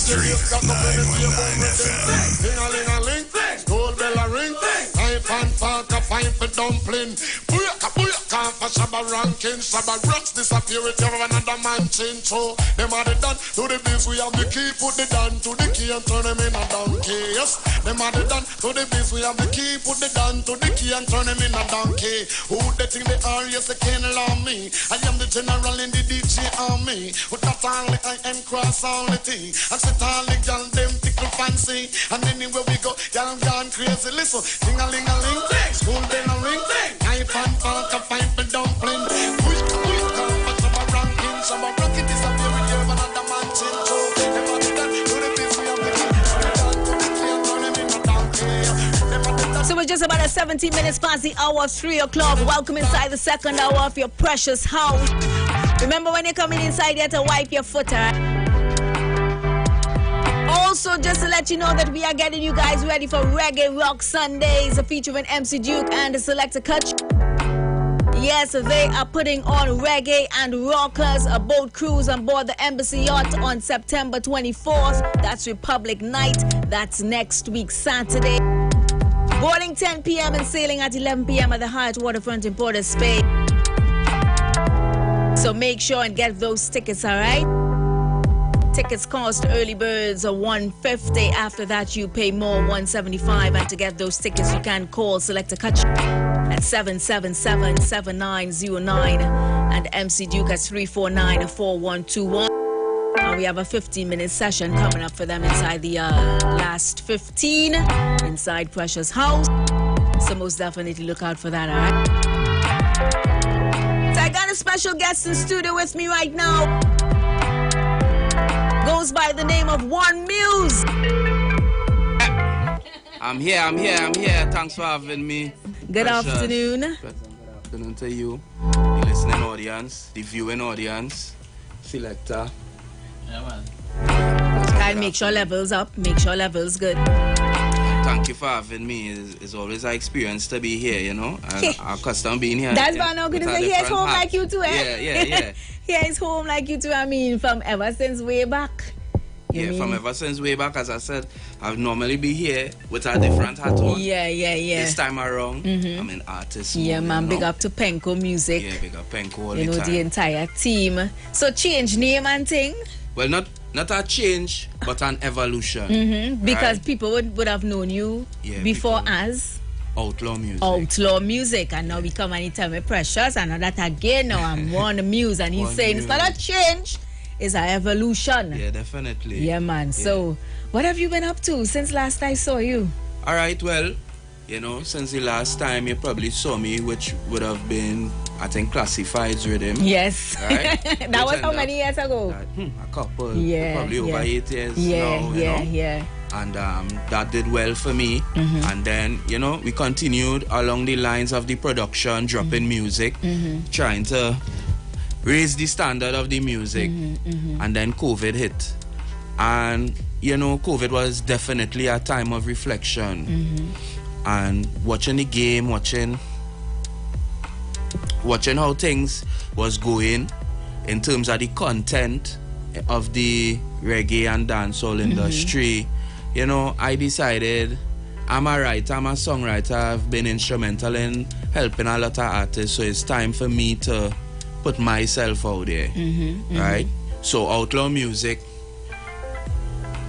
103.9 FM. Ding-a-ling-a-ling, school bell a ring, knife and fork a fine for dumpling. Booyaka, for Shabba ranking, Shabba rocks disappear with you another man chin. So, them are the done to the biz, we have the key, put the down to the key and turn them in a donkey. Yes, them are the done to the biz, we have the key, put the down to the key and turn them in a donkey. Who they think they are? Yes, they can't allow me. I am the general in the DJ army. With that only I am cross all the thing. I sit all the girl, them tickle fancy. And anywhere we go, y'all gone crazy. Listen, ding-a-ling-a-ling, school bell a ring, knife and fork a fine for dumpling. Push, but some are ranking, some are ranking disappear with you another man chin. So, them are the done to the biz, we have the key. Down to the key and turn them in a donkey. So we're just about 17 minutes past the hour of 3 o'clock. Welcome inside the second hour of your precious house. Remember when you're coming inside, you have to wipe your foot, alright? Also, just to let you know that we are getting you guys ready for Reggae Rock Sundays, featuring MC Duke and the Selector Kutch. Yes, they are putting on reggae and rockers, a boat cruise on board the Embassy Yacht on September 24th. That's Republic Night. That's next week, Saturday. Boarding 10 p.m. and sailing at 11 p.m. at the Hyatt Waterfront in Port of Spain. So make sure and get those tickets, all right? Tickets cost early birds are $150. After that, you pay more, $175. And to get those tickets, you can call Selector Kutch at 777-7909 and MC Duke at 349-4121. And we have a 15-minute session coming up for them inside the last 15 inside Precious House. So most definitely look out for that, all right? So I got a special guest in studio with me right now. Goes by the name of One Muse. I'm here. Thanks for having me. Good afternoon. Good afternoon to you, the listening audience, the viewing audience, Selector. Yeah, man. And make sure levels up, make sure levels good. Thank you for having me. It's always an experience to be here, you know. And our custom being here. That's why I'm not going to say here's home like you too, eh? Yeah. Here's home like you too, I mean, from ever since way back. From ever since way back, as I said, I've normally be here with a different hat on. Yeah. This time around, I'm an artist. Yeah, man, big up to Penko Music. Yeah, big up Penko all you the know, time. the entire team. So change name and thing? Well, not a change, but an evolution. Because right? people would have known you before as Outlaw Music. Outlaw Music. And now we come and he tell me Precious. And now that again, now I'm One Muse. And he's saying it's not a change, it's an evolution. Yeah, definitely. Yeah, man. Yeah. So, what have you been up to since last I saw you? All right, well, you know, since the last time you probably saw me, which would have been, I think, Classified's Rhythm. Yes. Right? That was how many years ago? A couple. Yeah. Probably over 8 years now. Yeah. And that did well for me. And then, you know, we continued along the lines of the production, dropping music, trying to raise the standard of the music. And then COVID hit. And, you know, COVID was definitely a time of reflection. And watching the game, watching how things was going in terms of the content of the reggae and dancehall industry. You know, I decided I'm a writer, I'm a songwriter. I've been instrumental in helping a lot of artists, so it's time for me to put myself out there, right? So Outlaw Music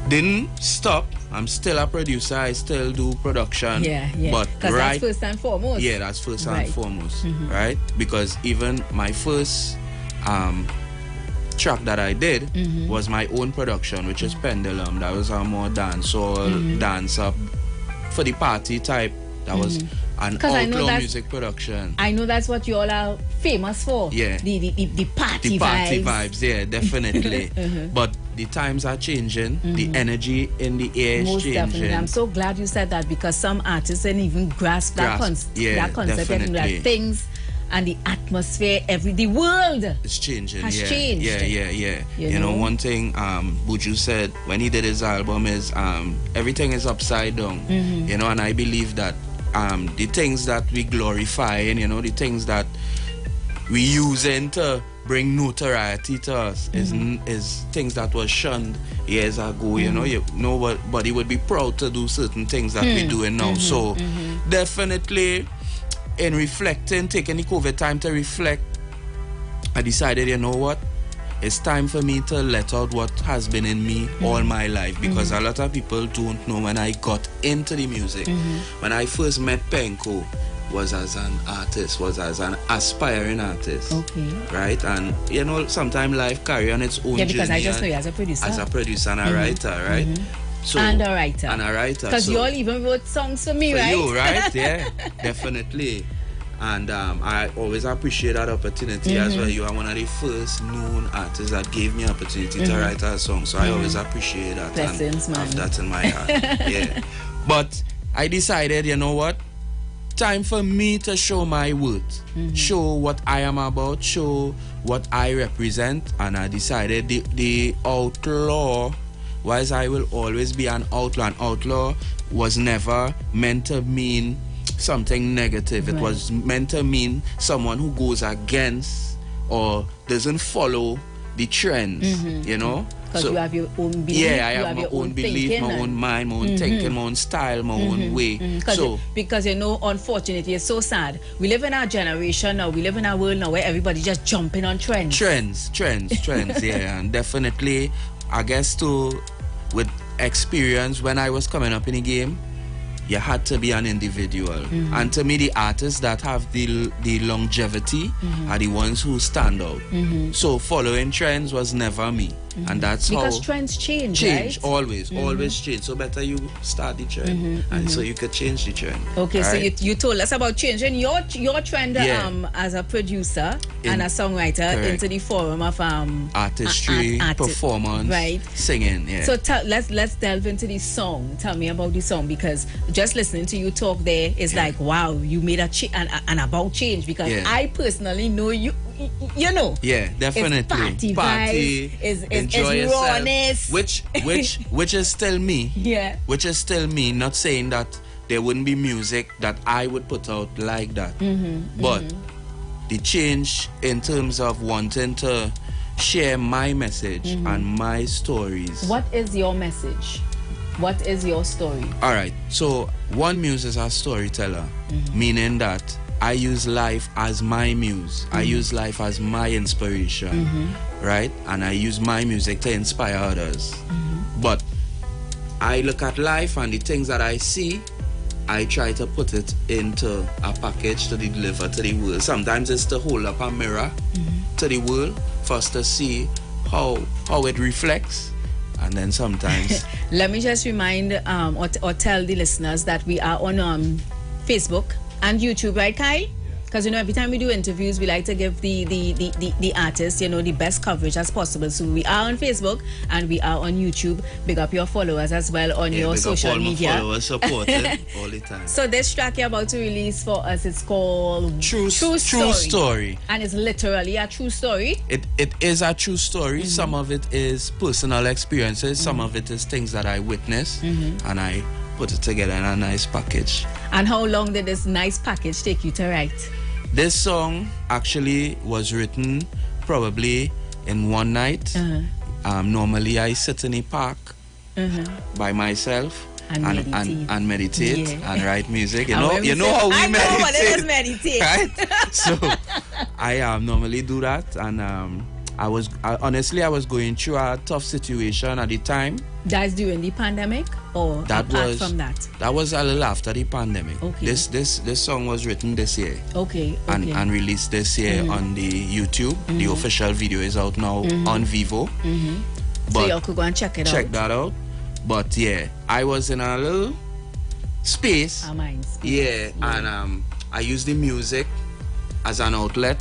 didn't stop. I'm still a producer. I still do production. Yeah. But that's first and foremost. Yeah, that's first and foremost, right? Because even my first track that I did was my own production, which is Pendulum. That was a more dancehall, dance up for the party type. That was an outlaw music production. I know that's what you all are famous for. Yeah. The party vibes. The party vibes, yeah, definitely. But the times are changing. The energy in the air is changing. Definitely. I'm so glad you said that, because some artists didn't even grasp that concept. Definitely. That things and the atmosphere, the world is changing. Has changed. Yeah. You know, one thing Buju said when he did his album is everything is upside down. You know, and I believe that the things that we glorify and, you know, the things that we use to bring notoriety to us is things that was shunned years ago. You know, nobody would be proud to do certain things that we're doing now. So definitely, in reflecting, taking the COVID time to reflect, I decided, you know what, it's time for me to let out what has been in me all my life, because a lot of people don't know when I got into the music. When I first met Penko was as an artist, was as an aspiring artist. Okay. Right? And you know, sometimes life carry on its own journey. Yeah, because I just know you as a producer. As a producer and a writer, right? So, and a writer. And a writer. Because you all even wrote songs for me, for right? you, right? Yeah, definitely. And I always appreciate that opportunity as well. You are one of the first known artists that gave me opportunity to write a song. So I always appreciate that. Blessings, and man. have that in my heart. Yeah. But I decided, you know what? Time for me to show my worth. Show what I am about. Show what I represent. And I decided the outlaw, whilst I will always be an outlaw was never meant to mean something negative. It was meant to mean someone who goes against or doesn't follow the trends, you know? Because you have your own belief. Yeah, I have my own belief, my own mind, my own thinking, my own style, my own way. Because you know, unfortunately, it's so sad. We live in our generation now, we live in our world now where everybody just jumping on trends. Trends, yeah. And definitely, I guess too, with experience, when I was coming up in the game, you had to be an individual. And to me, the artists that have the longevity are the ones who stand out. So following trends was never me. And that's because how trends change, right? Always change. So better you start the trend, and so you could change the trend. Okay, right? So you told us about changing your trend as a producer and a songwriter into the forum of artistry, performance, right? Singing. Yeah. So let's delve into the song. Tell me about the song, because just listening to you talk there is like, wow, you made an about change, because I personally know you. You know, yeah, definitely. Party is enjoy rawness, which is still me. Yeah, which is still me. Not saying that there wouldn't be music that I would put out like that, but the change in terms of wanting to share my message and my stories. What is your message? What is your story? All right. So one muse is a storyteller, meaning that I use life as my muse. I use life as my inspiration, right? And I use my music to inspire others. But I look at life and the things that I see, I try to put it into a package to deliver to the world. Sometimes it's to hold up a mirror to the world for us to see how it reflects. And then sometimes... Let me just remind or tell the listeners that we are on Facebook and YouTube, right, Kyle? Because you know, every time we do interviews, we like to give the artists, you know, the best coverage as possible. So we are on Facebook and we are on YouTube. Big up your followers as well on your social media. My followers supporting all the time. So this track you're about to release for us, it's called True Story. And it's literally a true story. It is a true story. Some of it is personal experiences. Some of it is things that I witnessed, and I put it together in a nice package. And how long did this nice package take you to write? This song actually was written probably in one night. Normally I sit in a park by myself and meditate and write music. You know how we meditate. I know what it is, meditate. Right? So I normally do that, and I was going through a tough situation at the time. That's during the pandemic, or apart from that? That was a little after the pandemic. Okay. This song was written this year. Okay. And released this year on the YouTube. The official video is out now on Vivo. So y'all could go and check it out. Check that out. But yeah, I was in a little space. A mind space. Yeah, and I used the music as an outlet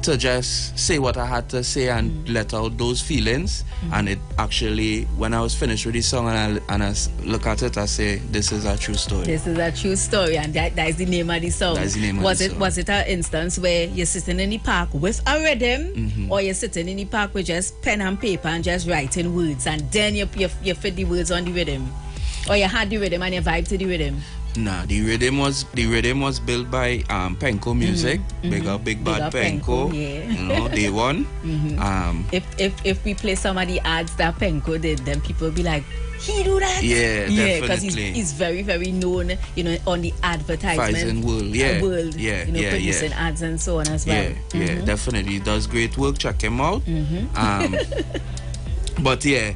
to just say what I had to say and let out those feelings. And it actually, when I was finished with the song and I look at it, I say, this is a true story. This is a true story, and that is the name of the song. That is the name of the song. Was it an instance where you're sitting in the park with a rhythm, or you're sitting in the park with just pen and paper and just writing words, and then you fit the words on the rhythm? Or you had the rhythm and you vibe to the rhythm? Nah, the rhythm was built by Penco Music. Big bad Penco. Yeah. You know, they won. If we play some of the ads that Penco did, then people will be like, he do that? Yeah, definitely. Because he's very, very known, you know, on the advertisement world. You know, producing ads and so on as well. Yeah, definitely. He does great work. Check him out. But yeah,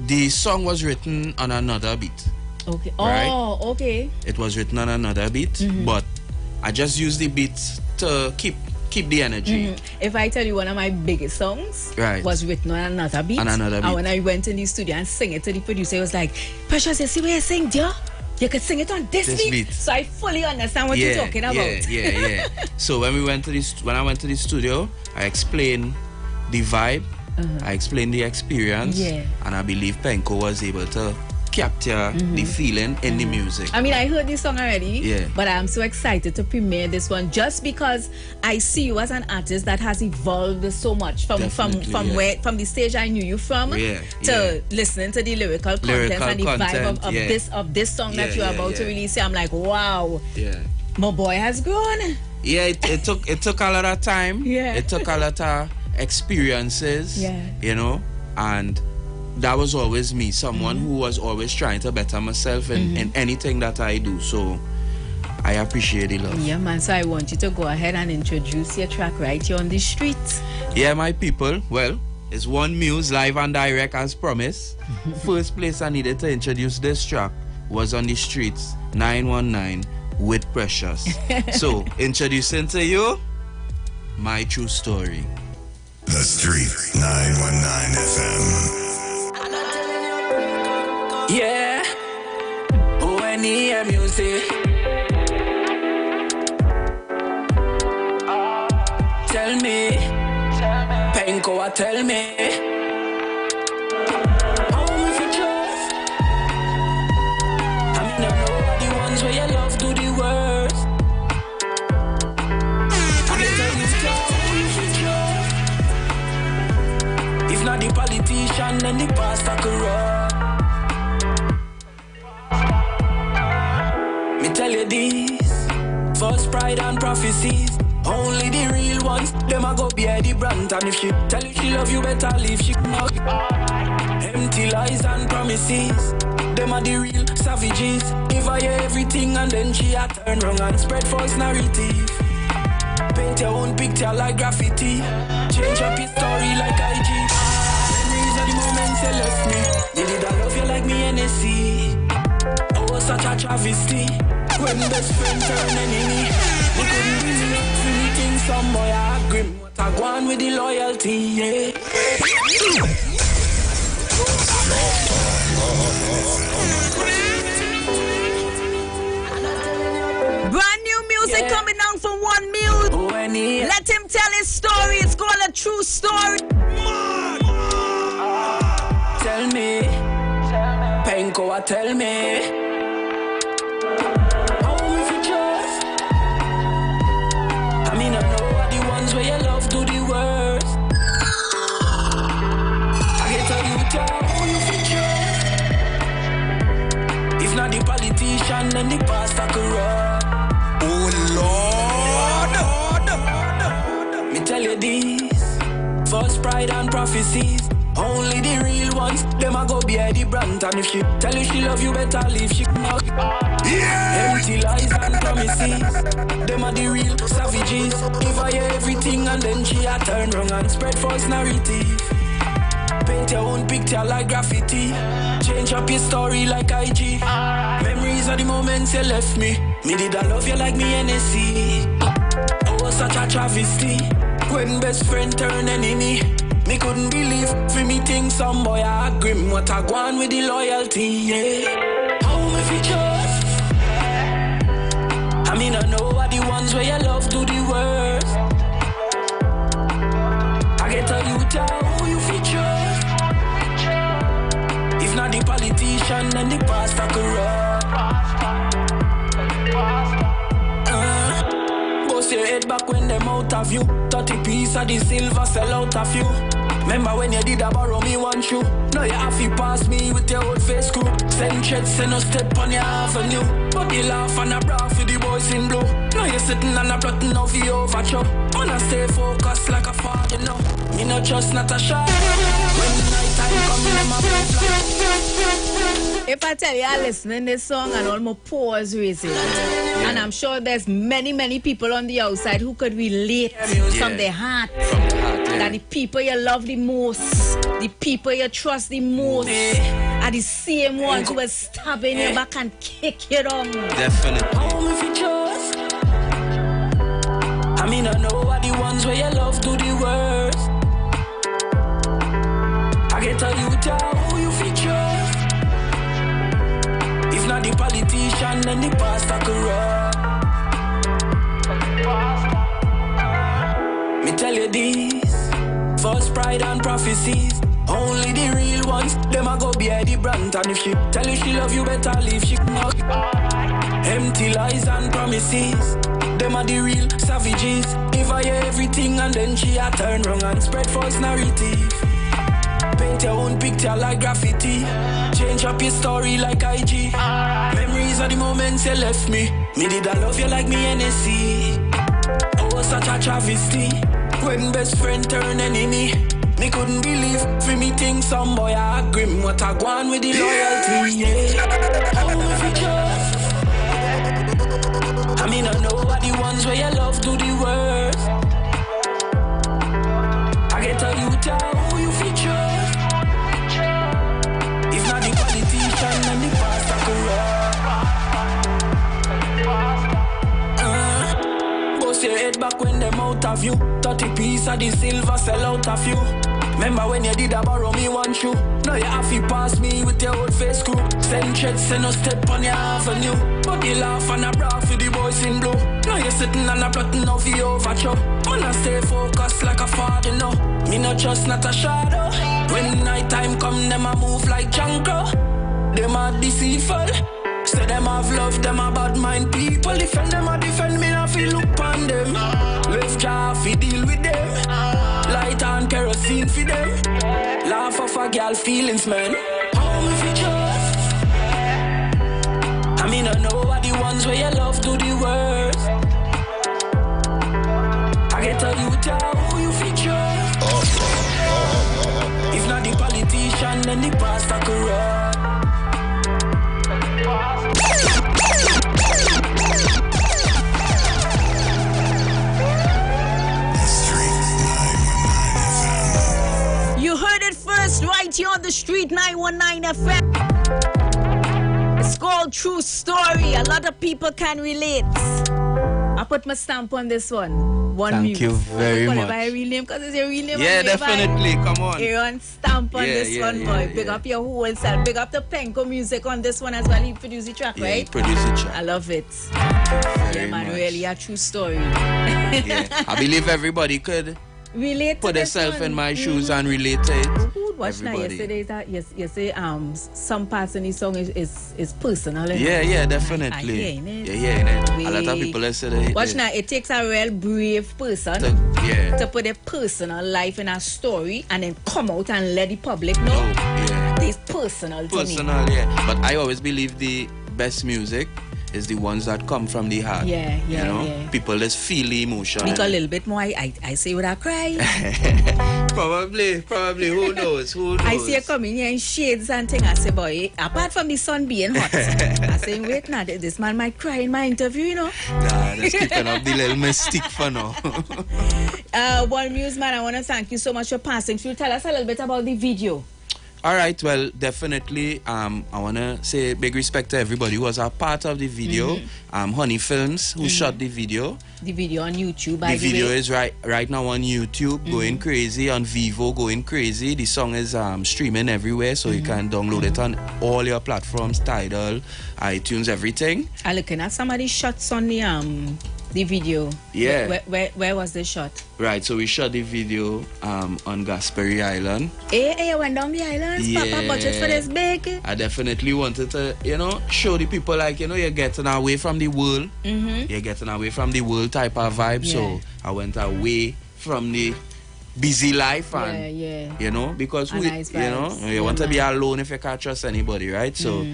the song was written on another beat. Okay. Right? Oh, okay. It was written on another beat, but I just used the beat to keep the energy. If I tell you one of my biggest songs Right. was written on another beat. And when I went in the studio and sang it to the producer, he was like, Precious, you see what you sing, dear? You could sing it on this beat. So I fully understand what you're talking about. Yeah. So when I went to the studio, I explained the vibe, I explained the experience, and I believe Penco was able to capture the feeling in the music. I mean, I heard this song already, but I'm so excited to premiere this one just because I see you as an artist that has evolved so much from the stage I knew you from to listening to the lyrical content and the vibe of this song that you're about to release. I'm like, wow, my boy has grown. Yeah, it took a lot of time. It took a lot of experiences. You know, and that was always me, someone who was always trying to better myself in anything that I do. So I appreciate the love. Yeah, man. So I want you to go ahead and introduce your track right here on the streets. Yeah, my people. Well, it's One Muse live and direct as promised. First place I needed to introduce this track was on the streets, 919 with Precious. So introducing to you my true story. The Street 919 FM. Yeah, when he hear music, tell me, Penco, tell me, how we for trust. I mean, I know the ones where your love do the worst. I can tell you how we for trust. If not the politician, then the pastor corrupt. Me tell you this, false pride and prophecies. Only the real ones, them a go bear the brand. And if she tell you she love you, better leave she not. Empty lies and promises, them are the real savages. Give her you everything and then she a turn wrong and spread false narrative. Paint your own picture like graffiti, change up your story like IG. Memories of the moments you left me. Did I love you like me NSC? Oh, such a travesty. When best friend turn enemy, we couldn't reason up for meeting some boy a grim. What I go on with the loyalty, yeah. Brand new music coming down from One Muse. Let him tell his story. It's called A True Story. Tell me, Penco, tell me. Where your love do the worst. I can tell you how you feel. If not the politician, then the pastor corrupt. Oh Lord. Me tell you this, false pride and prophecies. Only the real ones, them a go bear the brand. And if she tell you she love you, better leave she not. Empty lies and promises, them are the real savages. Give her you everything and then she a turn wrong and spread false narrative. Paint your own picture like graffiti, change up your story like IG. Memories of the moments you left me. Me did I love you like me NSC? Oh, such a travesty. When best friend turn enemy. Me couldn't believe for me think some boy a grim. What I go on with the loyalty, yeah. How me fi trust? I mean I know what the ones where your love do the worst. I can tell you how you fi trust. If not the politician, then the pastor corrupt. Bust your head back when them out of you. 30 piece of the silver sell out of you. Remember when you did a borrow me one shoe? Now you have to pass me with your old face crew. Send threats, send no step on your avenue. But you laugh and a bra for the boys in blue. Now you're sitting and a plotting of you overture. Wanna stay focused like a father, you know. Me no trust, not a shot. When night time come, them a move. If I tell you I listening this song and all my pores racing, and I'm sure there's many people on the outside who could relate from their heart. That the people you love the most, the people you trust the most, are the same ones who are stabbing your back and kick you down. Definitely. Home if you trust. I mean, I know what the ones where you love do the worst. I can tell you who you fit trust. If not the politician, then the pastor corrupt. Me tell you this, false pride and prophecies. Only the real ones, them a go bear the brand. And if she tell you she love you, better leave. She not empty lies and promises. Them are the real savages. Give her everything and then she a turn wrong and spread false narrative. Paint your own picture like graffiti. Change up your story like IG. Memories of the moments you left me. Me did I love you like me NSC. Oh, such a travesty. When best friend turn enemy. Me couldn't believe for me think some boy a grim. What I go on with the loyalty, yeah. Oh, if you trust. I mean, I know what the ones where you love do the worst. I can tell you who you fit trust. If not the politician and the pastor corrupt. Bust your head back when them out of you. 30 piece of the silver sell out of you. Remember when you did a borrow me one shoe? Now you have to pass me with your old face crew. Send threats, send no step on your avenue. But you laugh and a bra for the boys in blue. Now you're sitting and a plotting of you overture. Wanna stay focused like a father, no. Me no trust, not a shadow. When night time come, them a move like Janko. Them a deceitful. Say them have love, them a bad mind people. Defend them, a defend me, I feel look on them. Left jaw, fi deal with them. Light and kerosene for them. Laugh off a girl feelings, man. Home if you trust. I mean, I know what the ones where you love do the worst. I can tell you who you fit trust. If not the politician, then the pastor corrupt. You heard it first right here on the street, 919 FM. It's called True Story. A lot of people can relate. I put my stamp on this one. Thank you very much. My real name, because it's your real name. Yeah, definitely. Come on. Aaron stamp on this one, boy. Big up your whole self. Big up the Penko music on this one as well. He produced the track, right? He produced the track. I love it. Very man, much. really a true story. I believe everybody could relate put to this themselves one. in my shoes and relate to it. Watch now, yesterday that you say some parts in the song is personal. Yeah, definitely. A lot of people have said it. Watch now, it takes a real brave person to put their personal life in a story and then come out and let the public know. It's personal to me. Personal, yeah. But I always believe the best music is the ones that come from the heart. Yeah. People just feel the emotion. Make a little bit more. I say without crying. Probably. Who knows? I see you coming here in shades and things. I say, boy, apart from the sun being hot, I say, wait now, this man might cry in my interview, you know. Nah, just keeping up the little mystique for now. One Muse man, I want to thank you so much for passing through. Tell us a little bit about the video. All right, well, definitely, I want to say big respect to everybody who was a part of the video. Honey Films, who shot the video. The video on YouTube, by the video is right now on YouTube, going crazy, on Vivo, going crazy. The song is streaming everywhere, so you can download it on all your platforms, Tidal, iTunes, everything. I'm looking at some of the shots on the video. Yeah. Where was the shot? Right, so we shot the video on Gaspery Island. Hey, I went down the island. Yeah. Papa budget for this big. I definitely wanted to, show the people like, you're getting away from the world. You're getting away from the world type of vibe. Yeah. So I went away from the busy life and you know, because we, nice you know, you want to be alone if you can't trust anybody, right? So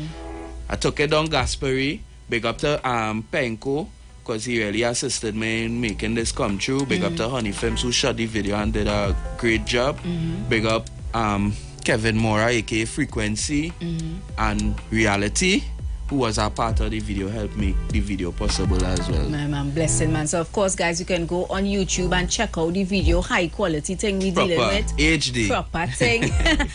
I took it down Gasperi. Big up to Penko, because he really assisted me in making this come true. Big up to Honey Films, who shot the video and did a great job. Big up Kevin Mora, aka Frequency, and Reality, who was a part of the video, helped make the video possible as well. Man, blessing, man. So, of course, guys, you can go on YouTube and check out the video. High quality thing we dealing with. HD. Proper thing.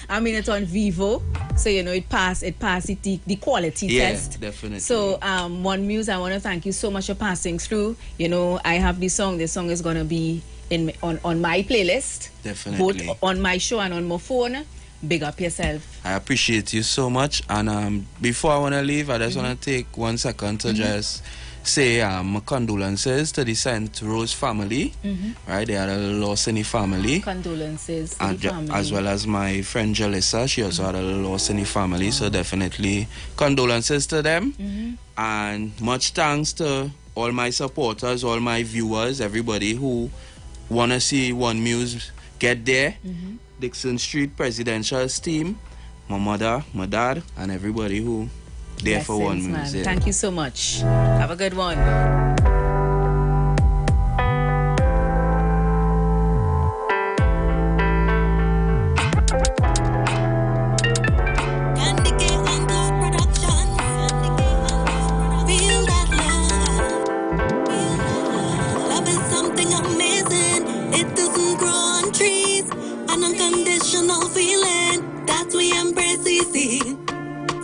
I mean, it's on Vivo. So, you know, it passed the quality test. Yeah, definitely. So, One Muse, I want to thank you so much for passing through. You know, I have this song. This song is going to be on my playlist. Definitely. Both on my show and on my phone. Big up yourself. I appreciate you so much. And before I want to leave, I just want to take 1 second to just say my condolences to the St. Rose family. Right, they had a loss in the family. Condolences to the family. As well as my friend Jalissa, she also had a loss in the family. So definitely condolences to them. And much thanks to all my supporters, all my viewers, everybody who want to see One Muse get there. Dixon Street Presidential team, my mother, my dad, and everybody who there for One Muse. Yeah. Thank you so much. Have a good one.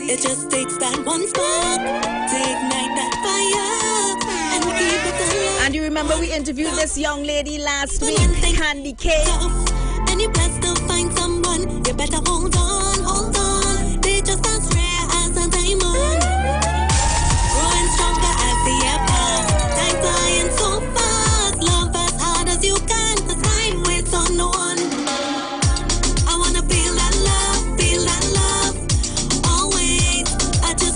It just takes that one spark to ignite that fire and keep it alive. And you remember we interviewed this young lady last week, Candy K. And you blessed to find someone, you better hold on. They just as rare as a diamond, growing stronger as the air pass. Time flying so fast, love as hard as you can, 'cause time waits on no one. I wanna feel that love.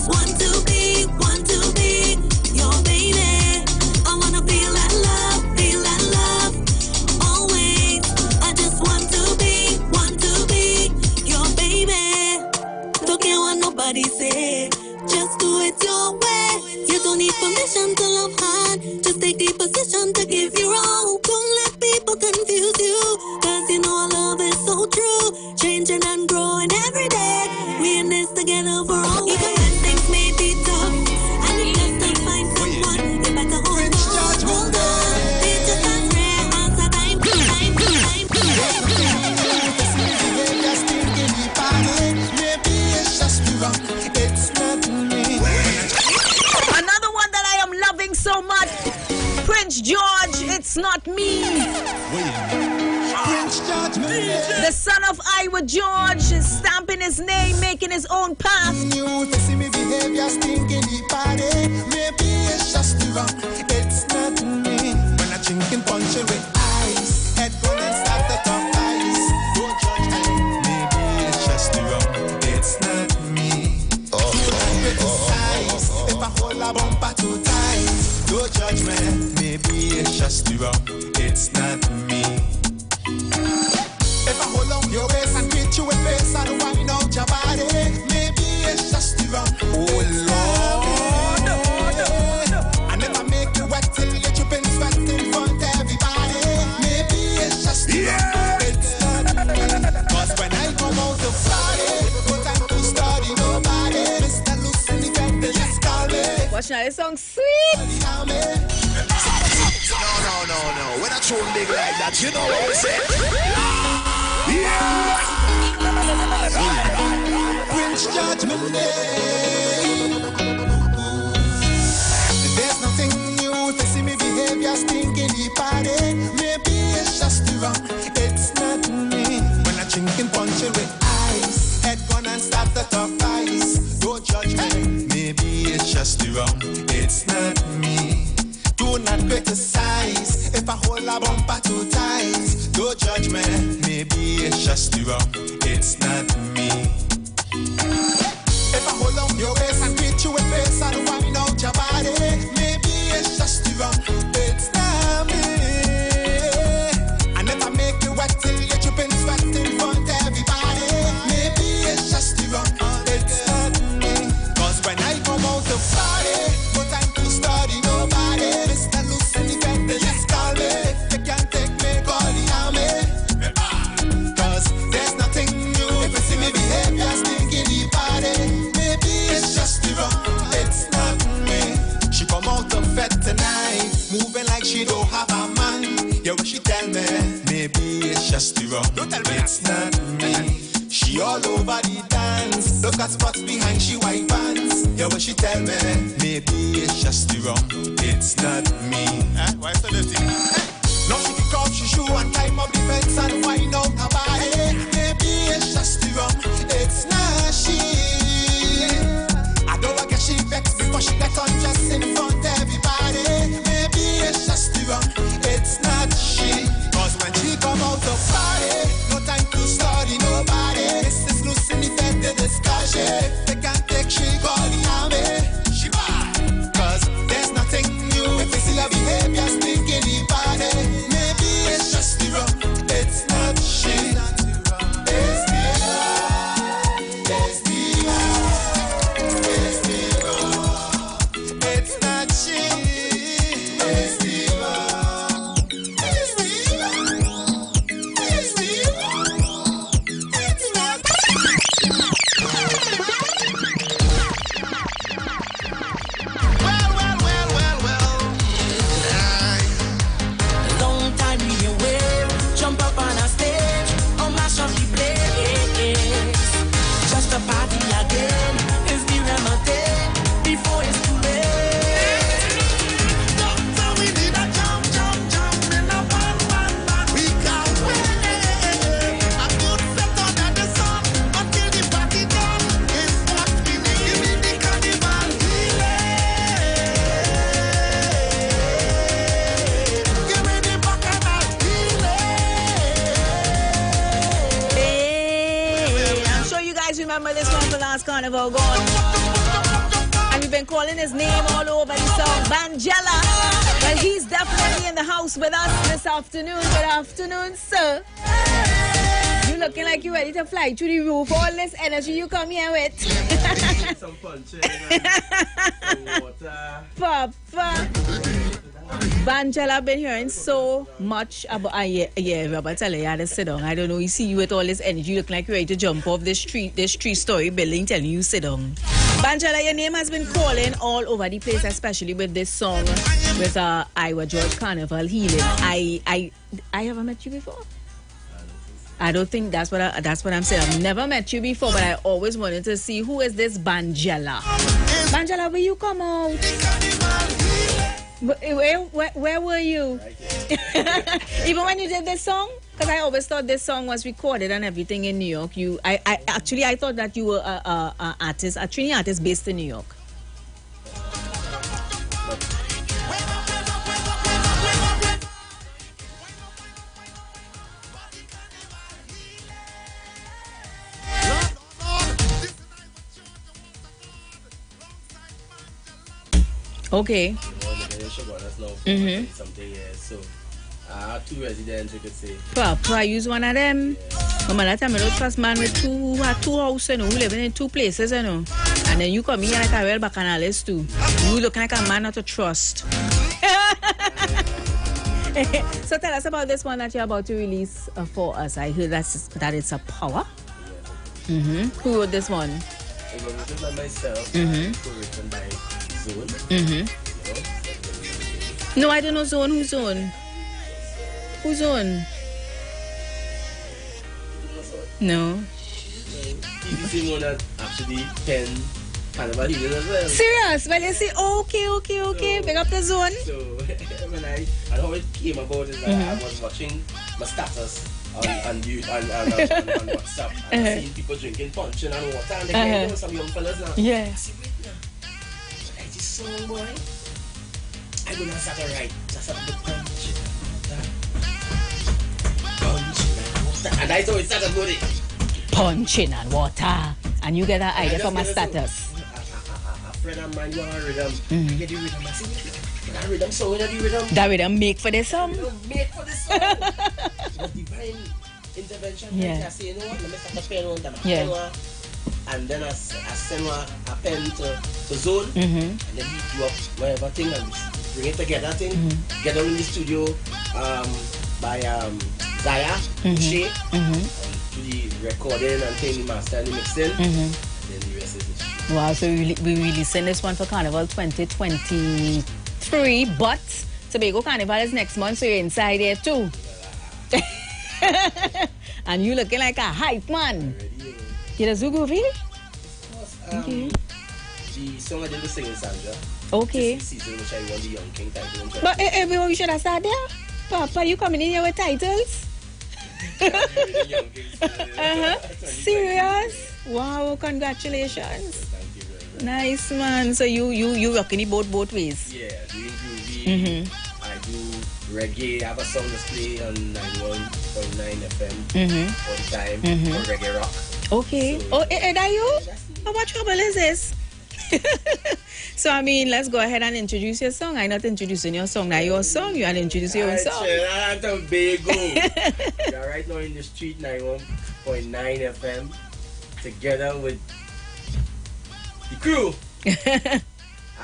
Want to be your baby. I wanna feel that love, always. I just want to be your baby. Don't care what nobody say, just do it your way. You don't need permission to love hard, just take the position to give your all. Don't let people confuse you, 'cause you know our love is so true. Changing and growing every day, we in this together for all. Even when things may be tough, and you just to find someone, you better hold on. They just as rare as a time. Another one that I am loving so much, Prince George, It's Not Me. The son of Iwer George is stamping his name, making his own path. You see me behavior stinking the party. Maybe it's just wrong. It's not me. When I drink and punch it with ice, head gone and start to talk ice. Don't judge me. Maybe it's just wrong. It's not me. Criticize if I hold a bumper too tight. Don't judge me. Maybe it's just wrong. It's not me. If I hold on your waist and treat you with face and wind out your body, maybe it's just wrong. Oh Lord, and if I make you wet till you dripping sweat in front of everybody, maybe it's just wrong. It's not me. 'Cause when I come out to party, no time to study nobody. Mr. Loose in the bed, they just call me. Watch now, this song sweet. No. When I tune big like that, you know what we say? Prince Judgment Day. There's nothing new to see me behavior stinking the party. Maybe it's just wrong. It's not me. When I drink and punch it with ice, head gone and start to talk ice. Don't judge me. Maybe it's just wrong. It's not me. Do not criticize if I hold a bumper too tight. Don't judge me. Maybe it's just wrong. It's not me. If I hold on your waist and treat you with face and wind out your body, maybe it's just wrong. It's not me. And if I make you wet till wrong. Don't tell me it's not me. She all over the dance. Look at spots behind she white pants. Yeah, what she tell me? Maybe it's just the wrong. It's not me. Why so dirty? Now she kick off she shoe and climb up the fence and wind out her body. Maybe it's just the wrong. It's not she. I don't want get she vexed before she gets undressed in front of everybody. Maybe it's just the wrong. It's not she. Cause when she come out to party, no time to study nobody. Mrs. Loose in the bed to discuss it. They can't take she call the army. She bad. Cause there's nothing new. If they see her behavior stinking the body. Maybe it's just the wrong. It's not she. It's the wrong. It's the wrong. It's the wrong. It's not she. It's the wrong. It's the wrong. It's the wrong. It's not. Long time we away, jump up on a stage, or mash up the place. Just a party again, is the remedy, before it's too late. Doctor, we need a jump, in a one. We can't wait. A good set under the sun, until the party done. It's what we need, give me the carnival healing. Give me the bacchanal Hey, I'm sure you guys remember this one from last carnival gone. And we've been calling his name all over the song, Banjela. Well, he's definitely in the house with us this afternoon. Good afternoon, sir. You looking like you're ready to fly through the roof. All this energy you come here with. Some punches, some water. Papa. Banjela, I've been hearing so much about. Yeah, Robert, tell you, I had to sit down. I don't know. You see you with all this energy, looking like you're ready to jump off this three-story building, telling you sit down. Banjela, your name has been calling all over the place, especially with this song with Iwer George Carnival Healing. I haven't met you before. I don't think that's what I'm saying. I've never met you before, but I always wanted to see who is this Banjela. Banjela, will you come out? Where were you? Even when you did this song? Because I always thought this song was recorded and everything in New York. I thought that you were a Trini artist based in New York. Okay. Something, yeah. So I have 2 residents, you could say. Papa, I use one of them. Mama, that time I don't trust man with two houses, you know, who living in 2 places, you know. And then you come here like a real bacchanalist too. You look like a man not to trust. So tell us about this one that you're about to release for us. I heard that it's a power. Who wrote this one? It was written by myself. Written by Zone. No, I don't know Zone. Who's Zone? Who's Zone? No. He's the same one that actually penned Carnival Healing as well. Serious? Well, you see, okay. Pick up the Zone. So when I how it came about is that I was watching my status on WhatsApp and I seen people drinking punch and water and there were some young fellas now. Yeah. I said, wait now. Like this song, boy. I'm gonna start to write. Just have the punch and water. And I thought it started good. Punching and water. And you get that idea from my status. A friend of mine, you want a rhythm. I get the rhythm. I said, that rhythm song, the rhythm. That rhythm make for this song? Make for this song. It was divine intervention. Yeah. I say, you know what, let me start a pen on them. Yeah. And then I send a pen to Zone. And then he do up whatever thing and bring it together thing. Get on in the studio by Zaya, Shay. To the recording and thing, the master and the mixing. And then the rest is history. Wow, so we releasing this one for Carnival 2023, but Tobago Carnival is next month, so you're inside there too. And you looking like a hype man. You the Zugu feel? Okay. The song I did the singing Sandra. Okay. This season which I won the Young King title. But everyone you should have started there. Papa, you coming in here with titles? Serious? Wow, congratulations. Thank you very much. Nice man. So you rocking the both ways. Yeah, doing groovy. I do reggae. I have a song that's play on 91.9 FM all the time for reggae rock. Okay. So, Oh, that you? Oh, what trouble is this? So I mean, let's go ahead and introduce your song. I'm not introducing your song. Now your song, you are introducing your own song. That's a big go. We are right now in the street 91.9 FM together with the crew.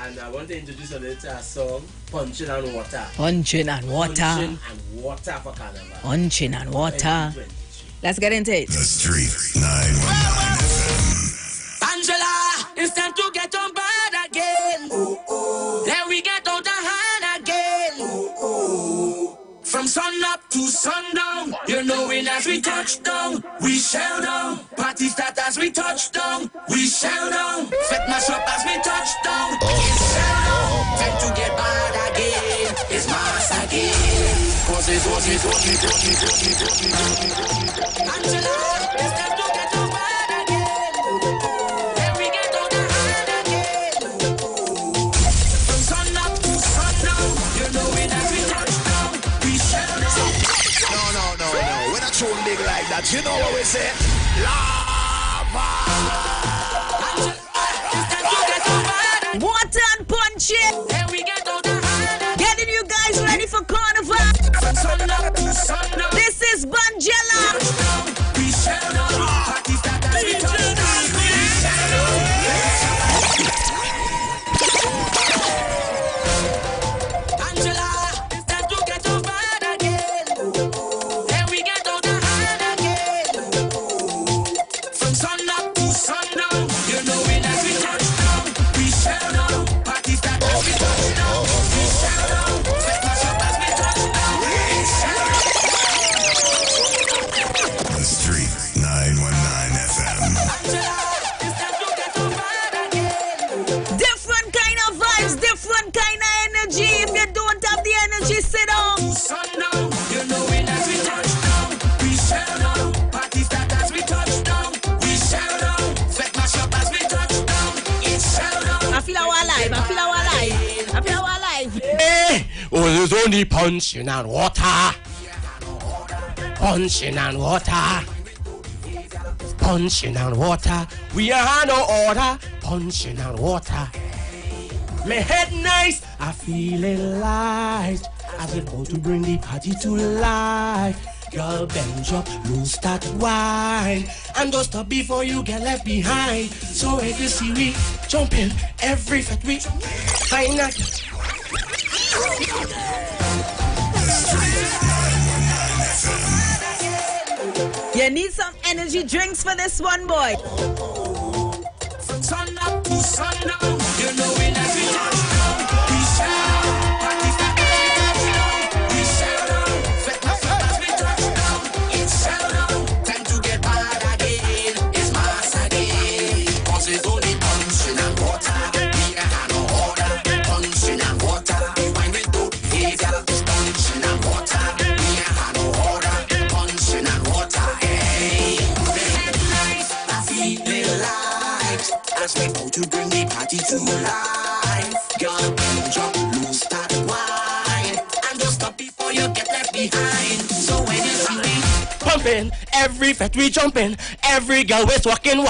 And I want to introduce a little song, Punching and Water. Punching and water. Punching and Water for Carnival. Punching and water. 2023. Let's get into it. The Street 919 FM. Angela, it's time to get on board again. Then we get on the hand again. From sun up to sundown, you know when as we touch down, we shell down. Party start as we touch down, we shell down. Fet mash up as we touch down, it's shell down. Time to get bad again, it's mass again. Angela, it's time to get on bad again. Then we get on the hand again. From sun up to sundown, you know when as we touch down, we shell down. No. When I tune big like that, you know what we say? Lava! Water and punching. Then we get on the hand. Getting you guys ready for carnival. From sun up to sundown, This is Banjela. we shell down. Party start as we touch down, we shell down. Angela, it's time to get on bad again. Then we get on the hand again. From sun up to sundown, you know when as we touch down, we shell down. Party start as we touch down, we shell down. Fet mash up as we touch down, we shell down. The Street 919 FM. Angela, it's time to get on bad again. Different kind of vibes, different kind of energy. If you don't have the energy, sit down. Sundown, you know when as we touch down, we shell down. Party start as we touch down, we shell down. Fet mash up as we touch down, it's shell down. I feel our alive. I feel our alive. I feel our alive. Hey, oh, there's only punching and water. Punching and water. Punching and water. We are no order. Punching and water. My head nice. I feeling light. I've been about to bring the party to life. Girl, bend up, lose that wine. And don't stop before you get left behind. So when you see we jumping, every fat we find that. The Street 919 FM. You need some energy drinks for this one, boy. From sun up to sundown, you know when as we touch down, we shell down. Party start as we touch down, we shell down. Fet mash up as we touch down, it's shell down. Time to get bad again, it's mass again. Cause it's only punching and water. We have no order, punching and water. When we do behavior, it's punching and water. We have no order, punching and water. Hey, the headlights, I feel light. As we go to bring the party to life. Girl, bend up, lose that wine. And don't stop before you get left behind. So when you see me Pumping, every fat we jumping, every girl is walking.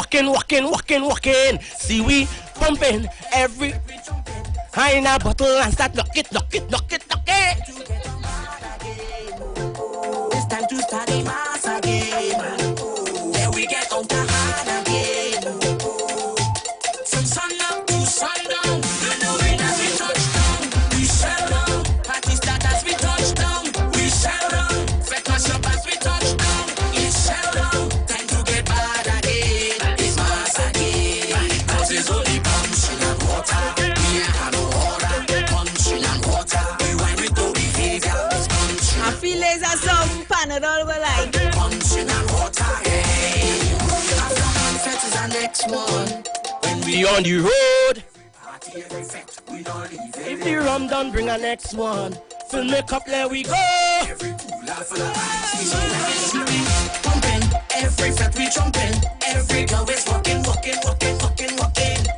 See we pumping, every I in a bottle and start knock it. it's time to start the mass again. Then we get on the hand again. From sun up to sundown, you know when as we touch down, we shell down. Party start as we touch down, we shell down. Fet mash up as we touch down, it's shell down. Time to get bad again, it's mass again. Cause it's only punching and water. We have no order, punching and water. When we do behavior, it's punching. I feel there's some Panadol we like. Punching and water. one. When We on the road. party every fete, we don't leave If the rum done, bring a next one. Fill me cup, let we go. every cooler full of ice. Pumping, every fete we jumping. Every girl is walking.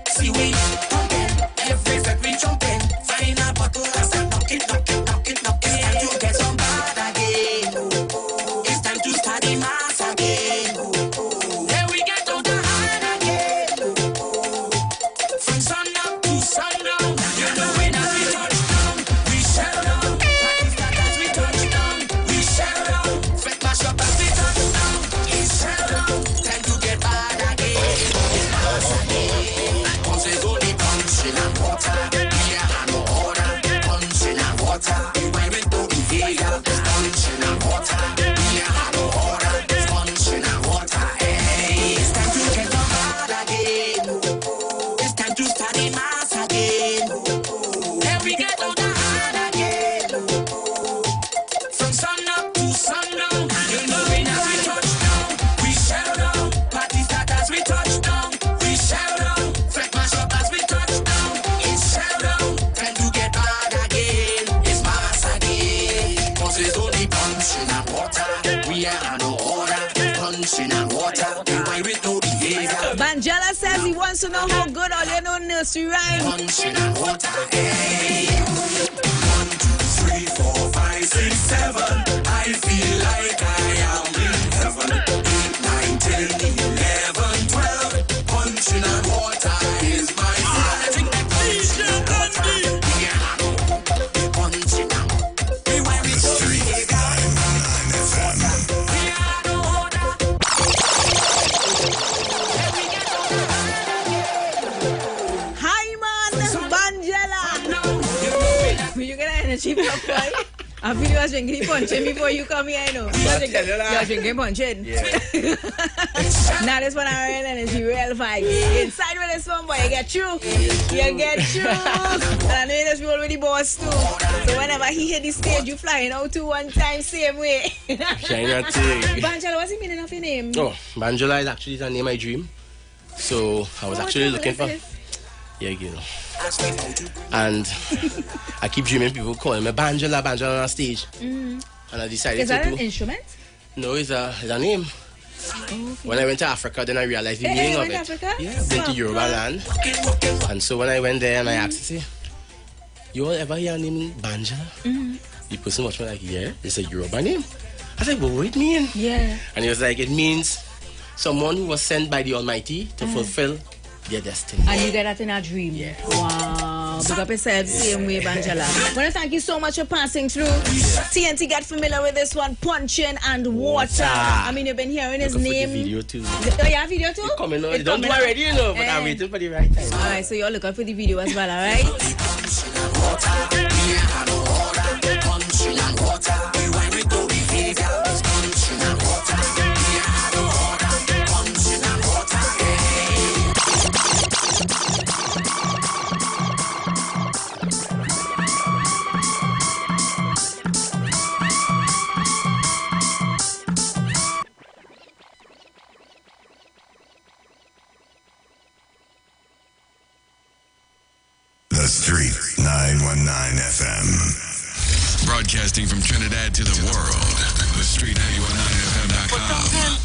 See we pumping, every fete we jumping. Find a bottle and start knocking. It's time to get some bad again. It's time to start the mass again. Then we get on the hard again. From sun up to sundown, you know when as we touch down, we shell down. Party start as we touch down, we shell down. Fete mash up as we touch down, it's shell down. Time to get bad again. It's mass again. Punches only punching and water. Beer and no order. Punching and water. We wear it no behavior. Punching and water. Beer and no order. Punching and water. Hey, it's time to get the hard again. It's time to start the mass again. Then we get on the hard again. From sun up to sundown, you know when as we touch down, we shell down. Party start as we touch down, we shell down. Fete mash up as we touch down, it's shell down. Time to get bad again, it's mass again. Cause it's only punching and water. We are no order, punching and water. We why with no behavior. Banjala says he wants to know how good all you know nursery rhyme. Punching and water, hey. 1, 2, 3, 4, 5, 6, 7. I feel like I am in heaven. 8, 9, 10, 11, 12. Punching and water is my thing. Punching and water, yeah. Punching and we wear it so we are no order. Hi man, Banjala. You get energy for boy. I feel you was drinking puncheon before you come here, you know. You're drinking puncheon. Now this one I real energy, real vibe. Inside with this one boy, you get through. You get through. And I know you just roll with the boss too. So whenever he hit the stage, you flying out to one time, same way. Shine your thing. Banjala, what's the meaning of your name? Oh, Banjala is actually the name I dream. So I was actually looking for. Yeah, you know. And I keep dreaming people calling me Banjala on stage. And I decided Is to that do. an instrument? No, it's a name. When I went to Africa, then I realized the meaning of went it. to Africa? Yeah, I've been to Yoruba land. And so when I went there and I asked, say, you all ever hear a name Banjala? The person was like, yeah, it's a Yoruba name. I said, well, what it mean? Yeah. And he was like, it means someone who was sent by the Almighty to fulfill their destiny. And you get that in a dream. Yeah. Wow. Big up yourself, same way, Banjala. I want to thank you so much for passing through. TNT, get familiar with this one, Punching and Water. I mean, you've been hearing his Looking name. for the video too. Oh, you have video too? It's coming on. It's Don't do coming already, you know, but I'm waiting for the right time. Alright, so you're looking for the video as well, alright? Punching and water, yeah, no order. Punching and water, we why we do behavior. Punching and water, yeah, no order. Punching and water, The Street 919 FM. Broadcasting from Trinidad to the world. The Street 919FM.com.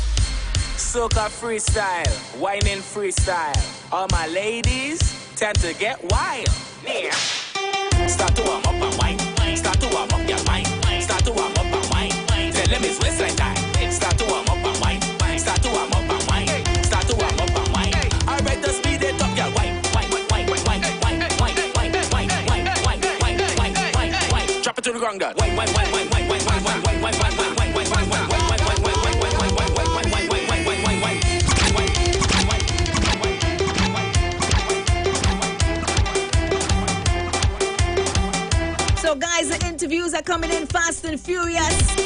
Soca freestyle, whining freestyle. All my ladies tend to get wild. Yeah. Start to warm up and wine. Start to warm up your mind. Start to warm up and wine. Tell them it's waist like that. Start to warm up and wine. Start to warm up and wine. Start to warm up and wine. Alright, just speed it up, your wine. Drop it to the ground, God. So guys, the interviews are coming in fast and furious.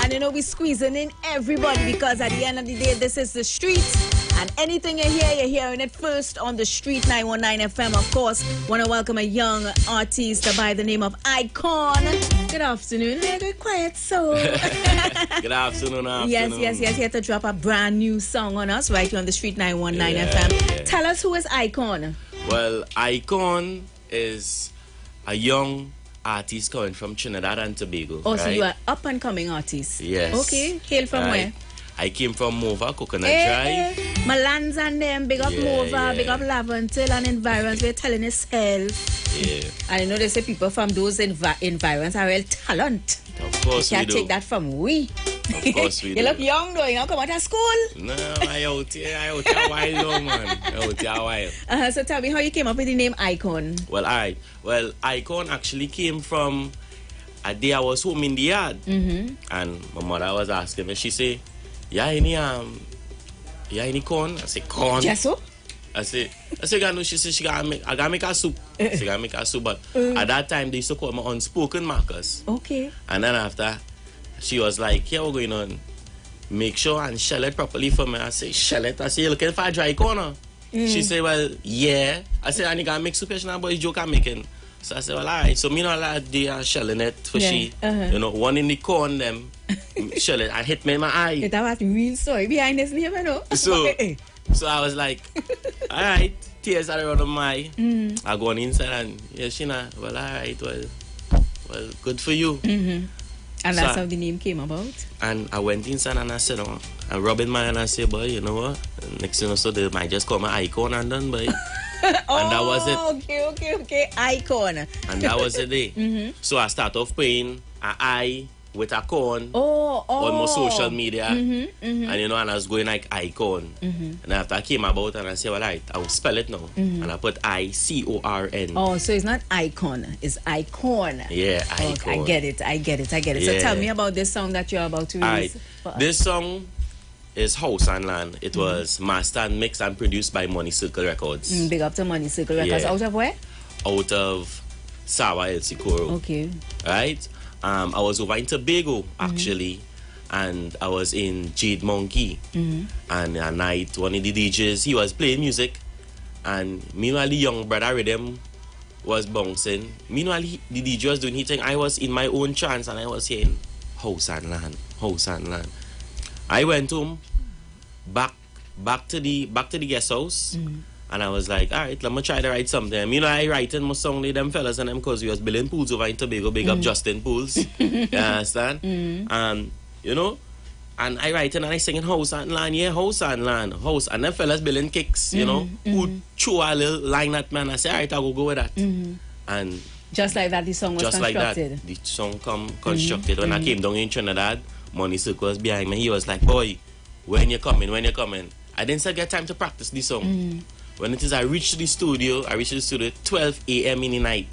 And you know we're squeezing in everybody because at the end of the day, this is the street. And anything you hear, you're hearing it first on the Street 919 FM. Of course, want to welcome a young artist by the name of Icon. Good afternoon. Hey, good quiet soul. Good afternoon. Yes. Here to drop a brand new song on us right here on the Street 919 FM. Yeah. Tell us, who is Icon? Well, Icon is a young artist coming from Trinidad and Tobago. Oh, right? so you are up and coming artist. Yes. Okay. Hail from where? I came from Mova, Coconut Drive. Malans and them, big up Mova, big up Laventil and environs. We're telling yourself. Yeah. I know they say people from those environs are real talent. Of course you we can't do. take that from we. Of course we you do. look young though, you don't come out of school. No, I out here a while though, man. I out here a while. So tell me how you came up with the name Icon. Well, alright. Well, Icon actually came from a day I was home in the yard. And my mother was asking me, she say, any corn? I say, corn. Yes, so? I say, she said, I gotta make a soup. She gotta make a soup. But at that time, they used to call me unspoken Marcus. Okay. And then after, she was like, yeah, we're going on. Make sure and shell it properly for me. I say, shell it. I say, you looking for a dry corner? She said, well, yeah. I said, and you gotta make soup, but joke I'm making. So I said, well, alright. So me know like they are shelling it for she. You know, one in the corn them, shell it. I hit me in my eye. That was real story behind this name, you know. So I was like, alright, tears are around my eye. I go on inside and Sheena, well, alright, well, good for you. And that's how the name came about. And I went inside and I said, I rub in my hand and I said, boy, you know what? Next thing you know, so they might just call me Icon and done, boy. And that was it. Okay. Icon. And that was the day. So I start off playing an eye with a corn on my social media. And you know, and I was going like Icon. And after I came about and I said, well, alright, I will spell it now. And I put ICORN. Oh, so it's not Icon, it's Icon. Yeah, Icon. I get it. Yeah. So tell me about this song that you're about to release. This song is House and Land. It was mastered, mixed and produced by Money Circle Records. Big up to Money Circle Records. Yeah. Out of where? Out of Sawa El Sikoro. Okay. Right? I was over in Tobago actually, and I was in Jade Monkey. And a night, one of the DJs, he was playing music, and meanwhile the young brother rhythm was bouncing. Meanwhile the DJ was doing his thing. I was in my own trance and I was saying, House and Land, House and Land. I went home, back to the guest house, and I was like, alright, let me try to write something. You know, I writing my song to them fellas and them because we was building pools over in Tobago, big up Justin Pools. You understand? And you know, and I writing and I singing House and Land, yeah, House and Land, House, and them fellas building kicks, you know, who throw a little line at man. I say, alright, I'll go with that. And just like that, the song was constructed. Just like that, the song constructed. When I came down in Trinidad, Money Circle was behind me. He was like, boy, when you coming? I didn't get time to practice the song. When it is, I reached the studio 12 a.m. in the night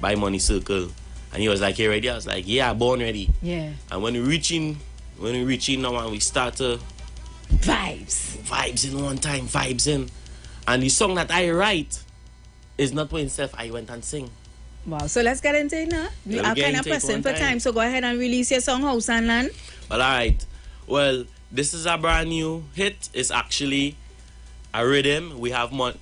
by Money Circle. And he was like, you ready? I was like, yeah, born ready. Yeah. And when we reach in now and we start to vibes in one time, vibes in. And the song that I write is not for himself, I went and sing. Wow, so let's get into it now. We are kind of pressing for time, so go ahead and release your song House and Land. Well, alright. Well, this is a brand new hit. It's actually a rhythm. We have Nelly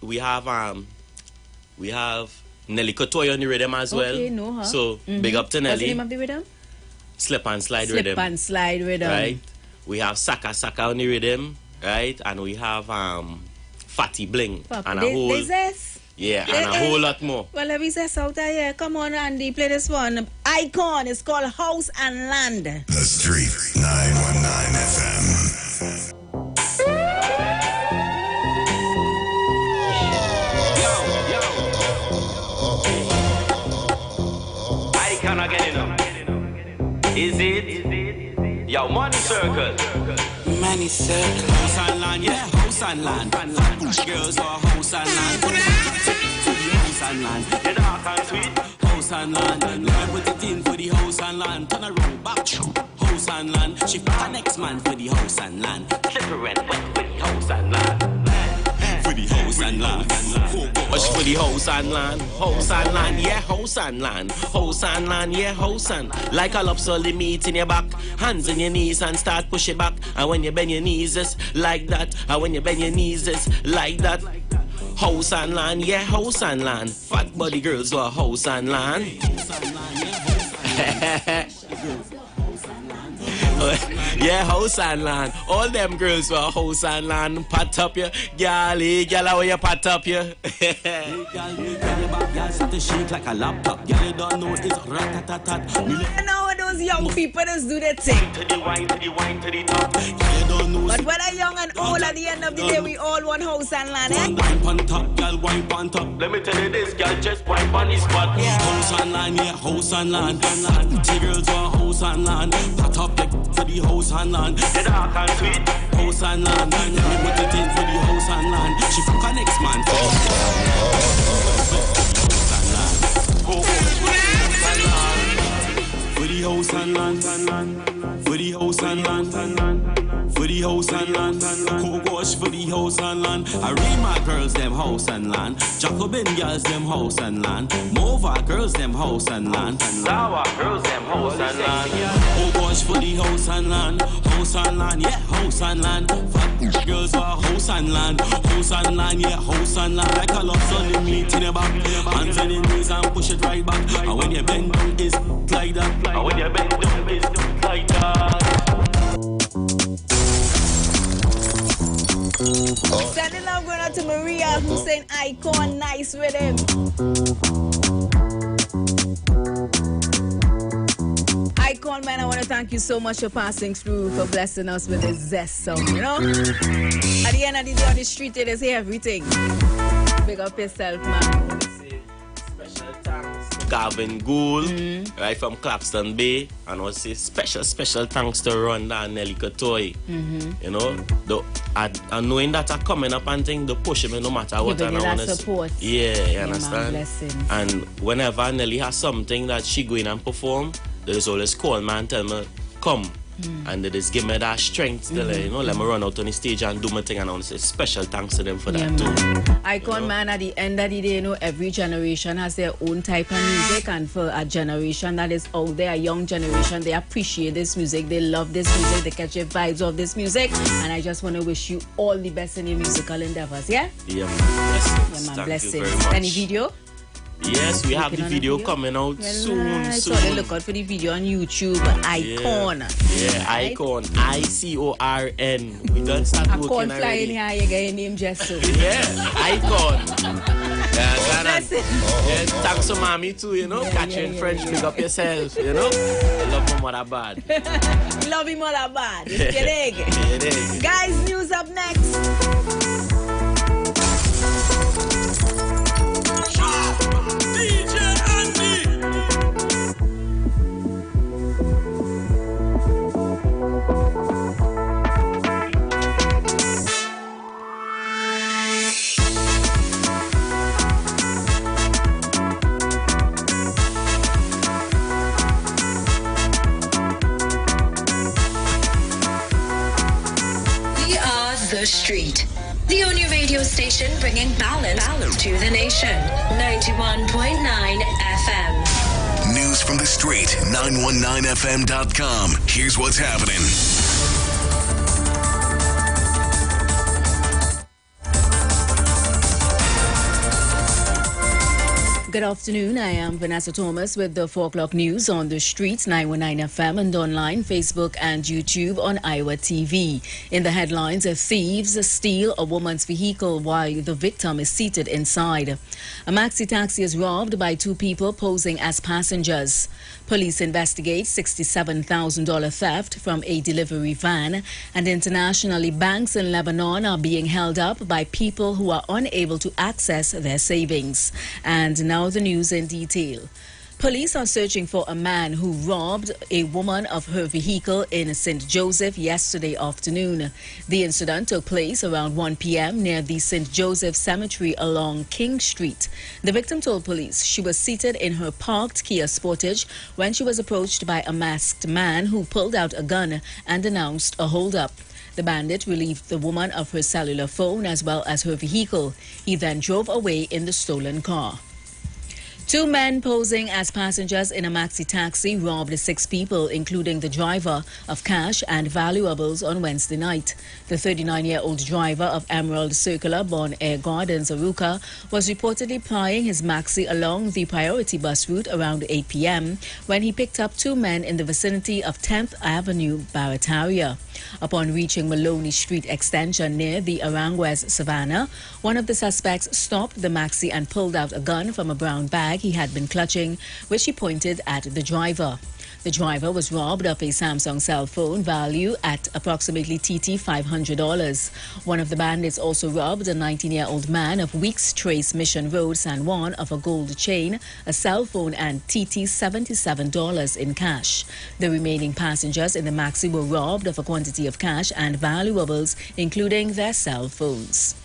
Kotoy on the rhythm as well. Okay, know her. So big up to Nelly. What's the name of the rhythm? Slip and Slide rhythm. Slip and Slide rhythm. Right. We have Saka on the rhythm, right? And we have Fatty Bling and a whole and a whole lot more. Well, let me say out here. Come on, Andy, play this one. Icon. It's called House and Land. The Street 919 FM. Icon again, Is it? Yo, Money Circle. Money Circle. House and Land, yeah, House and Land. Girls are House and Land. House and Land. The dark and sweet. House and Land. Let me put it in for the House and Land. Turn around, back. House and Land. She fuck the next man for the House and Land. Slippery and wet for the House and Land. For the House and Land. Watch for the house and land, yeah, house and land, yeah, house and. Like a lobster, the meat in your back, hands in your knees and start push it back. And when you bend your knees, just like that. And when you bend your knees, just like that. House and land, yeah, house and land. Fat body girls who are house and land. Yeah, house and land. All them girls were house and land. Pat up ya, gally, gal, how you pat up ya? Girl, sit to shake like a laptop. Girl, you don't know it's rat-tat-tat. Now those young people just do their thing. To the wine, to the wine, to the top. You don't know. But whether young and old, at the end of the day, we all want house and land, eh? Wine on top, girl, wine on top. Let me tell you this, girl, just wine on the spot. Yeah. House and land, yeah, house and land. The girls want house and land. Pat up like for the house and land. The dark and sweet, house and land. Let me put it in for the house and land. She fuck her next man. For the house and land, for the house and land, for the house and land, go gosh for the house and land. I read my girls them house and land, Jacobin girls them house and land, Mova girls them house and land, Lawa girls them house and land. Go gosh for the house and land, yeah, house and land. Fat girls for house and land, yeah, house and land. Like a lobster, the meat in the back, hands in the knees and push it right back. And when you bend down, it's like that. And when you bend down, it's like that. Sending love going out to Maria, who's saying icon, nice with him. Icon, man, I want to thank you so much for passing through, for blessing us with this zest song, you know? At the end of the day on the street, they say everything. Big up yourself, man. Special thanks to Gavin Gould, right from Claxton Bay. And I want to say special thanks to Rhonda and Nelly Katoy. You know, and knowing that are coming up and thing, they push me no matter what. And I want to support. Yeah, you understand? And whenever Nelly has something that she go in and perform, they just always call me and tell me, come. And they just give me that strength to let me run out on the stage and do my thing. And I want to say special thanks to them for that too. Icon, man, at the end of the day, every generation has their own type of music, and for a generation that is out there, a young generation, they appreciate this music, they love this music, they catch the vibes of this music, and I just want to wish you all the best in your musical endeavors, yeah? Yeah, man. Yeah, man, blessings. Thank you very much. Any video? Yes, we have the video coming out soon. So they look out for the video on YouTube. Icon. Yeah, Icon. I-C-O-R-N. We don't start working already. I flying here, you get your name just so. Yeah, Icon. Yeah, thanks to mommy too, catching French, pick up yourself, I love my mother bad. Love your mother bad. It's Guys, news up next. The Street, the only radio station bringing balance to the nation. 91.9 FM. News from the street, 919fm.com. Here's what's happening. Good afternoon. I am Vanessa Thomas with the 4 o'clock news on the streets, 919 FM, and online, Facebook and YouTube on Iwer TV. In the headlines, thieves steal a woman's vehicle while the victim is seated inside. A maxi taxi is robbed by 2 people posing as passengers. Police investigate $67,000 theft from a delivery van. And internationally, banks in Lebanon are being held up by people who are unable to access their savings. And now the news in detail. Police are searching for a man who robbed a woman of her vehicle in St. Joseph yesterday afternoon. The incident took place around 1 p.m. near the St. Joseph Cemetery along King Street. The victim told police she was seated in her parked Kia Sportage when she was approached by a masked man who pulled out a gun and announced a holdup. The bandit relieved the woman of her cellular phone as well as her vehicle. He then drove away in the stolen car. Two men posing as passengers in a maxi taxi robbed 6 people, including the driver, of cash and valuables on Wednesday night. The 39-year-old driver of Emerald Circular, Bon Air Gardens, Aruca, was reportedly plying his maxi along the priority bus route around 8 p.m. when he picked up 2 men in the vicinity of 10th Avenue, Barataria. Upon reaching Maloney Street Extension near the Aranguez Savannah, one of the suspects stopped the maxi and pulled out a gun from a brown bag he had been clutching, which he pointed at the driver. The driver was robbed of a Samsung cell phone value at approximately TT $500. One of the bandits also robbed a 19-year-old man of Weeks Trace Mission Road, San Juan, of a gold chain, a cell phone, and TT $77 in cash. The remaining passengers in the maxi were robbed of a quantity of cash and valuables, including their cell phones.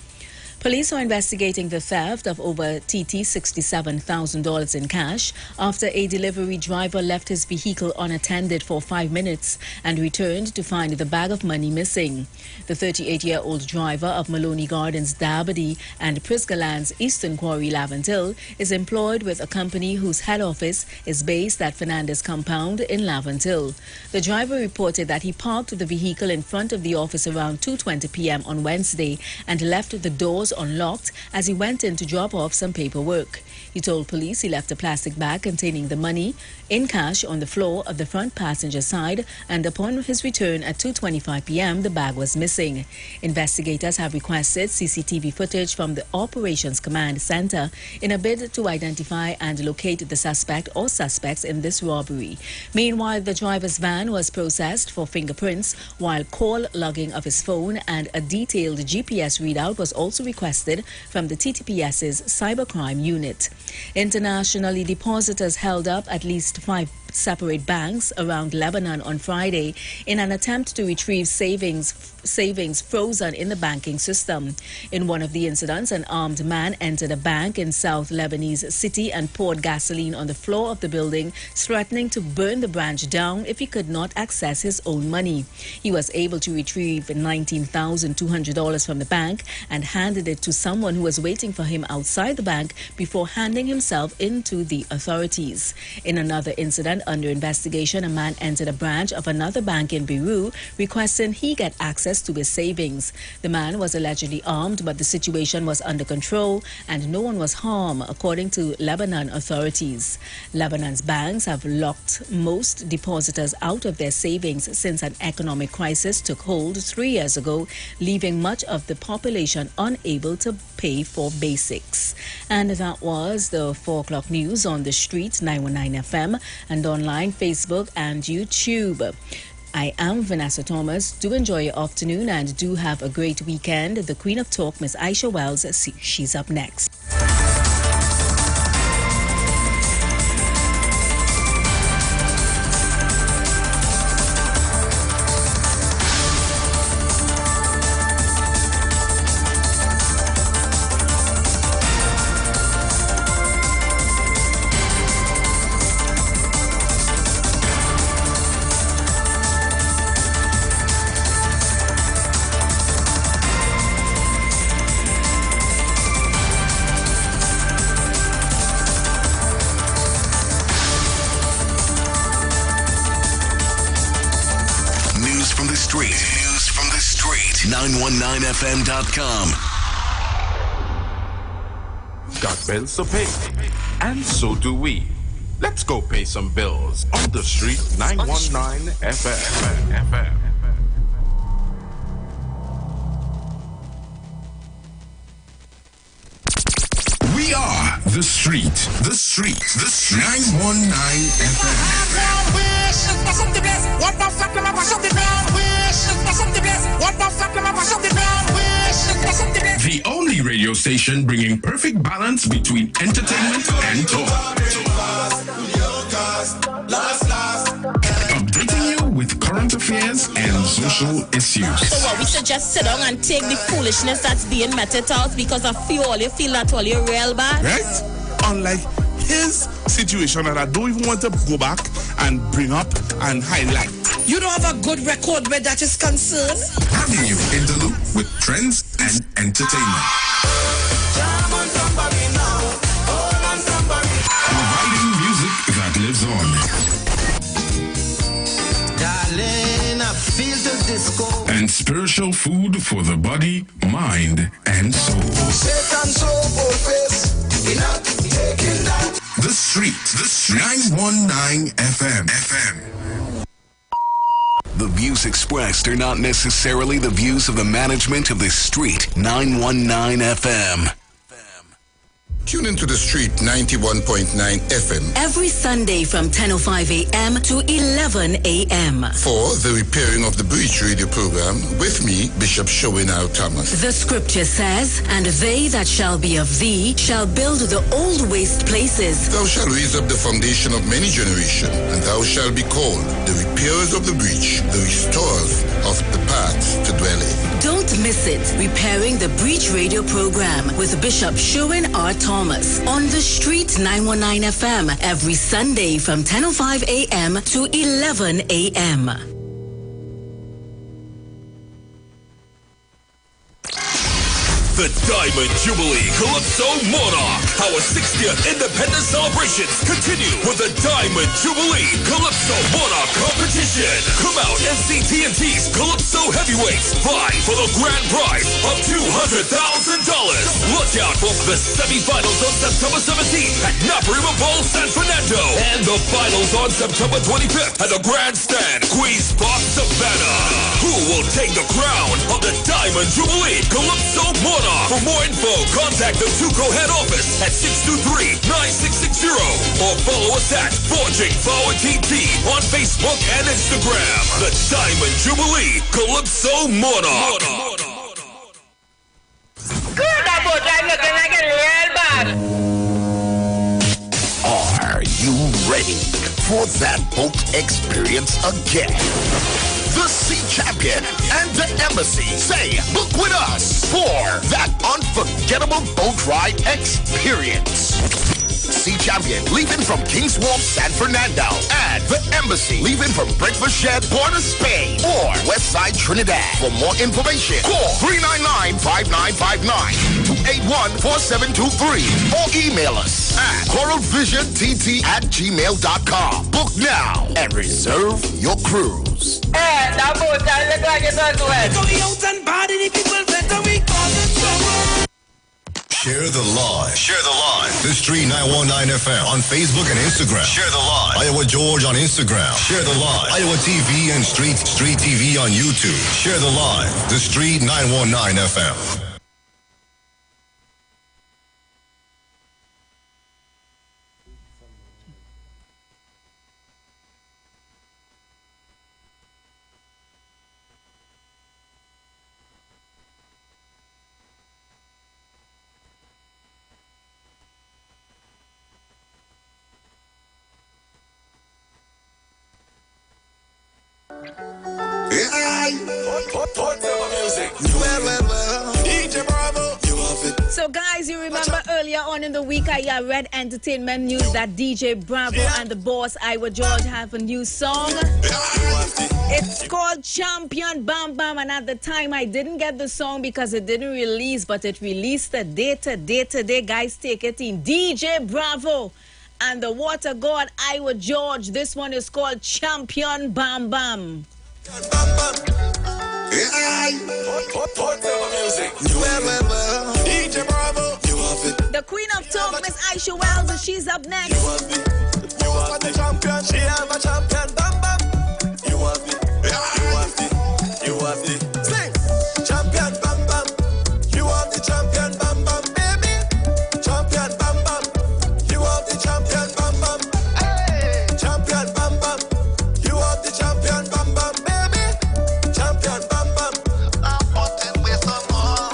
Police are investigating the theft of over TT $67,000 in cash after a delivery driver left his vehicle unattended for 5 minutes and returned to find the bag of money missing. The 38-year-old driver of Maloney Gardens, Dabadi, and Priscaland's Eastern Quarry, Laventille, is employed with a company whose head office is based at Fernandez Compound in Laventille. The driver reported that he parked the vehicle in front of the office around 2:20 p.m. on Wednesday and left the doors unlocked as he went in to drop off some paperwork. He told police he left a plastic bag containing the money in cash on the floor of the front passenger side, and upon his return at 2:25 p.m. the bag was missing. Investigators have requested CCTV footage from the Operations Command Center in a bid to identify and locate the suspect or suspects in this robbery. Meanwhile, the driver's van was processed for fingerprints, while call logging of his phone and a detailed GPS readout was also requested from the TTPS's cybercrime unit. Internationally, depositors held up at least 5 separate banks around Lebanon on Friday in an attempt to retrieve savings frozen in the banking system. In one of the incidents, an armed man entered a bank in South Lebanese city and poured gasoline on the floor of the building, threatening to burn the branch down if he could not access his own money. He was able to retrieve $19,200 from the bank and handed it to someone who was waiting for him outside the bank before handing himself in to the authorities. In another incident under investigation, a man entered a branch of another bank in Beirut requesting he get access to his savings. The man was allegedly armed, but the situation was under control and no one was harmed, according to Lebanon authorities. Lebanon's banks have locked most depositors out of their savings since an economic crisis took hold 3 years ago, leaving much of the population unable to pay for basics. And that was the 4 o'clock news on the streets, 919 FM, and online, Facebook and YouTube. I am Vanessa Thomas. Do enjoy your afternoon and do have a great weekend. The Queen of Talk, Miss Aisha Wells, she's up next. News from the street. 919fm.com. Got bills to pay, and so do we. Let's go pay some bills on the street. 919 FM. We are the street. The street. The street. 919 FM. The only radio station bringing perfect balance between entertainment and talk. Updating you with current affairs and social issues. So what, we should just sit down and take the foolishness that's being meted out because of you feel that all you're real bad? Right? Unlike his situation that I don't even want to go back and bring up and highlight. You don't have a good record where that is concerned? Having you in the loop with trends and entertainment. Providing music that lives on. Darling, I feel the disco. And spiritual food for the body, mind, and soul. The Street, 919 FM. The views expressed are not necessarily the views of the management of the Street 919 FM. Tune into the Street 91.9 FM every Sunday from 10:05 a.m. to 11 a.m. for the Repairing of the Breach radio program with me, Bishop Showinau Thomas. The scripture says, and they that shall be of thee shall build the old waste places. Thou shalt raise up the foundation of many generations, and thou shalt be called the repairers of the breach, the restorers of the paths to dwell in. Don't miss it. Repairing the Breach radio program with Bishop Sherwin R. Thomas on the Street 919 FM every Sunday from 10:05 a.m. to 11 a.m. The Diamond Jubilee Calypso Monarch. Our 60th Independence celebrations continue with the Diamond Jubilee Calypso Monarch competition. Come out and see TNT's Calypso Heavyweights vie for the grand prize of $200,000. Look out for the semifinals on September 17th at Naparima Bowl, San Fernando, and the finals on September 25th at the Grandstand, Queens Park, Savannah. Who will take the crown of the Diamond Jubilee Calypso Monarch? For more info, contact the Tuco head office at 623-9660 or follow us at Forging Forward TT on Facebook and Instagram. The Diamond Jubilee Calypso Monarch. Good, that boat I'm looking like a real bad. Are you ready for that boat experience again? The Sea Champion and the Embassy say book with us for that unforgettable boat ride experience. Sea Champion leaving from King's Wharf, San Fernando, and the Embassy leaving from Breakfast Shed, Port of Spain, or Westside Trinidad. For more information, call 399-5959, 281-4723, or email us at coralvisiontt@gmail.com. Book now and reserve your cruise. Hey, that boat I look like it's on the way. Share the live. Share the live. The Street 919 FM on Facebook and Instagram. Share the live. Iowa George on Instagram. Share the live. Iowa TV and Street TV on YouTube. Share the live. The Street 919 FM. So guys, you remember earlier on in the week I read entertainment news that DJ Bravo and the boss Iwer George have a new song. It's called Champion Bam Bam, and at the time I didn't get the song because it didn't release, but it released the day today. Guys, take it in. DJ Bravo and the water god Iwer George. This one is called Champion Bam Bam. The Queen of Talk, Miss Aisha Wells, and she's up next. You are the champion, she have a champion, bam bam. You have the sing, champion, bam bam. You are the champion, bam bam, baby. Champion, bam bam. You are the champion, bam bam. Hey, champion, bam bam. You are the champion, bam bam, baby. Champion, bam bam. I'm wanting with some more.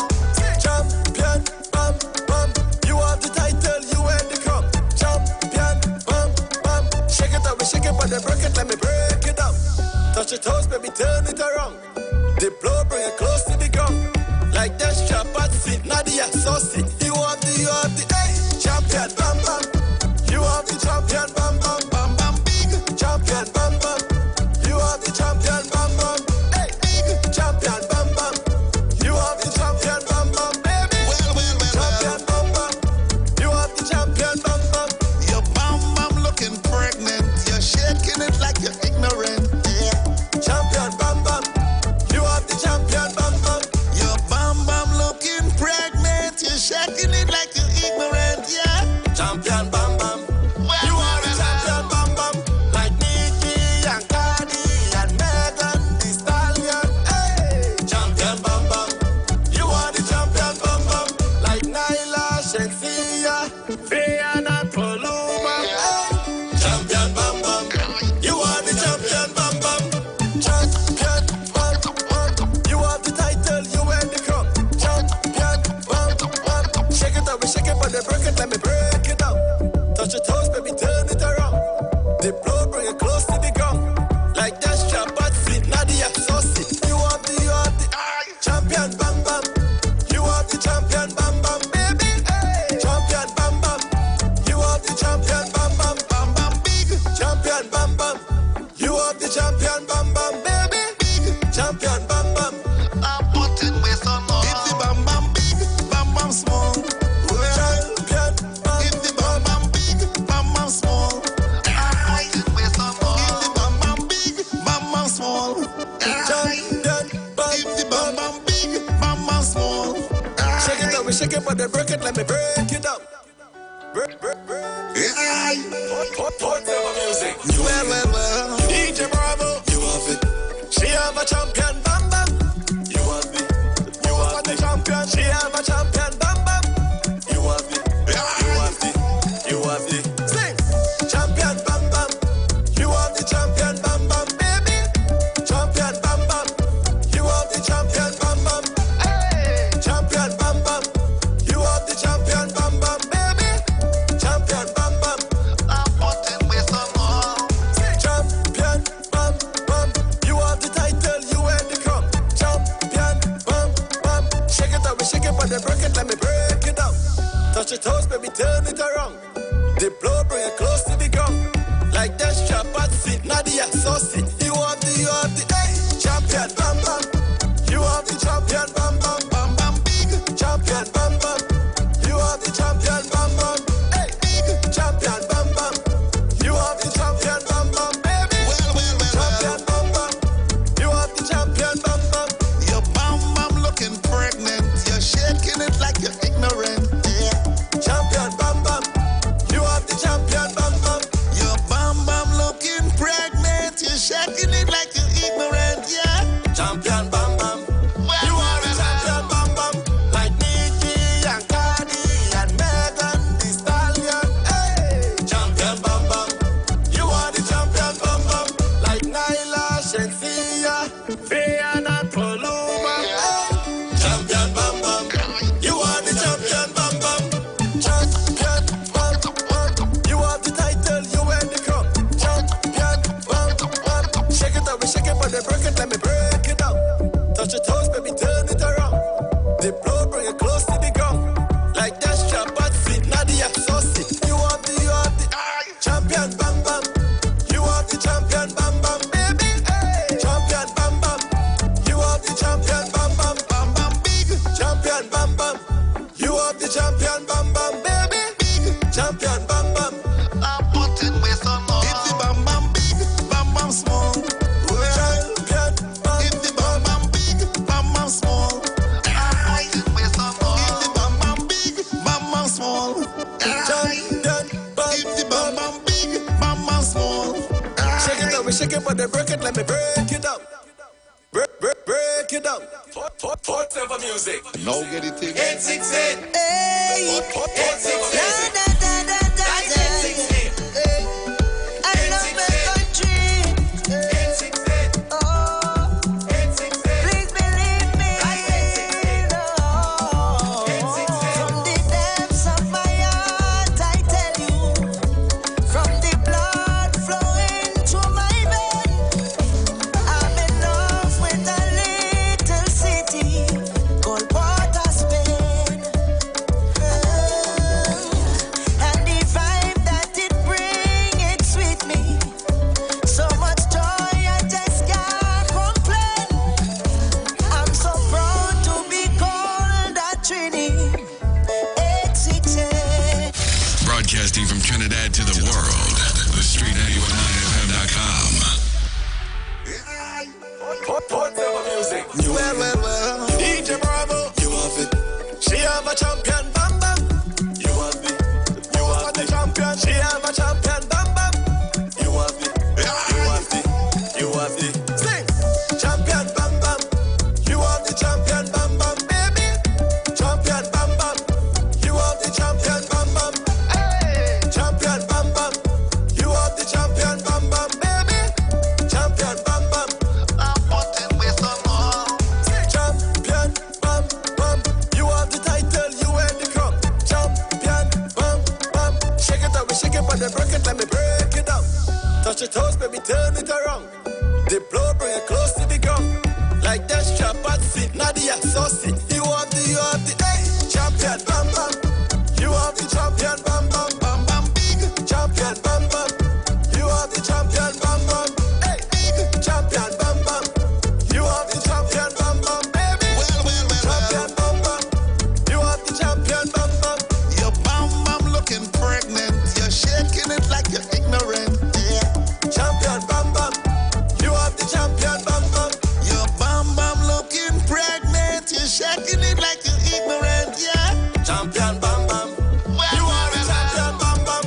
Champion, bam bam. You are the title, you wear the crown. Champion, bam bam. Shake it up, we shake it, but then break it, let me break it down. Touch your toes, baby, turn it around. The blow, bring it close to the ground. Like that strap, Patsy, Nadia, Saucy. You are the, hey, champion, bam bam. You are the champion, bam bam, bam bam, big champion, bam bam. You are the champion. champion bam bam. You are the champion bam bam. Like Nicki and Cardi and Megan Thee Stallion. Hey, champion bam bam. You are the champion bam bam. Like Nyla, Shensia, Fiona, Paloma. Hey, champion bam bam. You are the champion bam bam. Champion bam bam. You have the title, you wear the crown. Champion bam bam. Shake it up, we shake it, but they break it, let me break it down. Touch your toes, baby, turn it around. The blow, bring it close to the ground. Like that strap, Patsy, Nadia, Saucy. You have the champion bam bam. You have the champion bam bam, baby. Hey. Champion bam bam. You have the champion bam bam, bam bam big. Champion bam bam. You have the champion bam bam, baby. Big champion bam bam. I'm putting with some more. If the bam bam big, bam bam small. Champion bam. If the bam bam big, bam bam small. I'm putting with some more. If the bam bam big, bam bam small. Champion bam. If the bam bam big, bam bam small. Shake it up, we shake it, but they break it, let me break it up. Break. Whatever music. Well. DJ Bravo, you have it. She have a champion, bam bam. You have it. You have the champion. She have a champion, bam bam. You have it. You have it. Sing. Champion, bam bam. You have the champion, bam bam, baby. Champion, bam bam. You have the champion, bam bam. Hey. Champion, bam bam. You have the champion, bam bam, baby. Champion, bam bam. I'm putting with some more. Champion, bam bam. You have the title, you wear the crown. Champion, bam bam. Shake it up, we shake it, but they break it, let me break it down. Touch your toes, baby, turn it around. The blow, bring it close to the ground. Like that strap, Patsy, Nadia, Saucy. You have the hey, champion, bam bam. You have the champion, bam bam, bam bam, big champion, bam bam. You have the champion, bam bam, hey, big champion, bam bam. You have the champion, bam bam, baby. Champion, bam bam. You have the champion, bam bam. Your bam bam looking pregnant. You're shaking it like you're ignorant. Yeah. Champion, bam bam. You have the champion, bam bam. Your bam bam looking pregnant. You're shaking it like you're ignorant. Yeah. Champion, bam bam. You are the champion, bam bam. Like Nicki and Cardi and Megan Thee Stallion. Hey, champion, bam bam. You are the champion, bam bam. Like Nyla, Shensia, Fiona, Paloma. Hey, champion, bam bam. You are the champion, bam bam. Champion, bam bam. You have the title, you wear the crown. Champion, bam bam. Shake it up, we shake it, but they break it, let me break it down. Touch your toes, baby, turn it around. The blow, bring it close to the ground. Like that strap, Patsy, Nadia, Saucy. You have the champion, bam bam. You have the champion, bam bam, baby. Hey, champion, bam bam. You have the champion, bam bam, bam bam, big champion, bam bam. You have the champion, bam bam, baby. Big champion, bam bam. I'm putting with some more. If the bam bam big, bam bam small. Champion, bam. If the bam bam big, bam bam small. I'm putting with some more. If the bam bam big, bam bam small. Champion, bam. If the bam bam big, bam bam small. Shake it up, we shake it, but they break it, let me break it up. Break it up. Whatever music. Now get it in. 868. Hey, 868. da da da da da. 868. I love my country. 868. Oh, 868. please believe me. 868. Oh, 868. from the depths of my heart, I tell you, from the blood flowing through my veins, I'm in love with a little city called Port of Spain. And the vibe that it brings, it's sweet me. So much joy, I just can't complain. I'm so proud to be called a Trini. 868. Broadcasting from Trinidad to the world. The Street 919FM.com. Whatever music. Well. DJ Bravo, you have it. She have a champion, bam bam. You have it. You have the She have a champion bam bam. You have the, you have the. Sing, champion bam bam. You have the champion bam bam, baby. Champion bam bam. You have the champion bam bam. Hey, champion bam bam. You have the champion bam bam, baby. Champion bam bam. I'm putting with some more. Champion bam bam. You have the title, you wear the crown. Champion bam bam. Shake it up, we shake it, but then break it, let me break it down. Touch your toes, baby, turn it around. The blow, bring it close to the ground. Like that strap, Patsy, Nadia, saucy. You have the, hey, champion bam bam. You have the champion bam bam bam bam big. Champion bam bam. You have the champion bam bam. Hey, big champion bam bam. You have the champion bam bam, baby. Champion bam bam. You have the champion bam bam. Your bam bam looking pregnant. You're shaking it like you're ignorant. Yeah. Champion bam bam. You have the champion bam bam. Your bam bam looking pregnant. You're shaking it like you're ignorant. Yeah. Champion bam bam. You are the champion bam bam.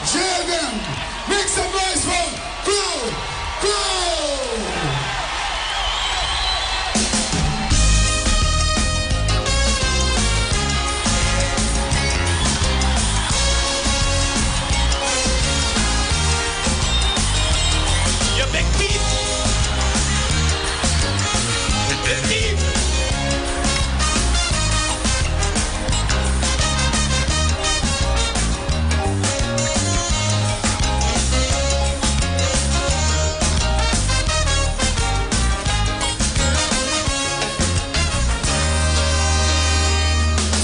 Jail them. Make some noise for Glow. You big beat. Big beat.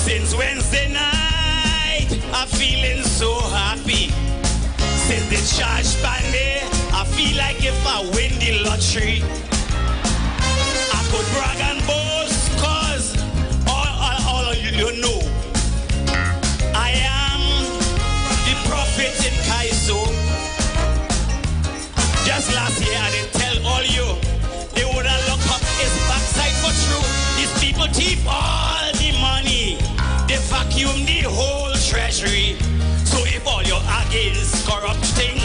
Since Wednesday night, I'm feeling so happy. Since the charge Monday, I feel like if I win the lottery, I could brag and boast, cause all of you know, I am the prophet in Kaiso. Just last year, I did tell all you, they would have looked up his backside for true. These people thief all the money, they vacuum the whole treasury. So if all you're against corrupting,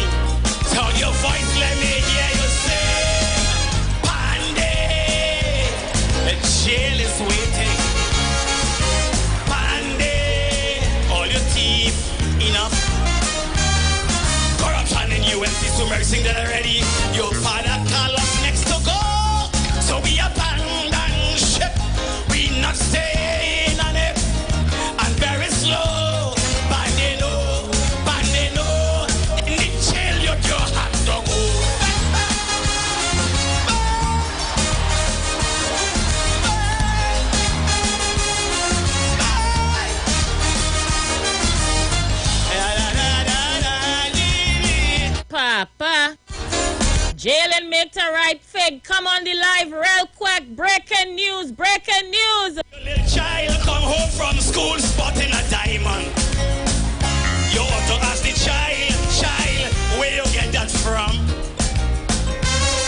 tell your voice, let me hear you say, Panday, the jail is waiting. Panday, all your thief, enough. Corruption in UNC, so mercy that already. Your father call us next to go. So we abandon ship, we not staying on it. And very slow, Panday no, in the jail you have to go. Papa, jail and make the right fig. Come on the live real quick. Breaking news. Little child come home from school spotting a diamond. You ought to ask the child, where you get that from?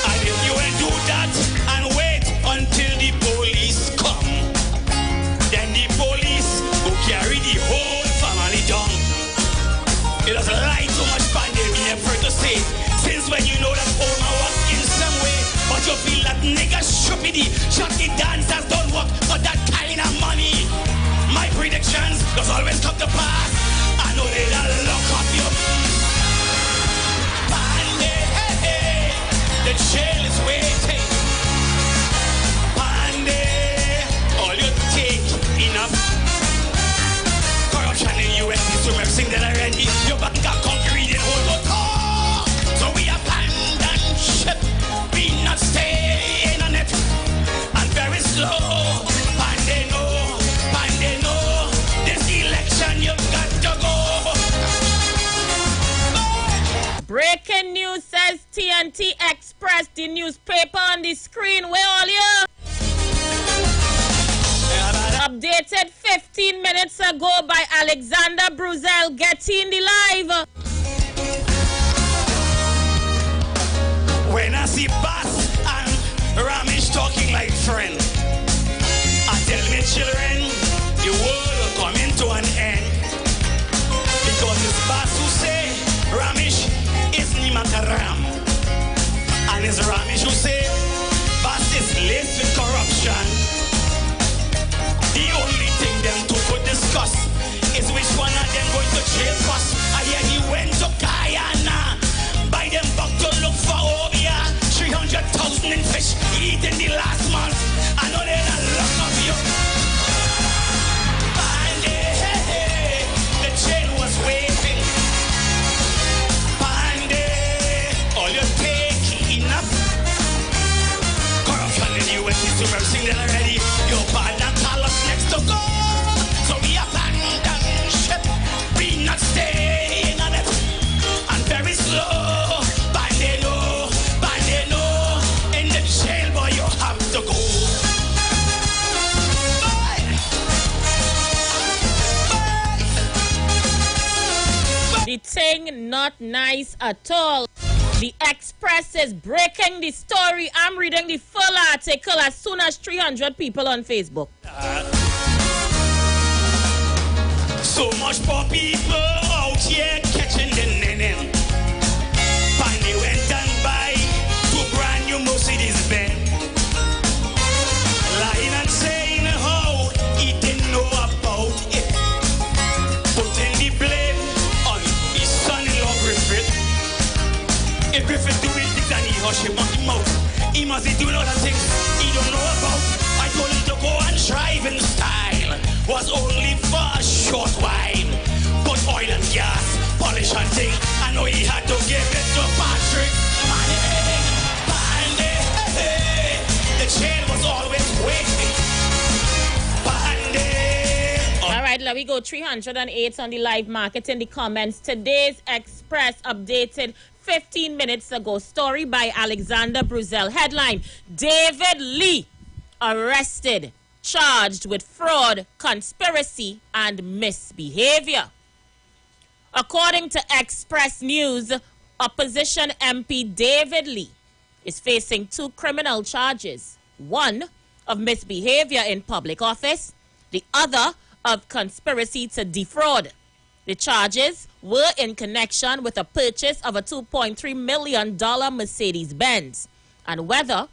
And if you ain't do that and wait until the police come, then the police will carry the whole family down. It doesn't lie too much, pandemic, afraid to say. Since when you know that Oma was in some way, but you feel that nigga stupidity, shut the dancers don't work for that kind of money. My predictions does always come to pass. news, says TNT Express, the newspaper on the screen. Where all you? Updated 15 minutes ago by Alexander Bruzel. Getting the live. When I see Bass and Ramesh talking like friends, I tell me children, the world will come into an end. Because it's Bass who say Ramesh is Nimataram. And it's Ramesh who say Bass is laced with corruption. The only thing them two could discuss is which one of them going to jail first. I hear he went to Guyana. Buy them back to look for Obia. 300,000 in fish eaten the last month. I know they're not luck of you. Bande, the jail was waiting. Bande, all you take enough. Corruption in the US is super seen that already. Your partner call us next to go. So we abandon ship. We not staying on it. And very slow. To go. The thing not nice at all. The Express is breaking the story. I'm reading the full article as soon as 300 people on Facebook. So much for people out here catching the ninin. Finally went and buy 2 brand new Mercedes Benz. Lying and saying how he didn't know about it. Putting the blame on his son-in-law Griffith. If Griffith do his things and he hush him on the mouth, he must be doing other things he don't know about. I told him to go and drive in style. Was only for a short while. Put oil and gas, polish and thing. I know he had to give it to Patrick. The chain was always waiting. All right, let me go. 308 on the live market in the comments. Today's Express updated 15 minutes ago. Story by Alexander Bruzel. Headline: David Lee arrested, charged with fraud, conspiracy, and misbehavior. According to Express News, opposition MP David Lee is facing 2 criminal charges. One of misbehavior in public office, the other of conspiracy to defraud. The charges were in connection with a purchase of a $2.3 million Mercedes-Benz and whether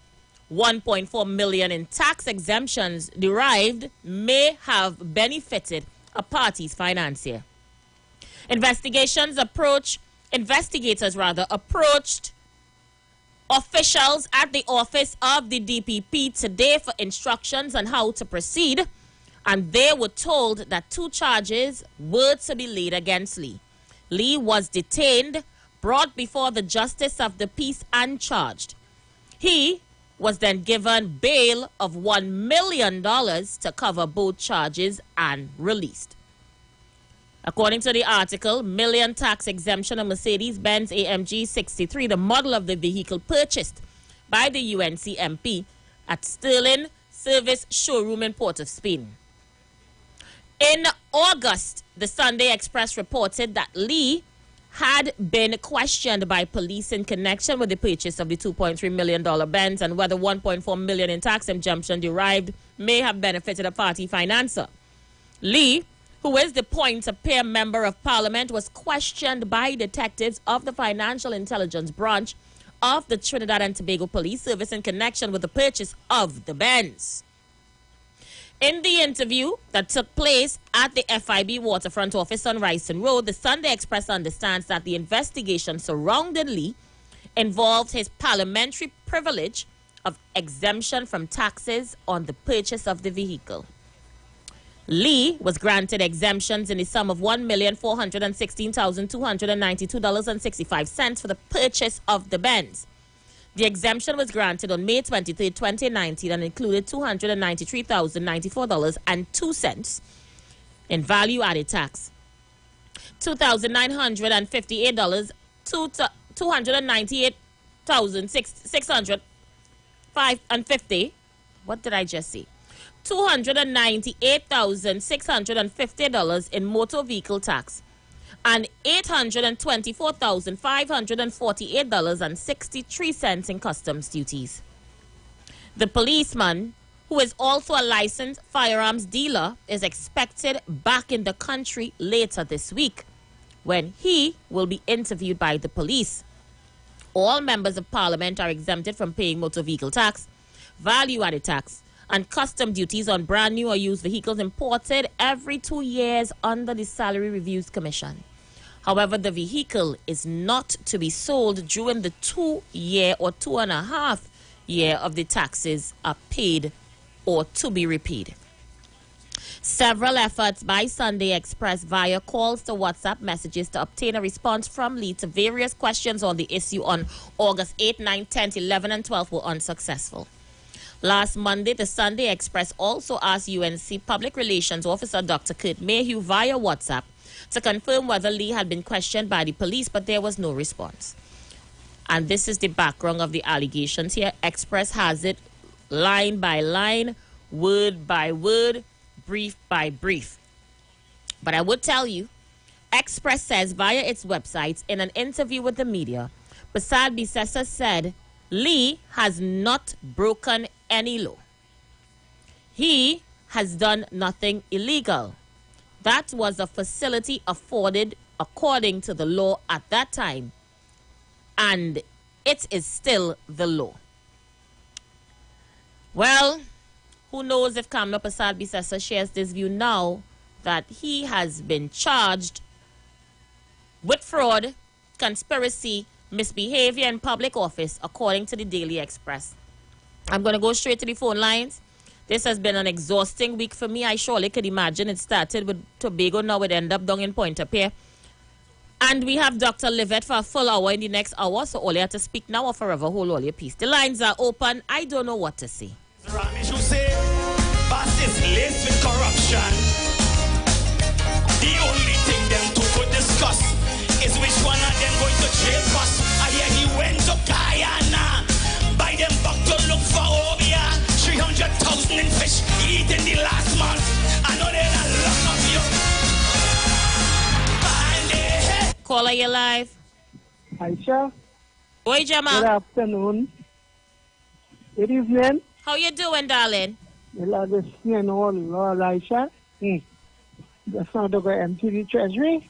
$1.4 million in tax exemptions derived may have benefited a party's financier. Investigators approached officials at the office of the DPP today for instructions on how to proceed, and they were told that 2 charges were to be laid against Lee. Lee was detained, brought before the Justice of the Peace and charged. He was then given bail of $1 million to cover both charges and released. According to the article, million tax exemption of Mercedes-Benz AMG 63, the model of the vehicle purchased by the UNC MP at Sterling Service Showroom in Port of Spain. In August, the Sunday Express reported that Lee had been questioned by police in connection with the purchase of the $2.3 million Benz and whether $1.4 million in tax exemption derived may have benefited a party financer. Lee, who is the point-of-peer member of parliament, was questioned by detectives of the Financial Intelligence Branch of the Trinidad and Tobago Police Service in connection with the purchase of the Benz. In the interview that took place at the FIB Waterfront office on Ryston Road, the Sunday Express understands that the investigation surrounding Lee involved his parliamentary privilege of exemption from taxes on the purchase of the vehicle. Lee was granted exemptions in the sum of $1,416,292.65 for the purchase of the Benz. The exemption was granted on May 23, 2019 and included $293,094.02 in value-added tax, $2,958 $298,650. What did I just say? $298,650 in motor vehicle tax and $824,548.63 in customs duties. The policeman, who is also a licensed firearms dealer, is expected back in the country later this week when he will be interviewed by the police. All members of parliament are exempted from paying motor vehicle tax, value-added tax, and custom duties on brand new or used vehicles imported every 2 years under the Salary Reviews Commission. However, the vehicle is not to be sold during the 2-year or 2.5 year of the taxes are paid or to be repaid. Several efforts by Sunday Express via calls to WhatsApp messages to obtain a response from Lee to various questions on the issue on August 8, 9, 10, 11, and 12 were unsuccessful. Last Monday, the Sunday Express also asked UNC Public Relations Officer Dr. Kurt Mayhew via WhatsApp to confirm whether Lee had been questioned by the police, but there was no response. And this is the background of the allegations here. Express has it line by line, word by word, brief by brief. But I would tell you, Express says via its website in an interview with the media, Prasad Bisesa said Lee has not broken any law. He has done nothing illegal. That was a facility afforded according to the law at that time, and it is still the law. Well, who knows if Kamla Prasad Bisesa shares this view now that he has been charged with fraud, conspiracy, misbehavior in public office, according to the Daily Express. I'm going to go straight to the phone lines. This has been an exhausting week for me. I surely could imagine it started with Tobago, now it end up down in Pointe-a-Pierre. And we have Dr. Livette for a full hour in the next hour, so all you have to speak now or forever hold all your peace. The lines are open. I don't know what to say. Ramish who say, Bass is laced with corruption. The only thing them two could discuss is which one of them going to jail first. I hear he went to Guyana. Buy them back to look for Obia. 300,000 in fish eaten the last month. I know there's a lot of you. Caller, you live. Aisha. Oi, Jama. Good afternoon. Good evening. How you doing, darling? Well, I just all Lord Aisha. That's not to go empty the treasury.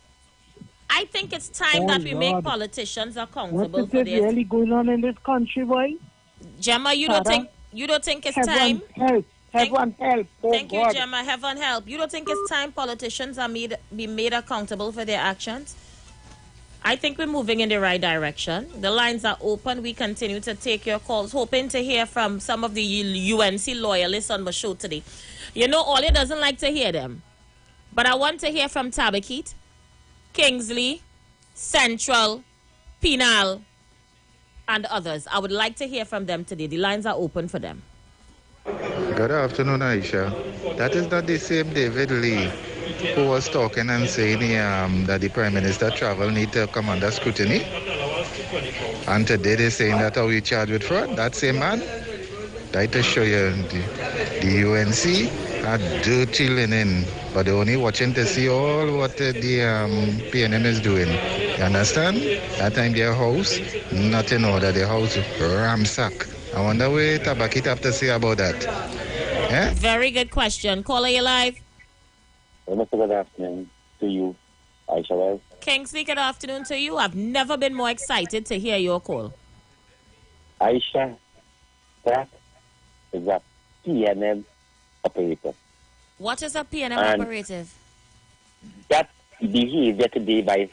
I think it's time that we make politicians accountable What for is this. really going on in this country, boy? Gemma, you don't think it's time? Heaven help. Oh, Thank you, God. Gemma. Heaven help. You don't think it's time politicians are be made accountable for their actions? I think we're moving in the right direction. The lines are open. We continue to take your calls, hoping to hear from some of the UNC loyalists on the show today. You know, Ollie doesn't like to hear them. But I want to hear from Tabakit, Kingsley, Central, Penal, and others. I would like to hear from them today. The lines are open for them. Good afternoon, Aisha. That is not the same David Lee who was talking and saying that the Prime Minister travel need to come under scrutiny. And today they're saying that are we charged with fraud? That same man? Like to show you the UNC are dirty linen, but they're only watching to see all what the PNM is doing. You understand? That time their house, not in order, their house ramsack. I wonder what Tabakit have to say about that. Eh? Very good question. Caller, you live. Good afternoon to you, Aisha. Kingsley, good afternoon to you. I've never been more excited to hear your call. Aisha, that is a PNM operator. What is a PNM And operative? that behavior today by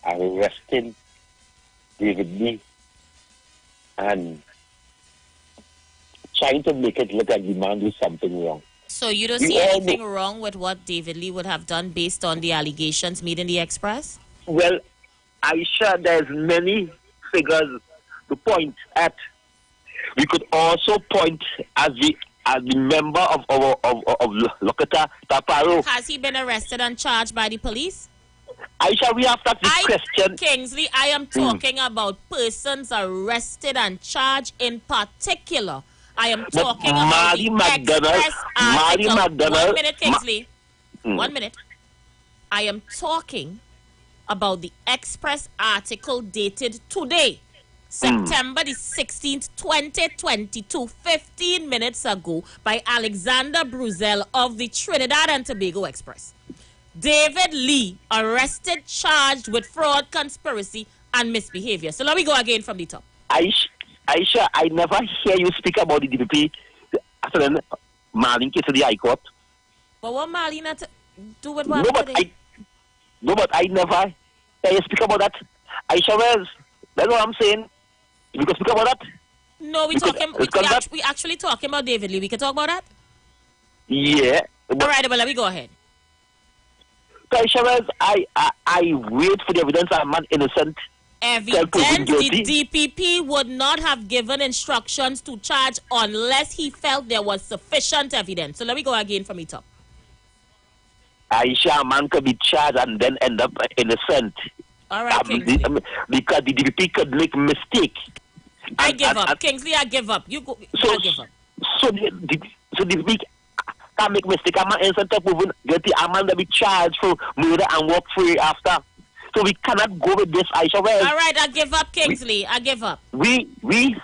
arresting David Lee and trying to make it look like the man did something wrong. So you don't We see all anything wrong with what David Lee would have done based on the allegations made in the Express? Well, Aisha, there's many figures to point at. We could also point as the member of Lokata Taparo. Has he been arrested and charged by the police? Aisha, we have to ask this question. Kingsley, I am talking about persons arrested and charged in particular. I am talking about the Express article. 1 minute, Kingsley. 1 minute. I am talking about the Express article dated today, September the 16th, 2022, 15 minutes ago, by Alexander Bruzel of the Trinidad and Tobago Express. David Lee arrested, charged with fraud, conspiracy, and misbehavior. So let me go again from the top. Aisha, I never hear you speak about the DPP after then Marlene case to the High Court. But what Marlene to do with what today? But I never hear you speak about that. Aisha, that's what I'm saying. We can speak about that. No, we actually talking about David Lee. We can talk about that? Yeah. All right, but let me go ahead. Aisha, I wait for the evidence I'm not innocent. Evidence, the DPP would not have given instructions to charge unless he felt there was sufficient evidence. So let me go again from the top. Aisha, a man could be charged and then end up innocent. All right, Kingsley. Because the DPP could make mistake. I give up. Kingsley, I give up. You go. I give up. So the DPP can make mistake. I'm not innocent of proven guilty. A man to be charged for murder and walk free after. So we cannot go with this, Aisha. All right, I give up, Kingsley. I give up. We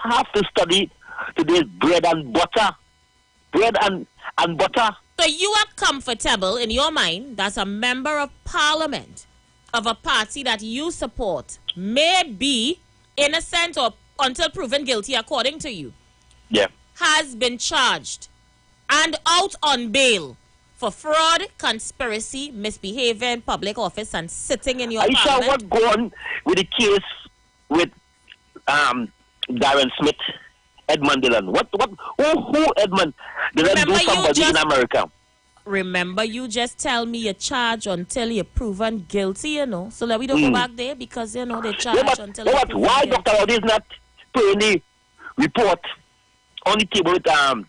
have to study today's bread and butter. Bread and butter. So you are comfortable in your mind that a member of parliament of a party that you support may be innocent or until proven guilty, according to you, has been charged and out on bail for fraud, conspiracy, misbehavior in public office, and sitting in your Aisha, parliament. what go on with the case with Darren Smith, Edmund Dillon? Who Edmund Dillon do somebody in America? Remember, you just tell me you charge until you're proven guilty, you know. So let we don't go back there because, you know, they charge until you're proven why guilty. Dr. Rowdy is not putting the report on the table with Darren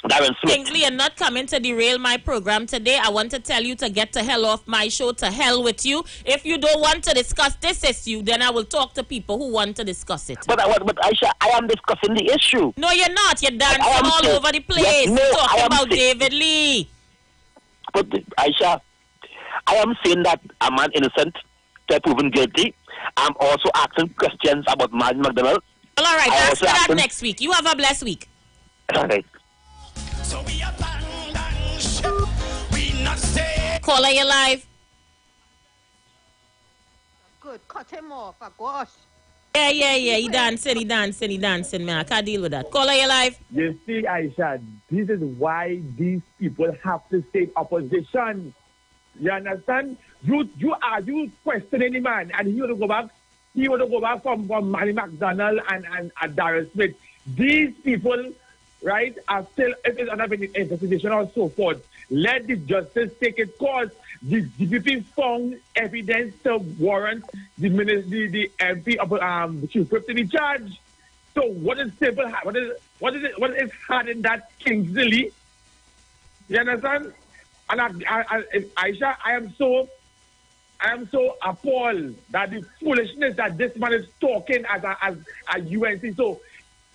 Smith? Kingsley, you're not coming to derail my program today. I want to tell you to get the hell off my show. To hell with you. If you don't want to discuss this issue, then I will talk to people who want to discuss it. But Aisha, I am discussing the issue. No, you're not. You're dancing all over the place. Yes, no, You're talking about David Lee. But Aisha, I am saying that a man innocent to proven guilty. I'm also asking questions about Martin McDonald. Well, all right, answer that next week. You have a blessed week. All right. So we abandon ship. We not stay. Caller, you live. Good, cut him off, gosh. Yeah. He dancing, man. I can't deal with that. Caller, you live. You see, Aisha, this is why these people have to stay in opposition. You understand? You questioning the man, and he want to go back. He want to go back from Manny McDonald and Darren Smith. These people, right, are still, if it's under investigation or so forth, let the justice take its course. The DPP found evidence to warrant the MP of Chief Whip to be charged. So what is simple? What is hard in that, Kingsley? You understand? And Aisha, I am so appalled that the foolishness that this man is talking as a UNC. So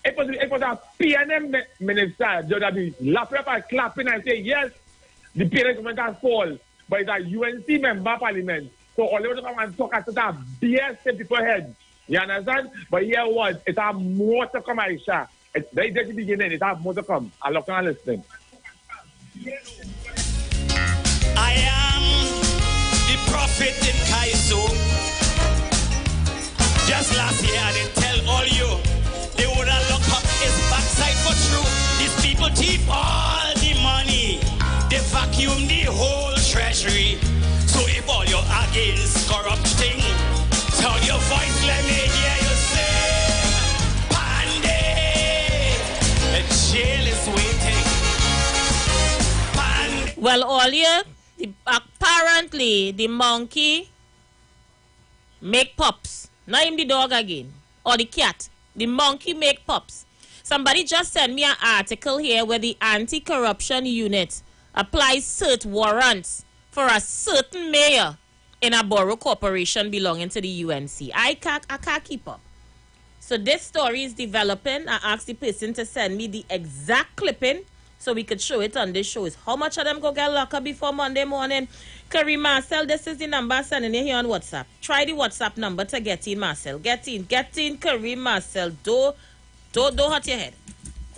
it was a PNM minister that be laughing up and clapping and say, yes, the PNM government has fallen, but it's a UNC member of parliament. So all they want to come and talk at that BS in people's head. You understand? But here was, it has more to come, Aisha. It's very just the beginning, it has more to come. I look and listen. I am the prophet in Kaiso. Just last year I didn't tell all you they would have locked up his backside for true. These people thief all the money. They vacuum the whole treasury. So if all you're against corrupting, sound your voice, let me hear you say, Pandy, the jail is waiting. Pandy. Well, all year, apparently the monkey make pups. Not even the dog again. Or the cat. The monkey make pups. Somebody just sent me an article here where the anti-corruption unit applies search warrants for a certain mayor in a borough corporation belonging to the UNC. I can't keep up. So this story is developing. I asked the person to send me the exact clipping so we could show it on this show. Is how much of them go get locked up before Monday morning? Curry Marcel, this is the number sending you here on WhatsApp. Try the WhatsApp number to get in, Marcel. Get in, Curry Marcel. Don't hurt your head.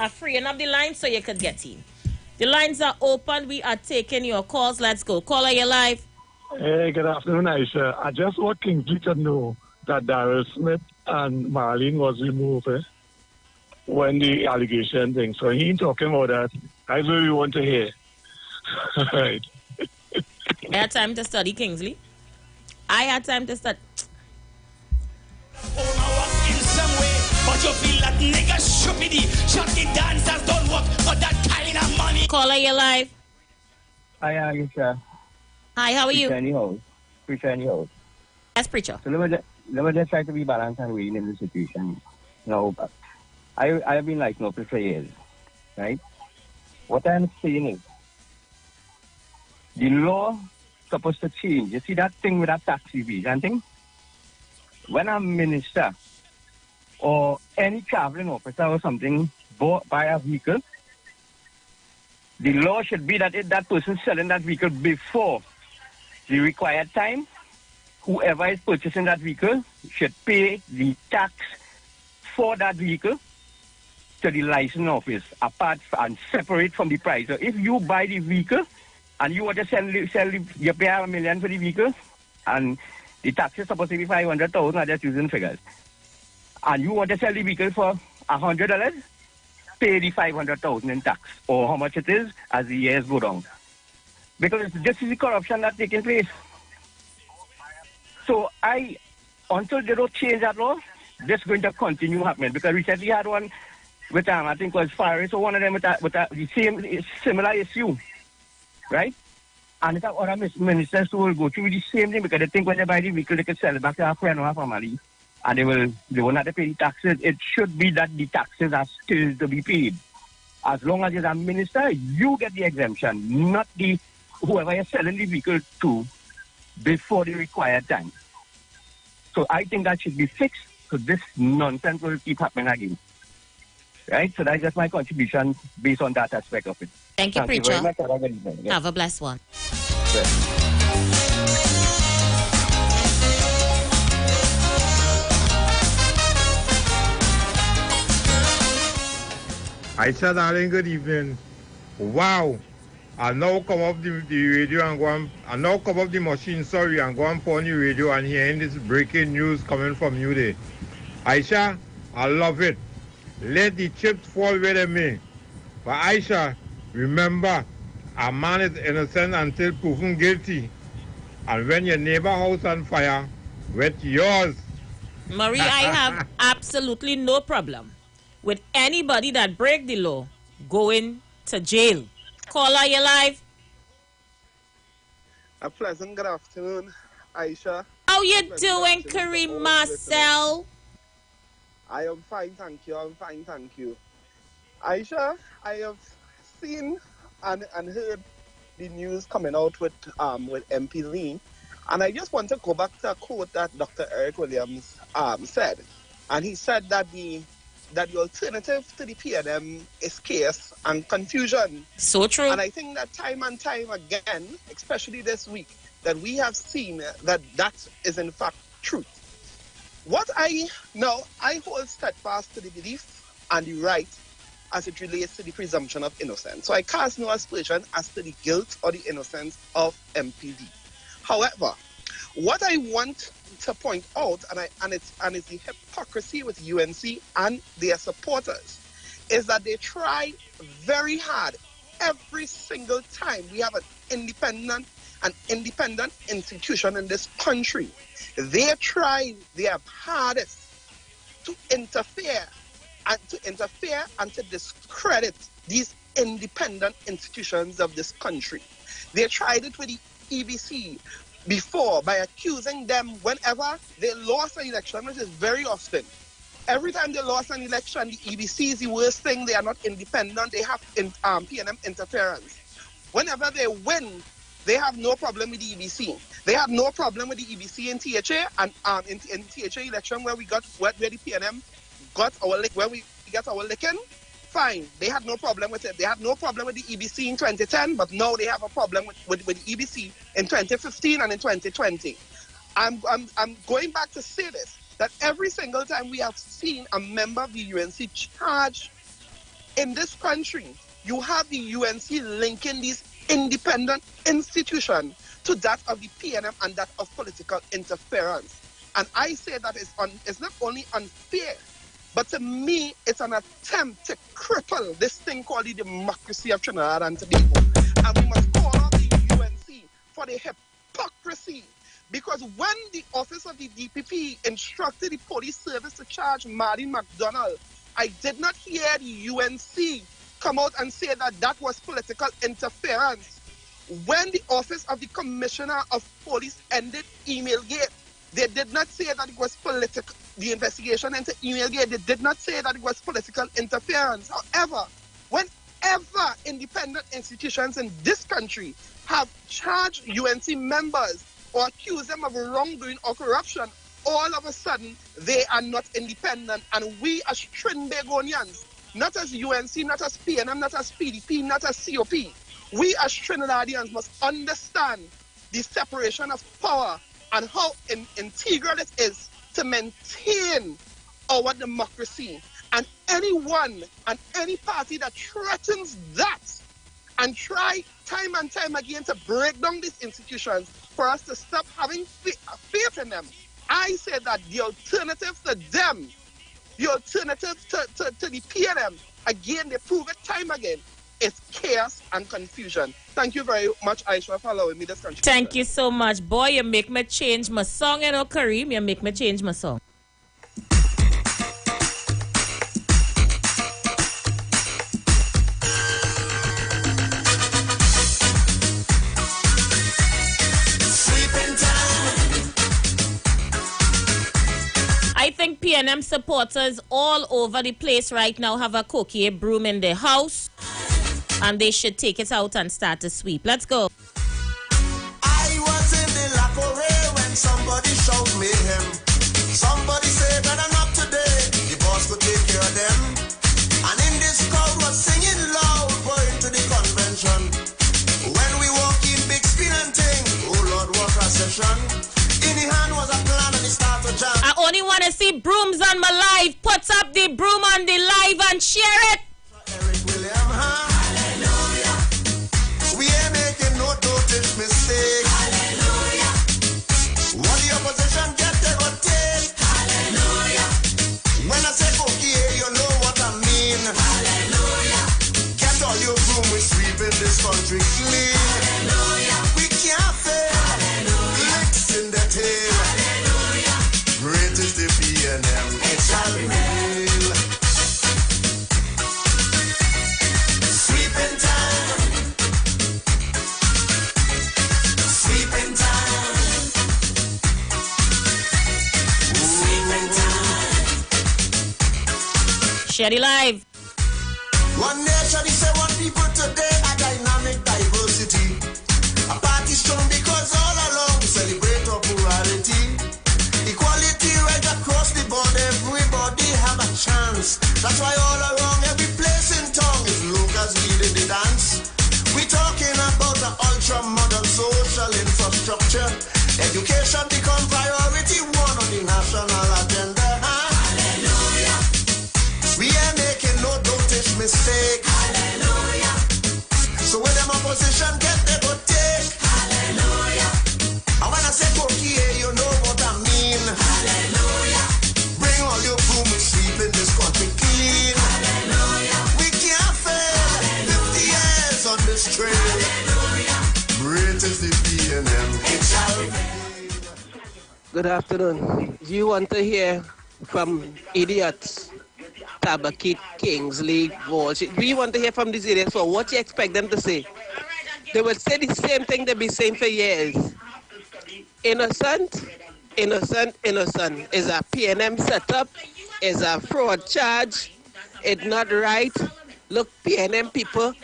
I'm freeing up the line so you could get in. The lines are open. We are taking your calls. Let's go. Caller, you live. Hey, good afternoon, Aisha. I just want Kingsley to know that Daryl Smith and Marlene was removed when the allegation thing. So he ain't talking about that. That's what we want to hear. Right. I had time to study, Kingsley. I had time to study. In some way, but you feel that nigga stupidity. Shut the dancers don't work for that kind of money. Caller, you live. Hi, Aisha. Hi, how are you? Preacher any house. Yes, preacher. So let me just try to be balanced and real in the situation. Now, I've been like no for years, right? What I'm saying is, the law supposed to change. You see that thing with that tax evasion thing? When a minister or any traveling officer or something buy a vehicle, the law should be that if that person selling that vehicle before the required time, whoever is purchasing that vehicle should pay the tax for that vehicle to the license office, apart and separate from the price. So if you buy the vehicle and you want to sell you pay $1 million for the vehicle, and the tax is supposed to be $500,000, I'm just using figures, and you want to sell the vehicle for $100, pay the $500,000 in tax, or how much it is as the years go down. Because this is the corruption that's taking place. So until they don't change that law, this is going to continue happening. Because recently had one with I think was Faris, or one of them with the same similar issue, right? And it's other ministers who will go through the same thing because they think when they buy the vehicle they can sell it back to a friend or a family, and they will not have to pay the taxes. It should be that the taxes are still to be paid. As long as you're a minister, you get the exemption, not the whoever you're selling the vehicle to before the required time. So I think that should be fixed, so this nonsense will keep happening again. Right? So that's just my contribution based on that aspect of it. Thank you, preacher. Very much. Have a good evening. Have a blessed one. Aisha, darling, good evening. Wow. I now come up the radio and go on, I now come up the machine, sorry, and go on on the radio and hearing this breaking news coming from you there. Aisha, I love it. Let the chips fall where they may. But Aisha, remember, a man is innocent until proven guilty. And when your neighbor house on fire, with yours. Marie, I have absolutely no problem with anybody that break the law going to jail. Caller, you live. A pleasant good afternoon, Aisha. How you doing, Kareem Marcel? I am fine, thank you. I'm fine, thank you. Aisha, I have seen and heard the news coming out with MP Lee, and I just want to go back to a quote that Dr. Eric Williams said, and he said that the alternative to the PNM is chaos and confusion. So true. And I think that time and time again, especially this week, that we have seen that is in fact truth. What I hold steadfast to the belief and the right as it relates to the presumption of innocence. So I cast no aspersion as to the guilt or the innocence of MPD. However, what I want to point out, and it's the hypocrisy with UNC and their supporters, is that they try very hard every single time we have an independent institution in this country. They try their hardest to interfere and to discredit these independent institutions of this country. They tried it with the EBC before by accusing them whenever they lost an election, which is very often. Every time they lost an election, the EBC is the worst thing. They are not independent. They have PNM interference. Whenever they win they have no problem with the EBC. They have no problem with the EBC in THA and in THA election where where the PNM got our where we got our licking. Fine, they had no problem with it. They had no problem with the EBC in 2010, but now they have a problem with the EBC in 2015 and in 2020. I'm going back to say this, that every single time we have seen a member of the UNC charged in this country, you have the UNC linking these independent institutions to that of the PNM and that of political interference. And I say that it's not only unfair, but to me, it's an attempt to cripple this thing called the democracy of Trinidad and Tobago. And we must call out the UNC for the hypocrisy. Because when the office of the DPP instructed the police service to charge Martin McDonald, I did not hear the UNC come out and say that that was political interference. When the office of the Commissioner of Police ended Emailgate, they did not say that it was political. The investigation into Emailgate, they did not say that it was political interference. However, whenever independent institutions in this country have charged UNC members or accused them of wrongdoing or corruption, all of a sudden they are not independent. And we as Trinbagonians, not as UNC, not as PNM, not as PDP, not as COP, we as Trinidadians must understand the separation of power and how integral it is to maintain our democracy. And anyone and any party that threatens that and try time and time again to break down these institutions for us to stop having faith in them, I say that the alternative to them, the alternative to the PNM, again, they prove it time again, is chaos and confusion. Thank you very much, Aisha, for allowing me this contribution. Thank you so much. Boy, you make me change my song, you know, Kareem. You make me change my song. I think PNM supporters all over the place right now have a coquille broom in their house, and they should take it out and start to sweep. Let's go. I was in the Lacore when somebody showed me him. Somebody said that I'm up today, the boss could take care of them. And in this crowd was singing loud, going to the convention. When we walk in big spin and thing, oh Lord, what a session. In the hand was a plan and it started to jam. I only want to see brooms on my live. Put up the broom on the live and share it. Eric William, hallelujah. We ain't making no dotish mistake. Hallelujah. What the opposition get, they go take. Hallelujah. When I say okay, you know what I mean. Hallelujah. Get all your broom, we sweeping this country clean. Hallelujah. We can't fail. Hallelujah. Licks in the tail. Hallelujah. Great is the PNM, it shall prevail. Sweeping time. Sweeping time. Sweeping time. Share the live. One nation is a one people today, a dynamic diversity. A party strong because all along we celebrate our plurality. Equality right across the board, everybody have a chance. That's why all around every place in town is Lucas leading the dance. We talking about the ultra-modern social infrastructure. Education become priority one on the national agenda. Hallelujah. We ain't making no dotish mistake. Hallelujah. So when them opposition get, they go take. Hallelujah. And when I say cookie, you know what I mean. Hallelujah. Bring all your broom, we sweep in this country clean. Hallelujah. We can't fail. 50 years on this trail. Hallelujah. Great is the PNM. It shall be. Good afternoon. Do you want to hear from idiots, Tabakit, Kingsley, Walsh? Do you want to hear from these idiots? So what do you expect them to say? They will say the same thing they've been saying for years. Innocent, innocent, innocent. Is a PNM setup, is a fraud charge. It's not right. Look, PNM people,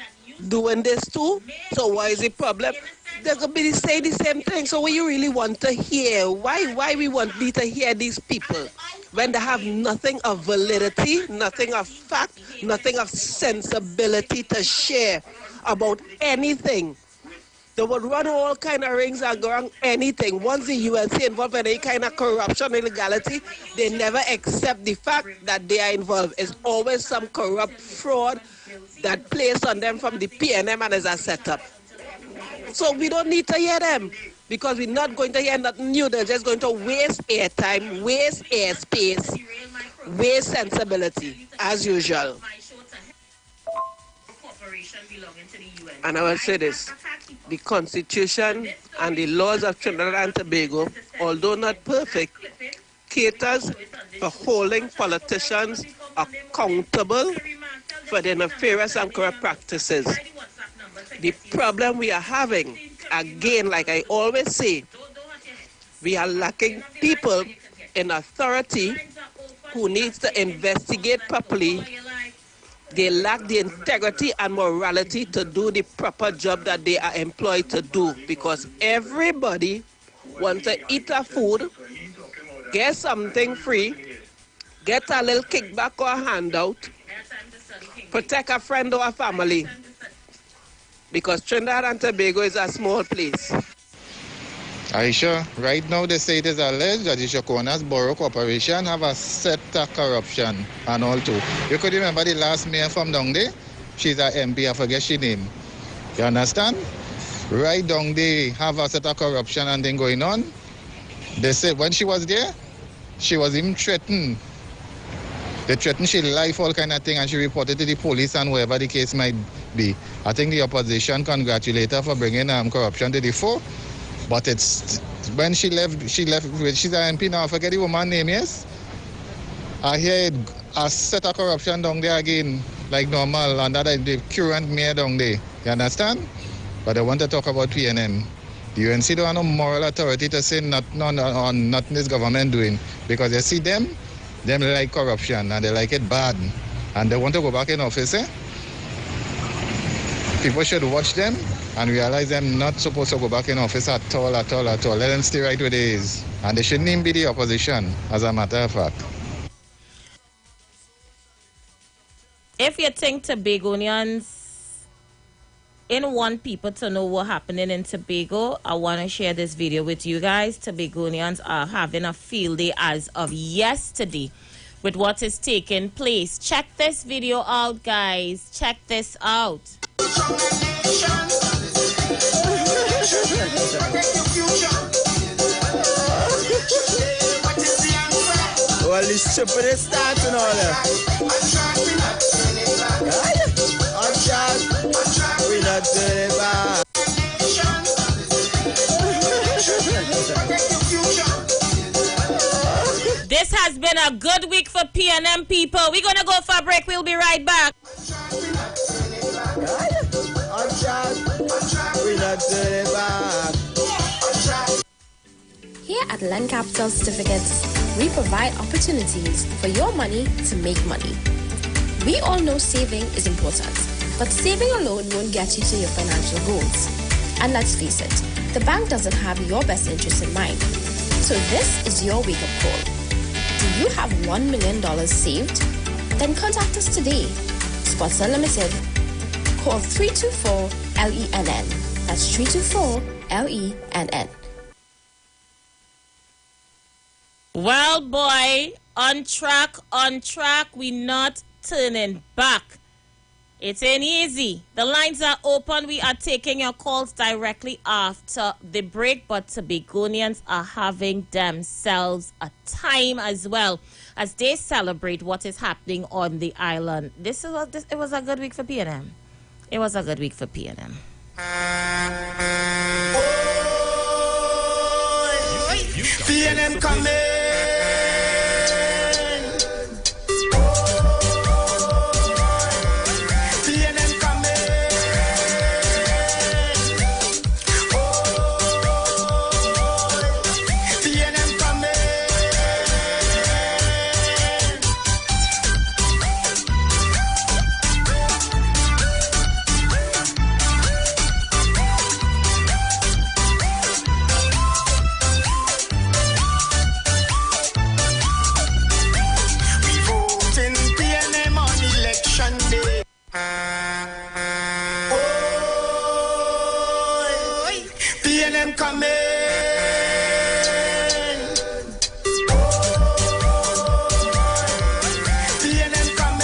doing this too. So why is the problem? They're going to be saying the same thing. So what you really want to hear? Why we want me to hear these people when they have nothing of validity, nothing of fact, nothing of sensibility to share about anything? They would run all kind of rings and go around anything. Once the UNC involved in any kind of corruption, illegality, they never accept the fact that they are involved. It's always some corrupt fraud that placed on them from the PNM and is a setup. So we don't need to hear them because we're not going to hear nothing new. They're just going to waste airtime, waste airspace, waste sensibility, as usual. And I will say this, the Constitution and the laws of Trinidad and Tobago, although not perfect, caters for holding politicians accountable for their nefarious and corrupt practices. The problem we are having, again, like I always say, we are lacking people in authority who needs to investigate properly. They lack the integrity and morality to do the proper job that they are employed to do, because everybody wants to eat a food, get something free, get a little kickback or a handout, protect a friend or a family, because Trinidad and Tobago is a small place. Aisha, right now they say it is alleged that the Shokonas Borough Corporation have a set of corruption and all too. You could remember the last mayor from down there? She's a MP, I forget she name. You understand? Right down there have a set of corruption and thing going on. They say when she was there, she was even threatened. They threatened she life, all kind of thing, and she reported to the police and wherever the case might be. I think the opposition congratulate her for bringing corruption to the fore. But it's when she left, she's an MP now, I forget the woman's name, yes? I hear a set of corruption down there again, like normal, and that is the current mayor down there. You understand? But I want to talk about PNM. The UNC don't have no moral authority to say nothing this government doing, because you see them like corruption, and they like it bad, and they want to go back in office, eh? People should watch them and realize them not supposed to go back in office at all. Let them stay right where they is. And they shouldn't even be the opposition, as a matter of fact. If you think Tobagonians want people to know what's happening in Tobago, I want to share this video with you guys. Tobagonians are having a field day as of yesterday with what is taking place. Check this video out, guys. Check this out. Well, this stupid is starting all that. We not turning back. This has been a good week for PNM people. We're going to go for a break. We'll be right back. Here at Land Capital Certificates, we provide opportunities for your money to make money. We all know saving is important, but saving alone won't get you to your financial goals. And let's face it, the bank doesn't have your best interest in mind. So this is your wake-up call. Do you have $1 million saved? Then contact us today. Sponsor Limited. Call 324-LENN. That's 324-LENN. Well, boy, on track, we not turning back. It ain't easy. The lines are open. We are taking your calls directly after the break, but Tobagonians are having themselves a time as well as they celebrate what is happening on the island. It was a good week for PNM. It was a good week for PNM. PNM coming. coming. PNM coming.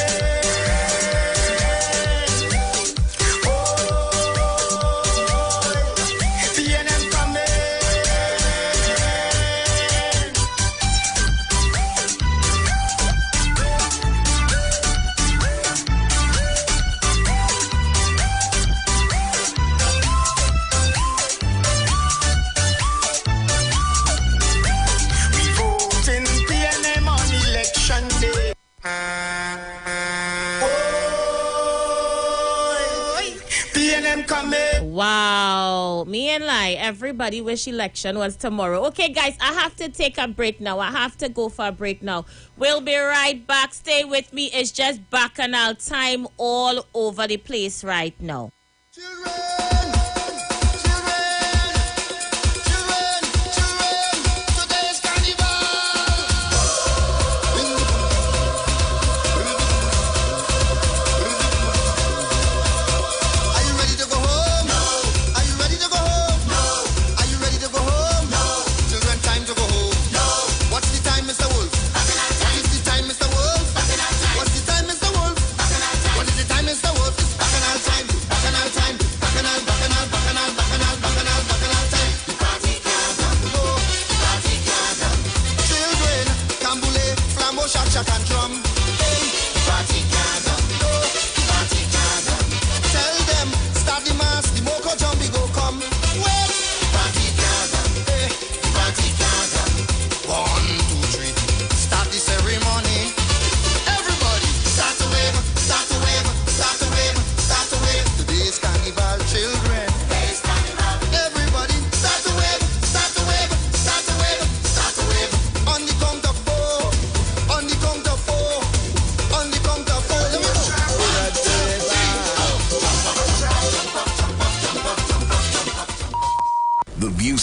PNM coming. Wow, me and Lai, everybody wish election was tomorrow. Okay, guys, I have to take a break now. I have to go for a break now. We'll be right back. Stay with me. It's just bacchanal time all over the place right now.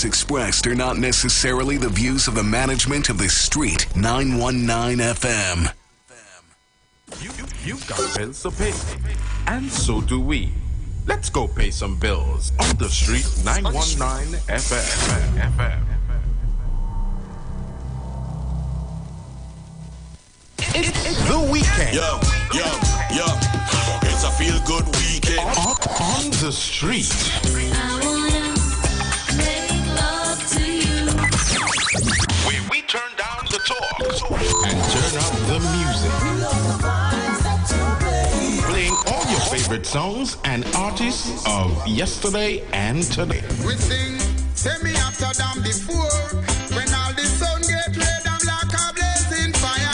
Expressed are not necessarily the views of the management of the Street 919 FM. You've got bills to pay, and so do we. Let's go pay some bills on the Street 919 FM. It's the weekend. Yo. It's a feel-good weekend. On the Street. We turn down the talk and turn up the music. Playing all your favorite songs and artists of yesterday and today. We sing, say me after them before. When all the sun get red, I'm like a blazing fire.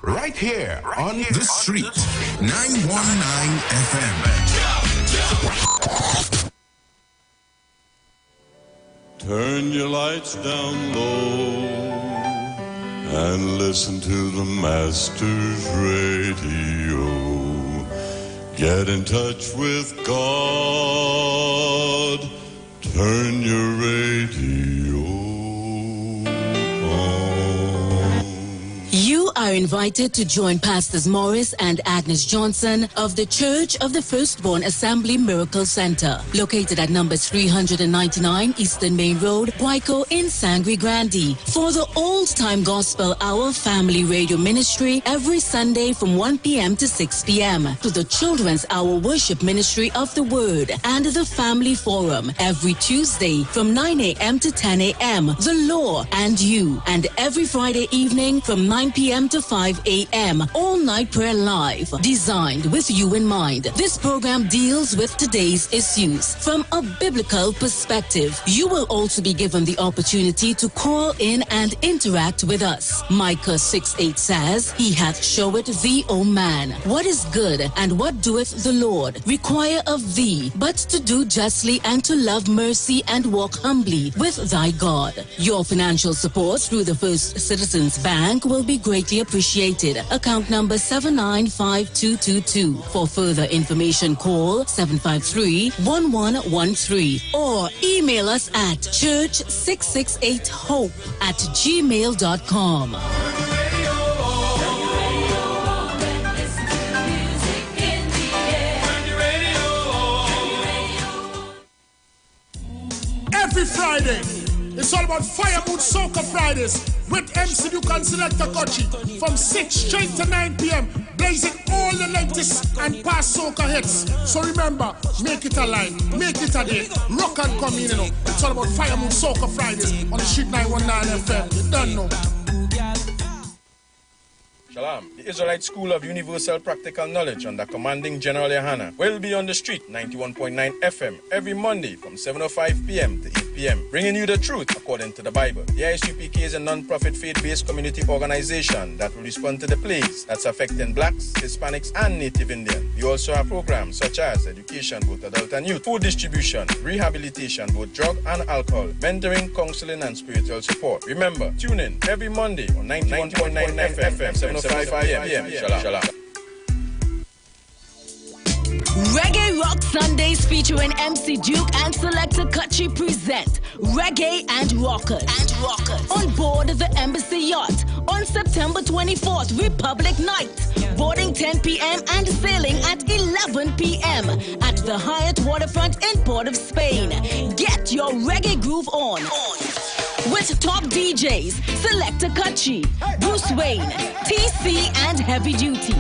Right here on The Street 919 FM. Turn your lights down low and listen to the Master's radio. Get in touch with God. Turn your radio on. You are invited to join Pastors Morris and Agnes Johnson of the Church of the Firstborn Assembly Miracle Center, located at number 399 Eastern Main Road, Guayco in Sangre Grande, for the Old Time Gospel Hour Family Radio Ministry every Sunday from 1 p.m. to 6 p.m. to the Children's Hour Worship Ministry of the Word and the Family Forum every Tuesday from 9 a.m. to 10 a.m. The Law and You, and every Friday evening from 9 p.m. to 5 a.m. All Night Prayer Live, designed with you in mind. This program deals with today's issues from a biblical perspective. You will also be given the opportunity to call in and interact with us. Micah 6:8 says, He hath showed thee, O man, what is good, and what doeth the Lord require of thee, but to do justly and to love mercy and walk humbly with thy God. Your financial support through the First Citizens Bank will be greatly appreciated. Account number 795222. For further information, call 753-1113 or email us at church668hope@gmail.com. Friday. It's all about Fire Mood Soca Fridays with MC Duke and Selector Kochi from 6 straight to 9 p.m. blazing all the latest and past soca hits. So remember, make it a line, make it a day, rock and come in, you know. It's all about Fire Mood Soca Fridays on the Street 919 FM. You don't know. Shalom. The Israelite School of Universal Practical Knowledge under commanding General Yohana will be on the street 91.9 FM every Monday from 7:05 p.m. to 8 p.m. bringing you the truth according to the Bible. The ISUPK is a non-profit faith-based community organization that will respond to the plagues that's affecting blacks, Hispanics, and Native Indian. We also have programs such as education, both adult and youth, food distribution, rehabilitation, both drug and alcohol, mentoring, counseling, and spiritual support. Remember, tune in every Monday on 91.9 FM, 7:05 p.m. Shalom. Reggae Rock Sundays featuring MC Duke and Selector Kutchi present Reggae and Rockers. On board the Embassy Yacht on September 24th, Republic Night. Boarding 10 p.m. and sailing at 11 p.m. at the Hyatt Waterfront in Port of Spain. Get your reggae groove on. With top DJs, Selector Kutchi, Bruce Wayne, TC, and Heavy Duty.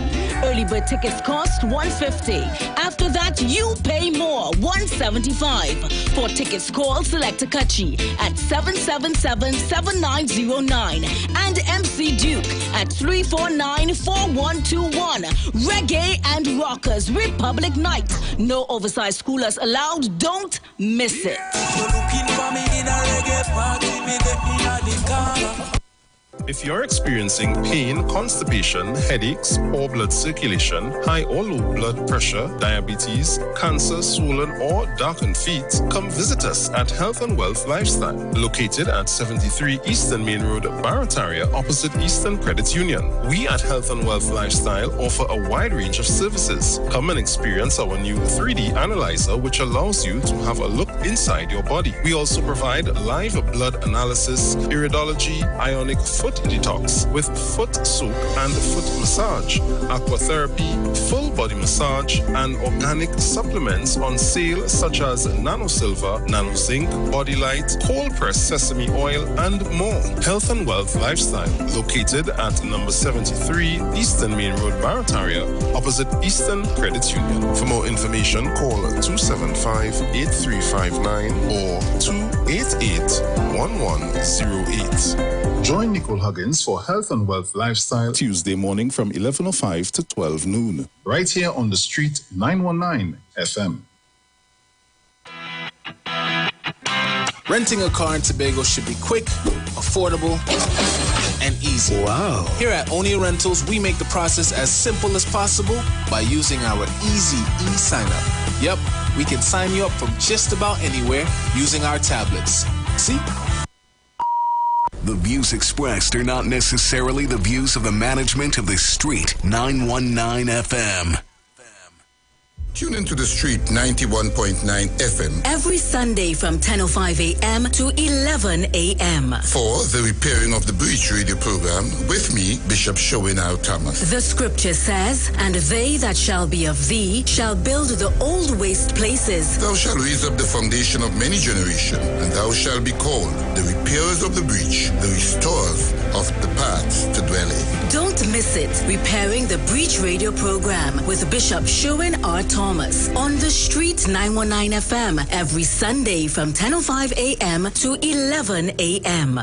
Early bird tickets cost $150. After that, you pay more, $175. For tickets, call Selector Kutchi at 777-7909 and MC Duke at 349-4121. Reggae and Rockers Republic Night. No oversized schoolers allowed. Don't miss it. If you're experiencing pain, constipation, headaches, poor blood circulation, high or low blood pressure, diabetes, cancer, swollen or darkened feet, come visit us at Health and Wealth Lifestyle, located at 73 Eastern Main Road, Barataria, opposite Eastern Credit Union. We at Health and Wealth Lifestyle offer a wide range of services. Come and experience our new 3D analyzer, which allows you to have a look inside your body. We also provide live blood analysis, iridology, ionic foot detox with foot soak and foot massage, aquatherapy, full body massage, and organic supplements on sale such as Nano Silver, Nano Zinc, Body Light, cold pressed sesame oil, and more. Health and Wealth Lifestyle, located at number 73 Eastern Main Road, Barataria, opposite Eastern Credit Union. For more information, call 275-8359 or 288-1108. Join Nicole Huggins for Health and Wealth Lifestyle Tuesday morning from 11:05 to 12 noon. Right here on the Street 919 FM. Renting a car in Tobago should be quick, affordable, and easy. Wow. Here at Onia Rentals, we make the process as simple as possible by using our easy e-sign-up. Yep, we can sign you up from just about anywhere using our tablets. See? The views expressed are not necessarily the views of the management of the Street 919 FM. Tune into the Street 91.9 FM every Sunday from 10:05 a.m. to 11 a.m. for the Repairing of the Breach radio program with me, Bishop Showinau Thomas. The scripture says, "And they that shall be of thee shall build the old waste places. Thou shalt raise up the foundation of many generations, and thou shalt be called the repairers of the breach, the restorers of the paths to dwell in." Don't miss it. Repairing the Breach radio program with Bishop Sherwin R. Thomas on the Street 919 FM every Sunday from 10:05 a.m. to 11 a.m.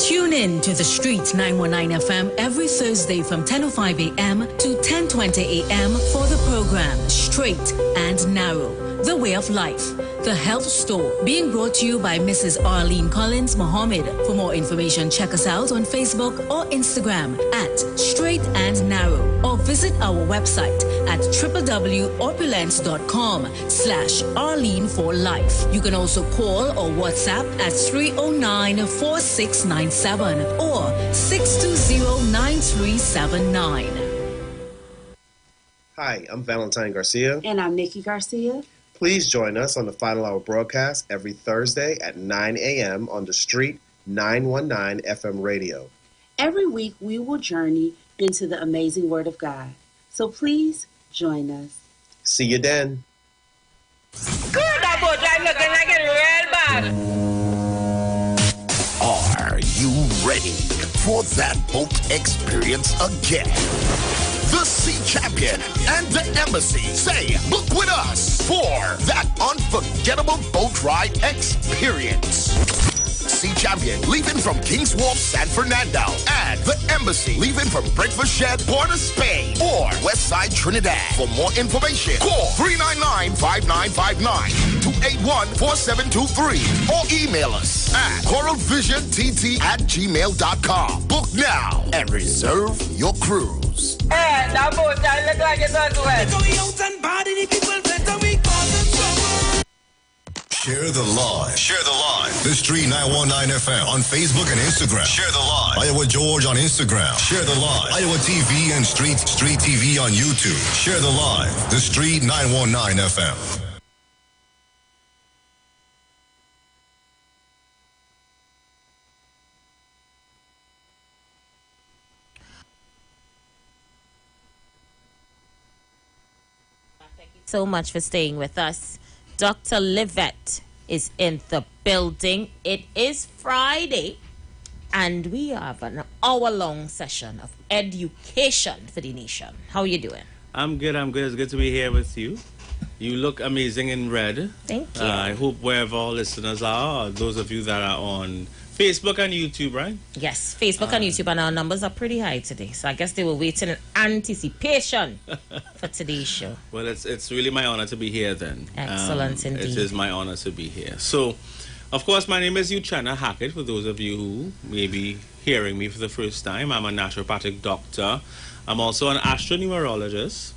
Tune in to the Street 919 FM every Thursday from 10:05 a.m. to 10:20 a.m. for the program Straight and Narrow, The Way of Life, The Health Store, being brought to you by Mrs. Arlene Collins Mohammed. For more information, check us out on Facebook or Instagram at Straight and Narrow, or visit our website at www.opulence.com/Arlene for Life. You can also call or WhatsApp at 309-4697 or 620-9379. Hi, I'm Valentine Garcia. And I'm Nikki Garcia. Please join us on the Final Hour broadcast every Thursday at 9 a.m. on the Street 919 FM radio. Every week we will journey into the amazing Word of God. So please join us. See you then. looking like it real bad. Are you ready for that boat experience again? The Sea Champion and the Embassy say, book with us for that unforgettable boat ride experience. Sea Champion leaving from King's Wharf, San Fernando, and the Embassy leaving from Breakfast Shed, Port of Spain, or Westside Trinidad. For more information, call 399-5959, 281-4723, or email us at coralvisiontT@gmail.com. Book now and reserve your cruise. Hey, that boat, I look like it was wet. Share the live. Share the live. The Street 919 FM on Facebook and Instagram. Share the live. Iowa George on Instagram. Share the live. Iowa TV and Street TV on YouTube. Share the live. The Street 919 FM. So much for staying with us. Dr. Livette is in the building. It is Friday, and we have an hour-long session of education for the nation. How are you doing? I'm good. It's good to be here with you. You look amazing in red. Thank you. I hope wherever our listeners are, those of you that are on Facebook and YouTube, right? Yes, Facebook and YouTube, and our numbers are pretty high today. So I guess they were waiting in anticipation for today's show. Well, it's really my honor to be here then. Excellent indeed. It is my honor to be here. So, of course, my name is Uchenna Hackett, for those of you who may be hearing me for the first time. I'm a naturopathic doctor. I'm also an astronumerologist.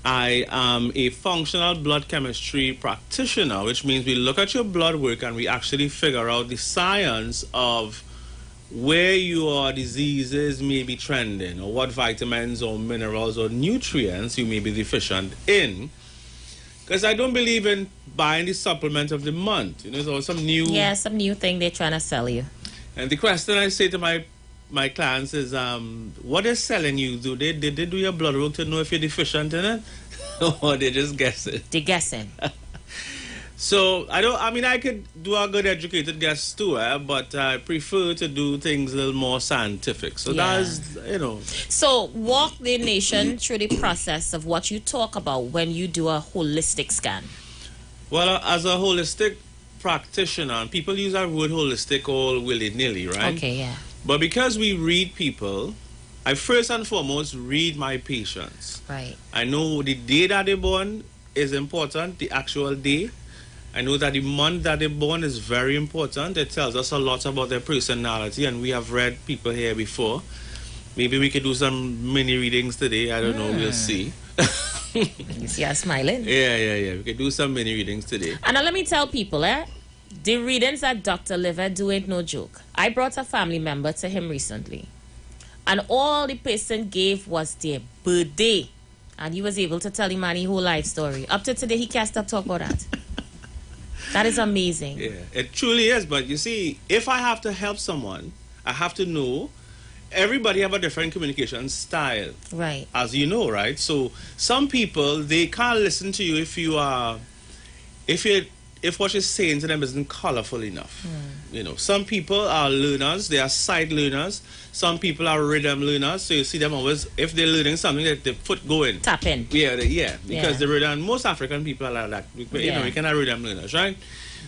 I am a functional blood chemistry practitioner, which means we look at your blood work and we actually figure out the science of where your diseases may be trending, or what vitamins or minerals or nutrients you may be deficient in. Because I don't believe in buying the supplement of the month. You know, so some new thing they're trying to sell you. And the question I say to my clients is, what they're selling you, did they do your blood work to know if you're deficient in it? Or they just guess it? They're guessing. So, I could do a good educated guess too, but I prefer to do things a little more scientific. So that's, So walk the nation through the process of what you talk about when you do a holistic scan. Well, as a holistic practitioner, and people use that word holistic all willy-nilly, right? Okay, yeah. But because we read people, I first and foremost read my patients. Right. I know the day that they're born is important, the actual day. I know that the month that they're born is very important. It tells us a lot about their personality, and we have read people here before. Maybe we could do some mini readings today. I don't know. We'll see. You see us smiling. Yeah. We could do some mini readings today. And now let me tell people, the readings that Dr. Liver do ain't no joke. I brought a family member to him recently, and all the person gave was their birthday, and he was able to tell him his whole life story. Up to today, he can't stop talking about that. That is amazing. Yeah, it truly is. But you see, if I have to help someone, I have to know. Everybody have a different communication style. Right. As you know, right? So some people, they can't listen to you if what you're saying to them isn't colorful enough. Some people are learners, they are sight learners. Some people are rhythm learners. So you see them always, if they're learning something, they foot going. Tap in. Yeah, because the rhythm, most African people are like that. We cannot rhythm learners, right?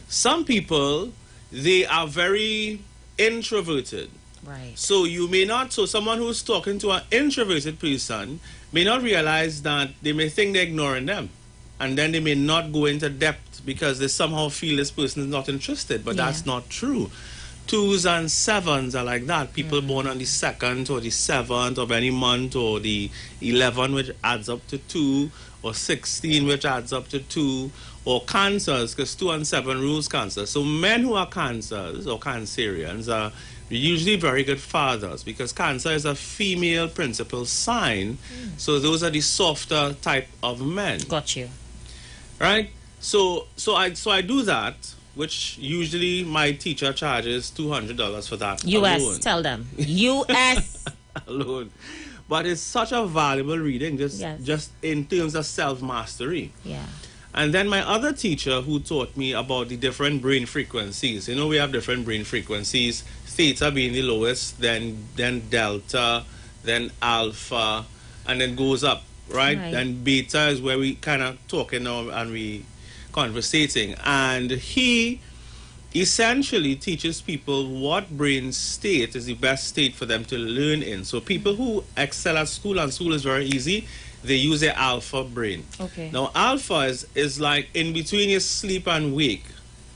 Some people, they are very introverted. Right. So someone who's talking to an introverted person may not realize that they may think they're ignoring them. And then they may not go into depth because they somehow feel this person is not interested. But that's not true. 2s and 7s are like that. People born on the 2nd or the 7th of any month, or the 11, which adds up to 2, or 16, which adds up to 2, or cancers, because 2 and 7 rules cancer. So men who are cancers or cancerians are usually very good fathers, because Cancer is a female principal sign. So those are the softer type of men. Got you. Right? So I do that, which usually my teacher charges $200 for that US, alone. tell them. US alone. But it's such a valuable reading, just in terms of self-mastery. Yeah. And then my other teacher who taught me about the different brain frequencies. You know, we have different brain frequencies, theta being the lowest, then delta, then alpha, and then goes up, right? And beta is where we kind of talking now and we conversating. And he essentially teaches people what brain state is the best state for them to learn in. So people who excel at school, and school is very easy, they use their alpha brain. Okay. Now alpha is like in between your sleep and wake,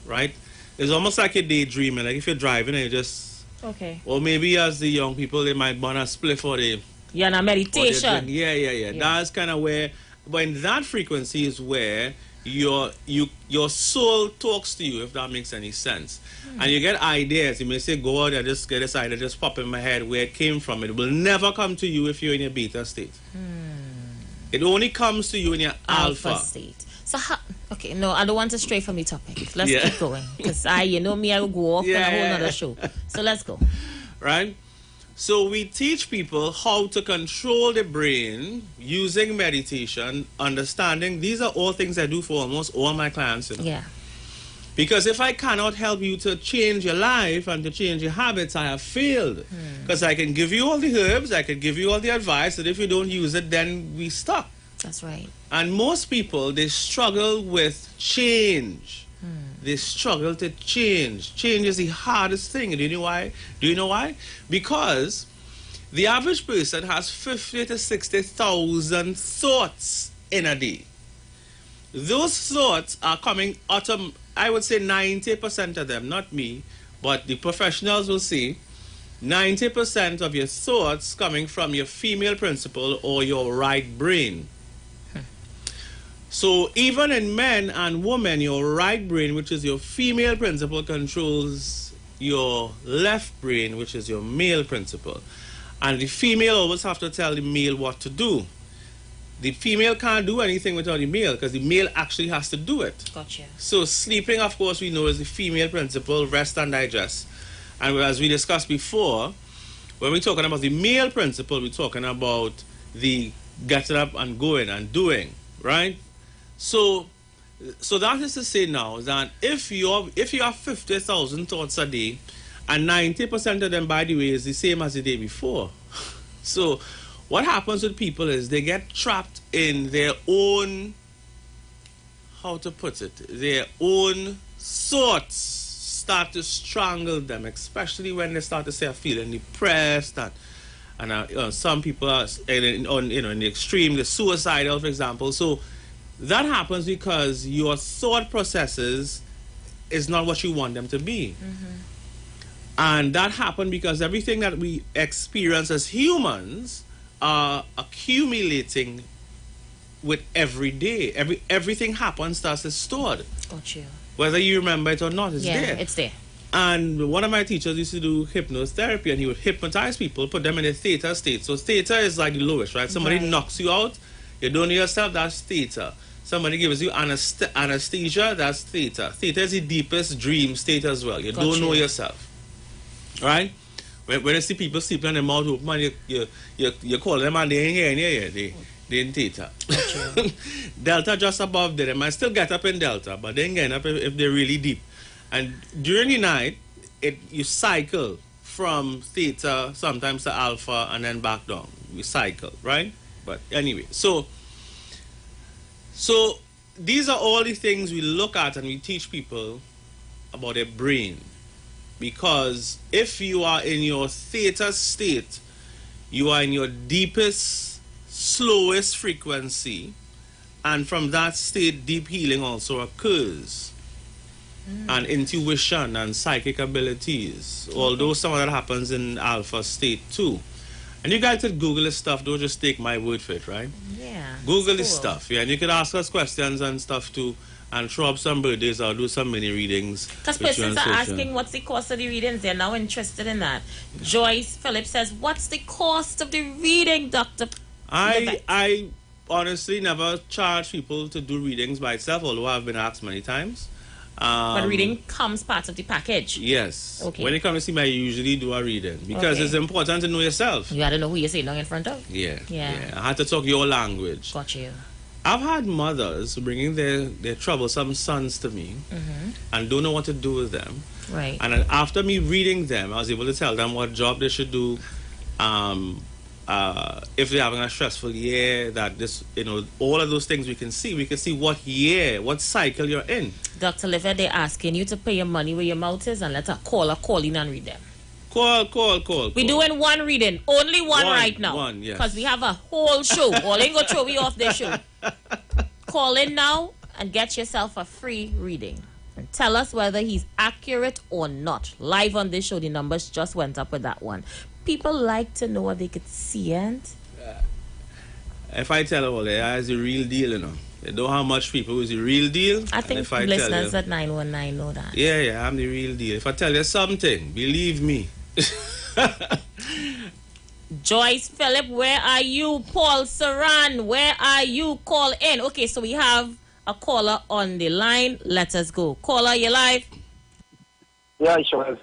right? It's almost like you're daydreaming, like if you're driving and you just... Okay. Or maybe as the young people, they might want to split for the... You're in a meditation. Yeah. That's kind of where... But in that frequency is where your soul talks to you, if that makes any sense. And you get ideas. You may say, go out and just get this idea, just pop in my head where it came from. It will never come to you if you're in your beta state. It only comes to you in your alpha state. So how... Okay, no, I don't want to stray from the topic. Let's Yeah. keep going. Because you know me, I will go off on a whole other show. So let's go. Right? So we teach people how to control the brain using meditation, understanding. These are all things I do for almost all my clients. You know? Yeah. Because if I cannot help you to change your life and to change your habits, I have failed. Because I can give you all the herbs, I can give you all the advice, and if you don't use it, then we stop. That's right. And most people, they struggle with change. They struggle to change. Change is the hardest thing. Do you know why? Because the average person has 50 to 60,000 thoughts in a day. Those thoughts are coming I would say 90% of them, not me, but the professionals will say 90% of your thoughts coming from your female principle or your right brain. So even in men and women, your right brain, which is your female principle, controls your left brain, which is your male principle. And the female always have to tell the male what to do. The female can't do anything without the male because the male actually has to do it. Gotcha. So sleeping, of course, we know is the female principle, rest and digest. And as we discussed before, when we're talking about the male principle, we're talking about the getting up and going and doing, right? So that is to say now that if you have 50,000 thoughts a day, and 90% of them, by the way, is the same as the day before. So what happens with people is they get trapped in their own, how to put it, their own thoughts start to strangle them, especially when they start to say, I'm feeling depressed, and some people are in the extreme, the suicidal, for example. So that happens because your thought processes is not what you want them to be. And that happened because everything that we experience as humans are accumulating with every day. Everything happens to us is stored. Got you. Whether you remember it or not, it's there. Yeah, it's there. And one of my teachers used to do hypnotherapy, and he would hypnotize people, put them in a theta state. So theta is like the lowest, right? Somebody knocks you out, you don't know yourself, that's theta. Somebody gives you anesthesia, that's theta. Theta is the deepest dream state as well. You don't know yourself. Right? When you see people sleeping on their mouth open, man, you call them and they ain't here, they in theta. Delta just above there. They might still get up in delta, but they ain't getting up if they're really deep. And during the night, you cycle from theta, sometimes to alpha, and then back down. We cycle, right? But anyway, so these are all the things we look at and we teach people about their brain. Because if you are in your theta state, you are in your deepest, slowest frequency, and from that state, deep healing also occurs. And intuition and psychic abilities, although some of that happens in alpha state too. And you guys could Google this stuff, don't just take my word for it, right? Yeah. Google this stuff, yeah, and you could ask us questions and stuff too, and throw up some birthdays or do some mini readings. Because persons are asking what's the cost of the readings. They're now interested in that. Joyce Phillips says, what's the cost of the reading, Dr. I honestly never charge people to do readings by itself, although I've been asked many times. But reading comes part of the package. Yes. Okay. When it comes to me, I usually do a reading because it's important to know yourself. You got to know who you're sitting down in front of. Yeah. I had to talk your language. Got you. I've had mothers bringing their troublesome sons to me and don't know what to do with them. Right. And after me reading them, I was able to tell them what job they should do. If they're having a stressful year, that this, all of those things we can see. We can see what year, what cycle you're in. Dr. Liver, they're asking you to pay your money where your mouth is and let a caller call in and read them. Call. We're doing one reading. Only one right now. One, yes. Because we have a whole show. All ain't going to throw me off this show. Call in now and get yourself a free reading. And tell us whether he's accurate or not. Live on this show, the numbers just went up with that one. People like to know what they could see, and if I tell all that, it's the real deal, They know how much people is the real deal. I think if I listeners tell at 919 know that. Yeah, I'm the real deal. If I tell you something, believe me. Joyce Phillip, where are you? Paul Saran, where are you? Call in. Okay, so we have a caller on the line. Let us go. Caller, you live? Yeah, sure.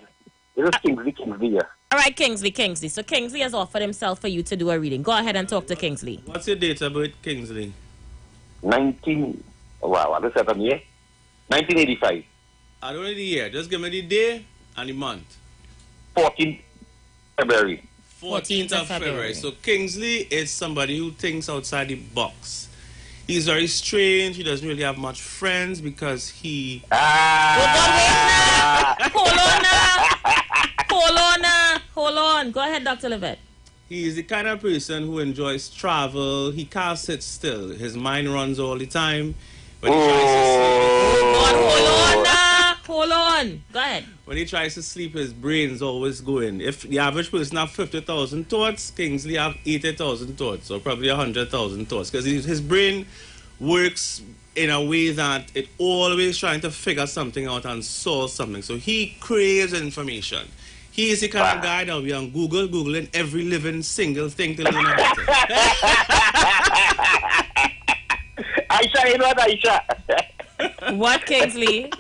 This is Kingsley here. All right, Kingsley. So Kingsley has offered himself for you to do a reading. Go ahead and talk to Kingsley. What's your date of birth, Kingsley? 1985. I don't need the year. Just give me the day and the month. 14th February. 14th of February. So Kingsley is somebody who thinks outside the box. He's very strange. He doesn't really have much friends because he... Hold on. Go ahead, Dr. Levitt. He's the kind of person who enjoys travel. He can't sit still. His mind runs all the time. When he tries to sleep, hold on. Go ahead. When he tries to sleep, his brain's always going. If the average person have 50,000 thoughts, Kingsley have 80,000 thoughts, or probably 100,000 thoughts, because his brain works in a way that it always trying to figure something out and solve something. So he craves information. He is the kind of guy that will be on Google, Googling every living single thing to learn about it. Aisha, you know what, Aisha? What, Kingsley?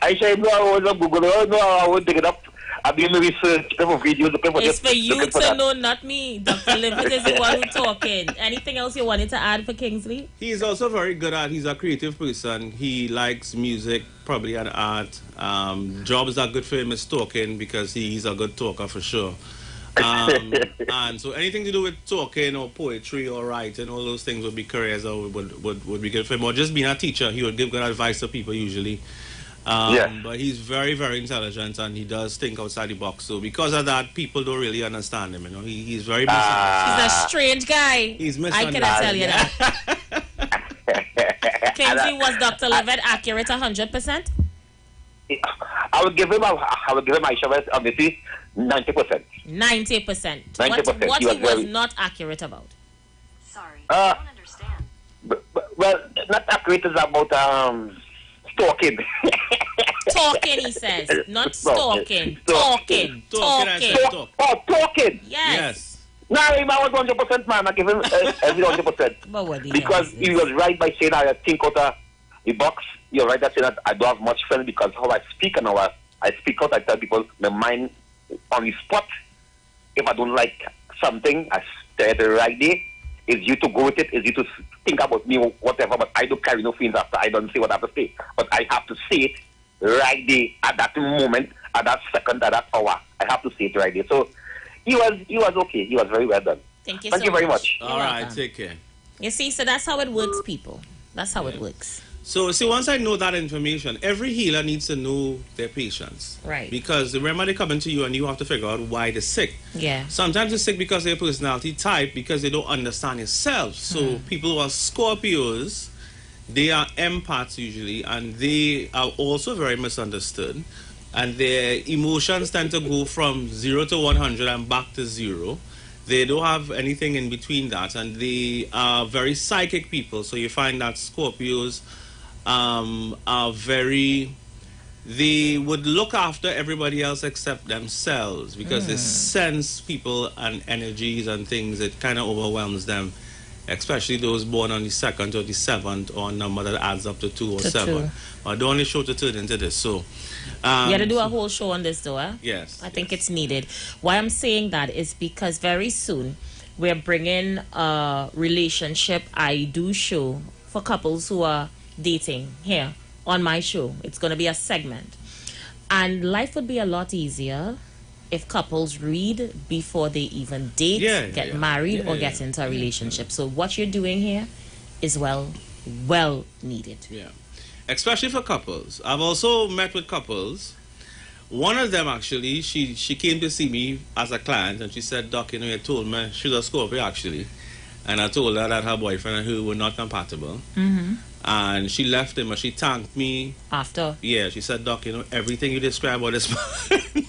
Aisha, you know I was on Google. I won't dig it up. I'm doing research, looking for videos, looking for It's for you to know, not me. Dr. Livitt is the one who's talking. Anything else you wanted to add for Kingsley? He's also very good at, he's a creative person. He likes music, probably and art. Jobs are good for him is talking because he's a good talker for sure. And so anything to do with talking or poetry or writing, all those things would be careers that would be good for him. Or just being a teacher, he would give good advice to people usually. But he's very, very intelligent and he does think outside the box. So because of that, people don't really understand him. He's very misunderstood. He's a strange guy. He's misunderstood. I cannot tell you that. Kingsley, was Dr. Levitt accurate 100%? I would give him Aisha, obviously 90%. 90%. 90%. What he was not accurate about? Sorry, I don't understand. Well, not accurate is about stalking. Talking, he says, not stalking. Talking. Talking. Yes. No, I was 100%, man. I give him every 100%. Because he was right by saying I think out of the box. You're right by saying that I don't have much friends because how I speak and how I speak out, I tell people my mind on the spot. If I don't like something, I say the right day. It's you to go with it. It's you to think about me or whatever. But I don't carry no feelings after. I don't say what I have to say. But I have to say it right there, at that moment, at that second, at that hour. I have to say it right there. So he was okay. He was very well done. Thank you very much. All right, take care. You see, so that's how it works, people. That's how it works. So, see, once I know that information, every healer needs to know their patients. Right. Because remember, they come into you and you have to figure out why they're sick. Yeah. Sometimes they're sick because of their personality type, because they don't understand yourself. So, people who are Scorpios, they are empaths usually, and they are also very misunderstood. And their emotions tend to go from 0 to 100 and back to 0. They don't have anything in between that, and they are very psychic people. So you find that Scorpios are they would look after everybody else except themselves because they sense people and energies and things. It kind of overwhelms them, especially those born on the 2nd or the 7th or a number that adds up to 2 or 7. I don't want to show to turn into this. So you got to do a whole show on this though, Yes. I think it's needed. Why I'm saying that is because very soon we're bringing a relationship I do show for couples who are dating here on my show. It's going to be a segment. And life would be a lot easier if couples read before they even date, get married, or get into a relationship. So what you're doing here is well needed. Yeah. Especially for couples. I've also met with couples. One of them, actually, she came to see me as a client, and she said, Doc, you know, you told me, she's a Scorpio, actually, and I told her that her boyfriend and her were not compatible. And she left him, and she thanked me. After? Yeah, she said, Doc, you know, everything you describe about this man,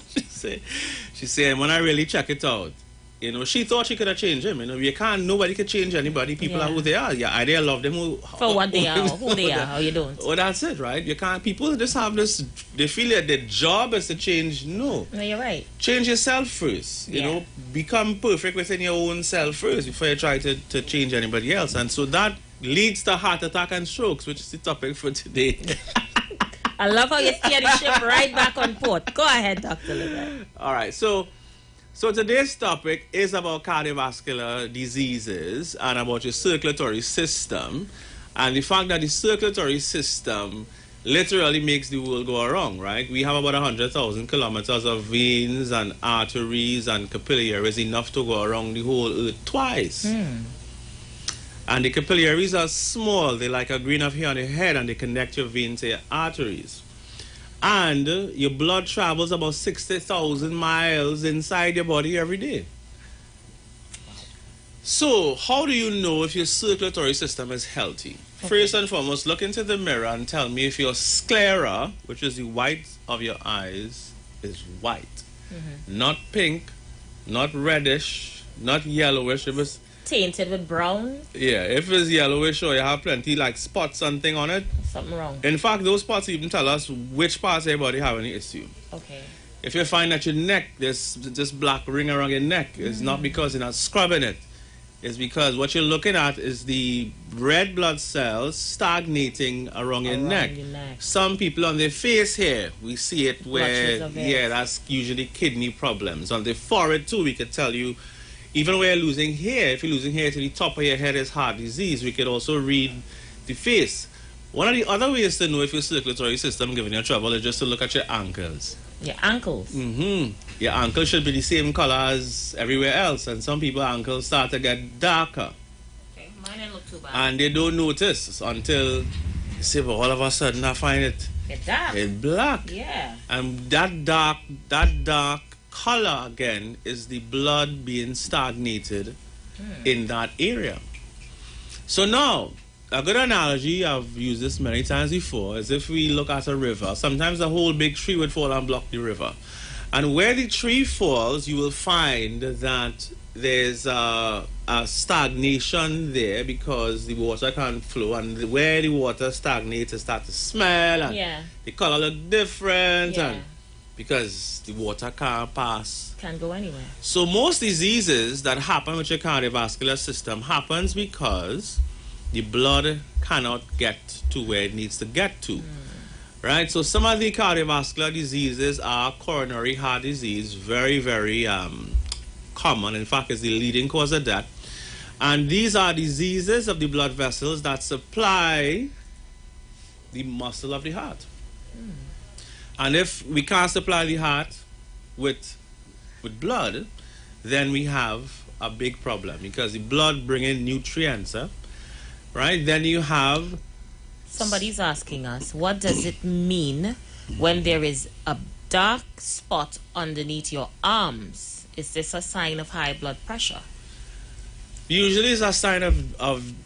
she said, when I really check it out, you know, she thought she could have changed him. You know, nobody could change anybody. People are who they are. Yeah, either love them for what they are, who they are, how you don't. Oh, that's it, right? You can't. People just have this. They feel that their job is to change. No, you're right. Change yourself first. You know, become perfect within your own self first before you try to change anybody else. And so that leads to heart attack and strokes, which is the topic for today. I love how you steer the ship right back on port. Go ahead, Dr. Lebert. All right, so today's topic is about cardiovascular diseases and about your circulatory system, and the fact that the circulatory system literally makes the world go around, right? We have about 100,000 kilometers of veins and arteries and capillaries, enough to go around the whole earth twice. And the capillaries are small. They're like a grain of hair on your head, and they connect your veins to your arteries. And your blood travels about 60,000 miles inside your body every day. So, how do you know if your circulatory system is healthy? First and foremost, look into the mirror and tell me if your sclera, which is the white of your eyes, is white. Not pink, not reddish, not yellowish. If it's tainted with brown? Yeah, if it's yellowish or you have plenty like spots and thing on it, something wrong. In fact, those spots even tell us which parts of your body have any issue. Okay. If you find that your neck, there's this black ring around your neck, it's not because you're not scrubbing it. It's because what you're looking at is the red blood cells stagnating around your neck. Some people on their face here, we see it where, that's usually kidney problems. On the forehead too, we could tell you, even where you're losing hair, if you're losing hair to the top of your head is heart disease. We could also read the face. One of the other ways to know if your circulatory system giving you trouble is just to look at your ankles. Your ankles? Your ankles should be the same color as everywhere else, and some people's ankles start to get darker. Okay, mine didn't look too bad. And they don't notice until you say, well, all of a sudden I find it. It's dark. It's black. Yeah. And that dark color again is the blood being stagnated in that area. So now, a good analogy, I've used this many times before, is if we look at a river, sometimes a whole big tree would fall and block the river. And where the tree falls, you will find that there's a stagnation there because the water can't flow, and where the water stagnates, it starts to smell, and the color look different, and because the water can't pass. Can't go anywhere. So most diseases that happen with your cardiovascular system happens because the blood cannot get to where it needs to get to. Right? So some of the cardiovascular diseases are coronary heart disease, very, very common. In fact, it's the leading cause of death. And these are diseases of the blood vessels that supply the muscle of the heart. And if we can't supply the heart with blood, then we have a big problem because the blood brings in nutrients, right? Then you have... Somebody's asking us, what does it mean when there is a dark spot underneath your arms? Is this a sign of high blood pressure? Usually it's a sign of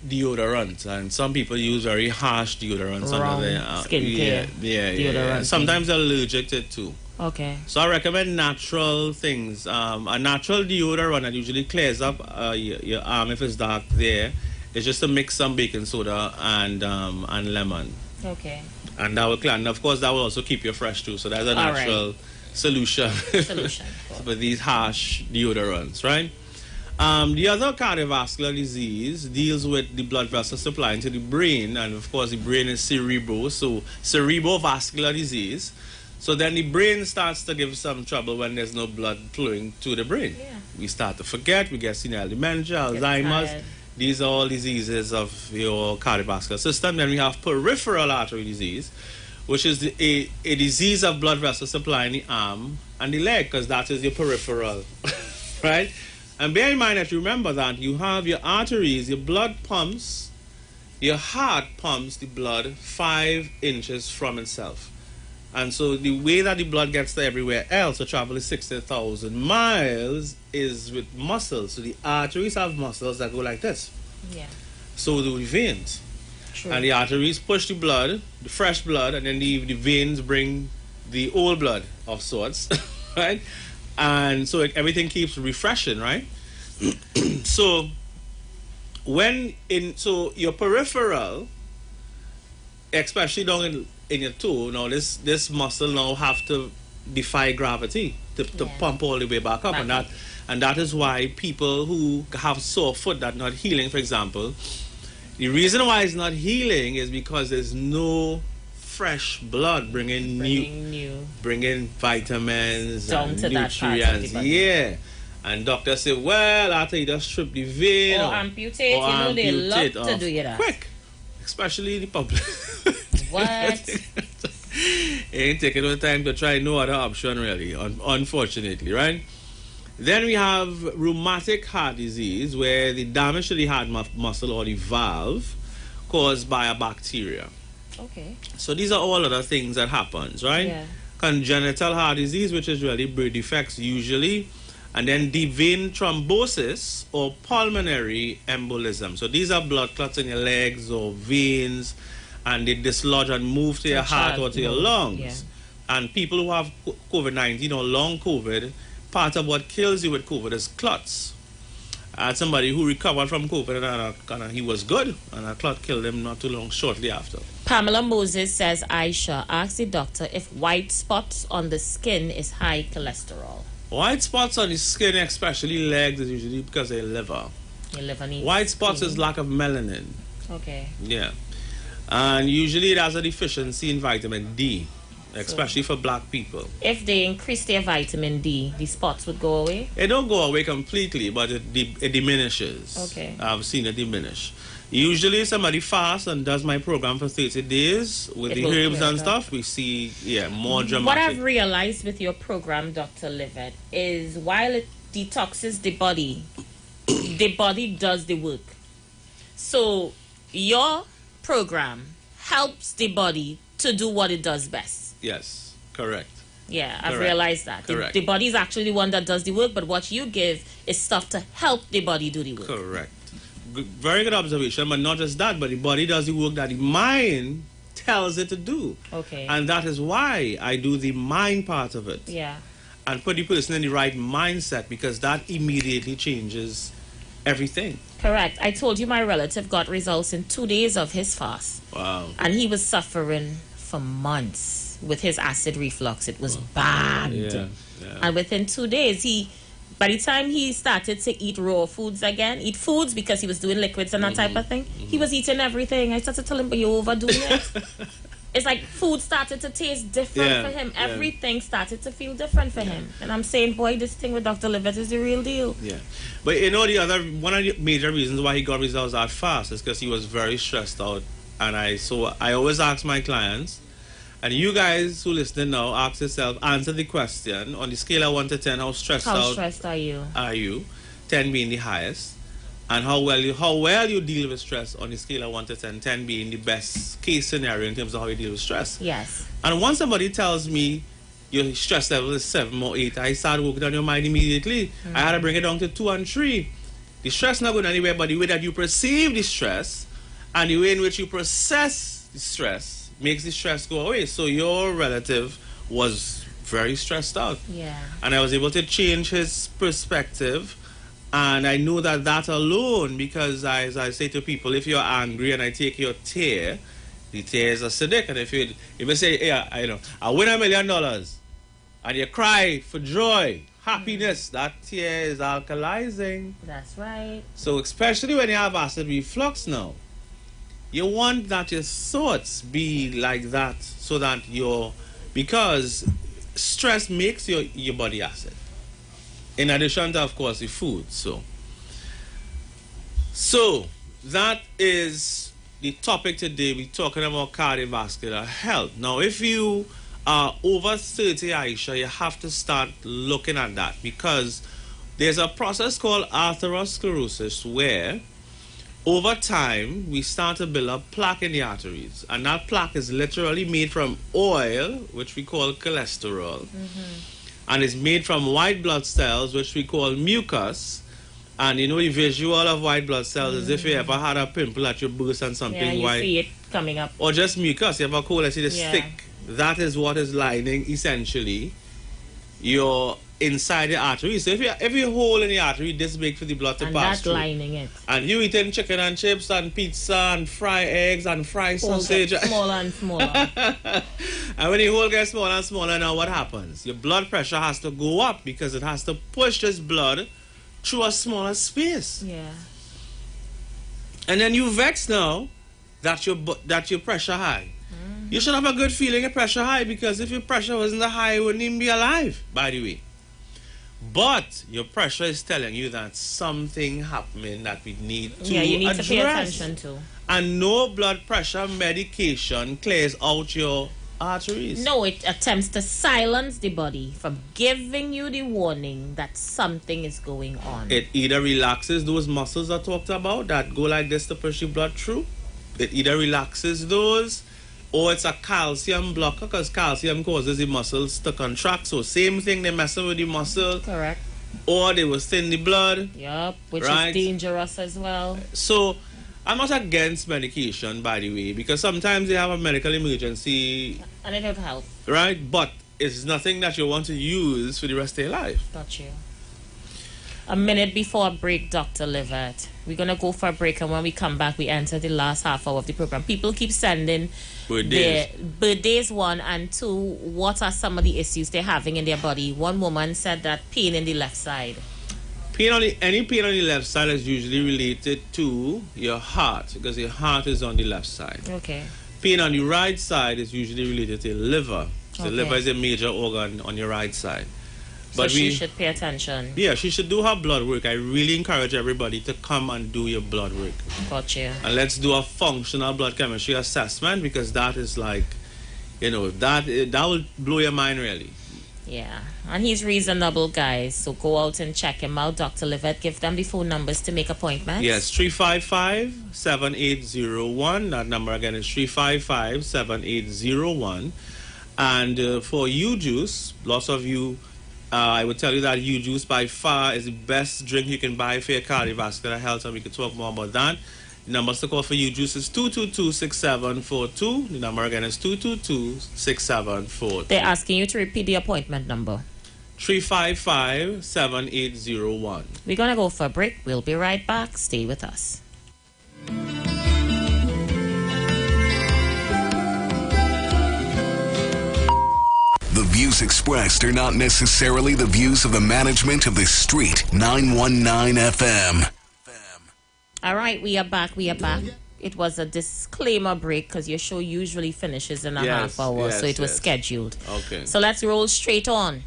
deodorant, and some people use very harsh deodorants under their skincare. Yeah. Sometimes they're allergic to it too. Okay. So I recommend natural things. A natural deodorant that usually clears up your arm if it's dark there. It's just to mix some baking soda and lemon. Okay. And that will clear. And of course that will also keep you fresh too. So that's a natural solution for these harsh deodorants, right? The other cardiovascular disease deals with the blood vessel supplying to the brain, and of course the brain is cerebral, so cerebrovascular disease. So then the brain starts to give some trouble when there's no blood flowing to the brain. Yeah. We start to forget, we get senile dementia, Alzheimer's. tired. These are all diseases of your cardiovascular system. Then we have peripheral artery disease, which is a disease of blood vessel supply in the arm and the leg, because that is your peripheral, right? And bear in mind that you remember that you have your arteries, your blood pumps, your heart pumps the blood 5 inches from itself. And so the way that the blood gets to everywhere else, to travel is 60,000 miles, is with muscles. So the arteries have muscles that go like this. Yeah. So do the veins. True. And the arteries push the blood, the fresh blood, and then the veins bring the old blood of sorts, right? And so everything keeps refreshing, right? So so your peripheral, especially down in your toe, now this muscle now have to defy gravity to pump all the way back up, and that is why people who have sore foot that not healing, for example, the reason why it's not healing is because there's no fresh blood bringing vitamins down and to that part of nutrients. the body. Yeah. And doctors say, well, after you just strip the vein Or amputate, they love to do you that. Quick. Especially the public. What? Ain't taking no time to try no other option, really, unfortunately, right? Then we have rheumatic heart disease, where the damage to the heart muscle or the valve caused by a bacteria. Okay. So these are all other things that happens, right? Yeah. Congenital heart disease, which is really birth defects usually, and then deep vein thrombosis or pulmonary embolism. So these are blood clots in your legs or veins, and they dislodge and move to your heart or to your lungs. Yeah. And people who have COVID-19 or long COVID, part of what kills you with COVID is clots. I had somebody who recovered from COVID and he was good, and a clot killed him not too long shortly after. Pamela Moses says, Aisha, ask the doctor if white spots on the skin is high cholesterol. White spots on the skin, especially legs, is usually because of your liver. Your liver needs White spots is lack of melanin. Okay. Yeah. And usually it has a deficiency in vitamin D, especially for black people. If they increase their vitamin D, the spots would go away? It don't go away completely, but it diminishes. Okay. I've seen it diminish. Usually somebody fasts and does my program for 30 days with the herbs and stuff, we see, more dramatic. What I've realized with your program, Dr. Livet, is while it detoxes the body does the work. So your program helps the body to do what it does best. Yes, correct. Yeah, I've realized that. Correct. The body is actually the one that does the work, but what you give is stuff to help the body do the work. Correct. Very good observation, but not just that, but the body does the work that the mind tells it to do. Okay. And that is why I do the mind part of it. Yeah. And put the person in the right mindset, because that immediately changes everything. Correct. I told you my relative got results in 2 days of his fast. Wow. And he was suffering for months with his acid reflux. It was bad. Yeah. And within 2 days, by the time he started to eat raw foods again, eat foods because he was doing liquids and that type of thing, he was eating everything. I started telling him, but you're overdoing it. It's like food started to taste different for him. Everything started to feel different for him. And I'm saying, boy, this thing with Dr. Livet is the real deal. Yeah. But one of the major reasons why he got results that fast is because he was very stressed out. And I always ask my clients, and you guys who listen now, ask yourself, answer the question on the scale of 1 to 10, how stressed are you? 10 being the highest. And how well you deal with stress on the scale of 1 to 10, 10 being the best case scenario in terms of how you deal with stress. Yes. And once somebody tells me your stress level is 7 or 8, I start working on your mind immediately. I had to bring it down to 2 and 3. The stress not going anywhere, but the way that you perceive the stress and the way in which you process the stress makes the stress go away. So your relative was very stressed out. Yeah. And I was able to change his perspective. And I know that alone, because as I say to people, if you're angry and I take your tear, the tear is acidic. And if you say, hey, I win $1 million, and you cry for joy, happiness, that tear is alkalizing. That's right. So especially when you have acid reflux now, you want that your thoughts be like that, so that your because stress makes your body acid. In addition to, of course, the food. So that is the topic today. We're talking about cardiovascular health. Now, if you are over 30, Aisha, you have to start looking at that, because there's a process called atherosclerosis where over time we start to build up plaque in the arteries, and that plaque is literally made from oil, which we call cholesterol, and it's made from white blood cells, which we call mucus. And you know, the visual of white blood cells is if you ever had a pimple at your boots and something white, see it coming up, or just mucus. You have a cold, I see the stick. That is what is lining essentially your inside the artery. So if you hole in the artery this big for the blood to pass through, lining it, and you eating chicken and chips and pizza and fried eggs and fried sausage, smaller and smaller. And when the hole gets smaller and smaller, now what happens? Your blood pressure has to go up because it has to push this blood through a smaller space. Yeah. And then you vex now that your pressure high. You should have a good feeling your pressure high, because if your pressure wasn't high, you wouldn't even be alive, by the way. But your pressure is telling you that something happening that we need to you need address. to pay attention to. And no blood pressure medication clears out your arteries. No, it attempts to silence the body from giving you the warning that something is going on. It either relaxes those muscles I talked about that go like this to push the blood through. It either relaxes those, or it's a calcium blocker, because calcium causes the muscles to contract. So same thing, they're messing with the muscle. Correct. Or they will thin the blood. Yep, which is dangerous as well. So I'm not against medication, by the way, because sometimes they have a medical emergency. And it will help. Right? But it's nothing that you want to use for the rest of your life. Got you. A minute before a break, Dr. Livert. We're going to go for a break, and when we come back, we enter the last half hour of the program. People keep sending their birthdays, 1 and 2. What are some of the issues they're having in their body? One woman said that pain in the left side. Any pain on the left side is usually related to your heart, because your heart is on the left side. Okay. Pain on the right side is usually related to your liver. So the liver is a major organ on your right side. But she should pay attention. Yeah, she should do her blood work. I really encourage everybody to come and do your blood work. Gotcha. And let's do a functional blood chemistry assessment, because that is like, that will blow your mind really. Yeah, and he's reasonable, guys. So go out and check him out. Dr. Livett, give them the phone numbers to make appointments. Yes, 355-7801. That number again is 355-7801. And for U-Juice, lots of you, I would tell you that U-Juice by far is the best drink you can buy for your cardiovascular health, and we can talk more about that. The numbers to call for U-Juice is 222-6742. The number again is 222-6742. They're asking you to repeat the appointment number. 355-7801. We're going to go for a break. We'll be right back. Stay with us. The views expressed are not necessarily the views of the management of the Street 919 FM. All right, we are back. It was a disclaimer break because your show usually finishes in a half hour, so it was scheduled. Okay. So let's roll straight on.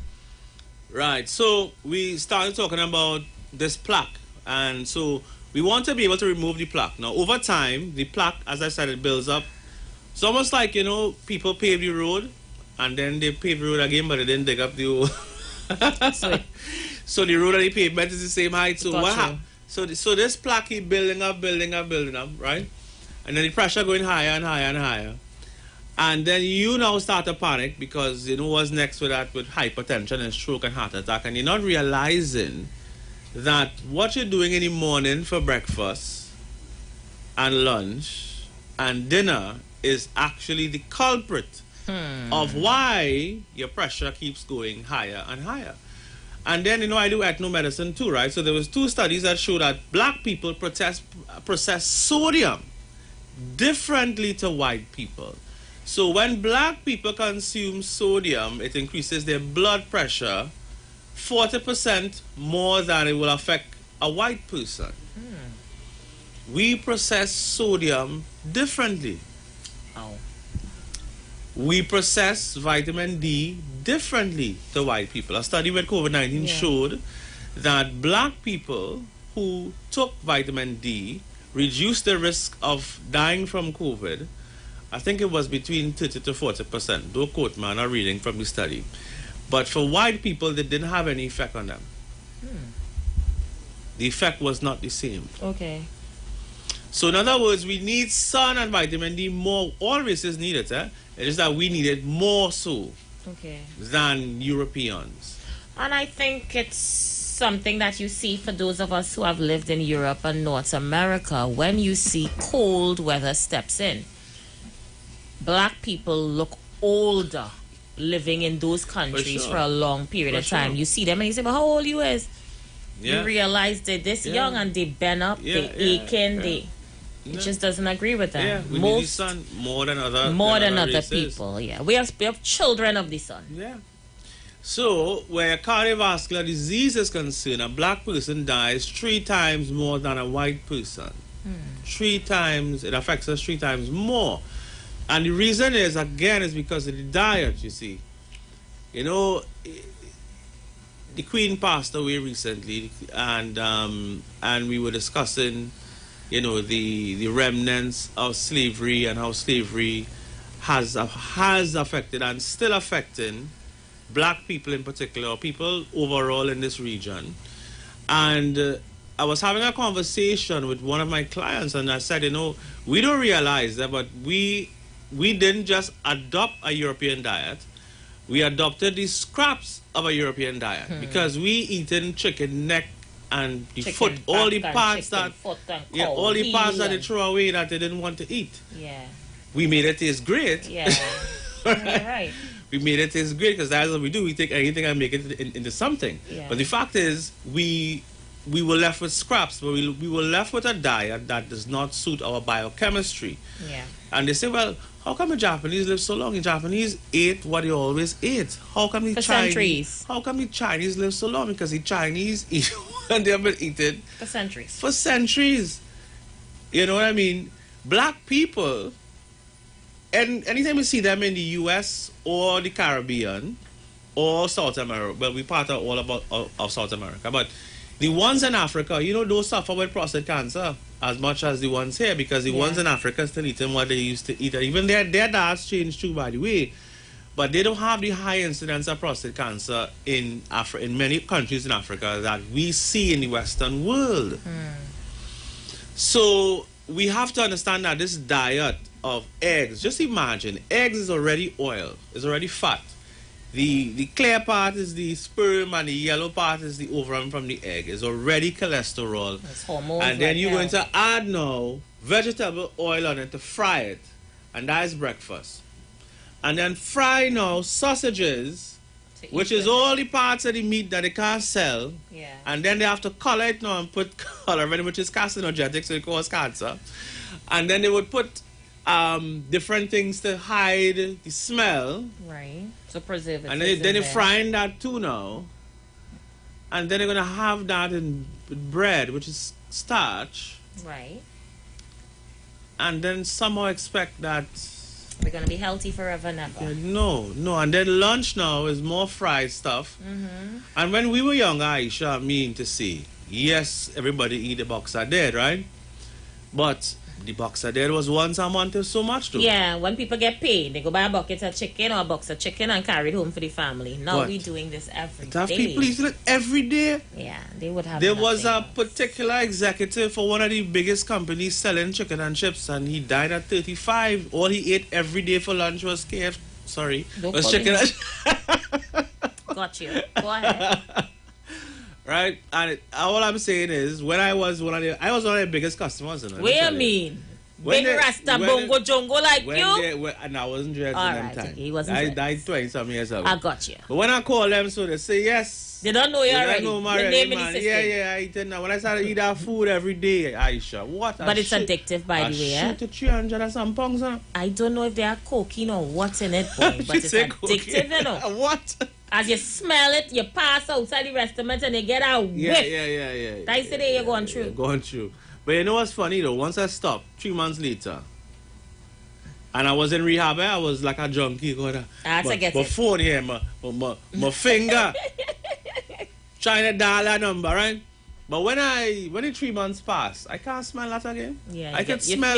Right, so we started talking about this plaque, and so we want to be able to remove the plaque. Now, over time, the plaque, as I said, it builds up. It's almost like, people pave the road, and then they pave the road again, but they didn't dig up the road. So the road and the pavement is the same height. So what happened? So this plaque keep building up, right? And then the pressure going higher and higher and higher. And then you now start to panic because you know what's next with that, with hypertension and stroke and heart attack. And you're not realizing that what you're doing in the morning for breakfast and lunch and dinner is actually the culprit of why your pressure keeps going higher and higher. And then, I do ethnomedicine too, right? So there was 2 studies that show that black people process sodium differently to white people. So when black people consume sodium, it increases their blood pressure 40% more than it will affect a white person. We process sodium differently. we process vitamin D differently to white people. A study with COVID-19 showed that black people who took vitamin D reduced the risk of dying from COVID. I think it was between 30 to 40%. Don't quote me, I'm not reading from the study. But for white people, they didn't have any effect on them. The effect was not the same. Okay. So in other words, we need sun and vitamin D more. All races need it. It is that we need it more so than Europeans. And I think it's something that you see for those of us who have lived in Europe and North America. When you see cold weather steps in, black people look older living in those countries for a long period of time. You see them and you say, but how old you is? You realize they're this young and they bend up, they aching, it just doesn't agree with them. Yeah, we need the sun more than other races. People. Yeah, we have children of the sun. Yeah. So where cardiovascular disease is concerned, a black person dies 3 times more than a white person. 3 times, it affects us 3 times more. And the reason is, again, is because of the diet, you see. You know, the Queen passed away recently, and we were discussing, you know, the remnants of slavery and how slavery has affected and still affecting black people in particular, or people overall in this region. And I was having a conversation with one of my clients, and I said, you know, we don't realize that, but we didn't just adopt a European diet. We adopted the scraps of a European diet because we eating chicken neck and the foot, all the parts that all the parts that they throw away that they didn't want to eat. Yeah. We made it taste great. Yeah. Right. We made it taste great because that's what we do. We take anything and make it into something. Yeah. But the fact is, we were left with scraps, but we were left with a diet that does not suit our biochemistry. Yeah. And they say, well, how come the Japanese live so long? The Japanese ate what they always ate. How come the Chinese? How come the Chinese live so long? Because the Chinese eat what they have been eating for centuries. For centuries. You know what I mean? Black people, and anytime you see them in the U.S. or the Caribbean or South America, well, we part of all of South America, but the ones in Africa, you know, those suffer with prostate cancer as much as the ones here, because the ones in Africa still eating what they used to eat. Even their diets changed too, by the way. But they don't have the high incidence of prostate cancer in many countries in Africa that we see in the Western world. So we have to understand that this diet of eggs, just imagine, eggs is already oil, is already fat. The clear part is the sperm and the yellow part is the ovum from the egg. It's already cholesterol. It's hormones. And then you're going to add now vegetable oil on it to fry it. And that is breakfast. And then fry now sausages, which is all the parts of the meat that they can't sell. Yeah. And then they have to color it now and put color in it, which is carcinogenic, so it causes cancer. And then they would put different things to hide the smell. Right. So preservatives. And then they're frying that too now. And then they're going to have that in bread, which is starch. Right. And then somehow expect that we're going to be healthy forever and ever. No. And then lunch now is more fried stuff. And when we were young, Aisha, I mean to say, yes, everybody eat a box a day, right? But the box a day was once a month is so much too. Yeah, when people get paid, they go buy a bucket of chicken or a box of chicken and carry it home for the family. Now we're doing this every day. Have people eating it every day? Yeah, they would have. There was a particular executive for one of the biggest companies selling chicken and chips, and he died at 35. All he ate every day for lunch was KFC. Sorry, was chicken. Got you. Go ahead. Right, and all I'm saying is, when I was one of the biggest customers. What do you mean? Big Rasta Bongo Jongo like you? And I wasn't dreading them time. He wasn't. I died 20-some years ago. I got you. But when I call them, so they say yes. They don't know you already. They don't know me already, man. Yeah, I eat it now. When I started to eat that food every day, Aisha, what? But it's addictive, by the way. Shoot to 300 and some pounds, huh? I don't know if they are cocaine or what's in it, boy, but it's addictive, you know. What? As you smell it, you pass outside the restaurant and you get a whiff. Yeah. That's the day you're going through. Going through. But you know what's funny though? Once I stopped, 3 months later, And I was in rehab, I was like a junkie. My phone here, my finger. Trying to dial that number, right? But when the 3 months pass, I can't smell that again. Yeah, I can smell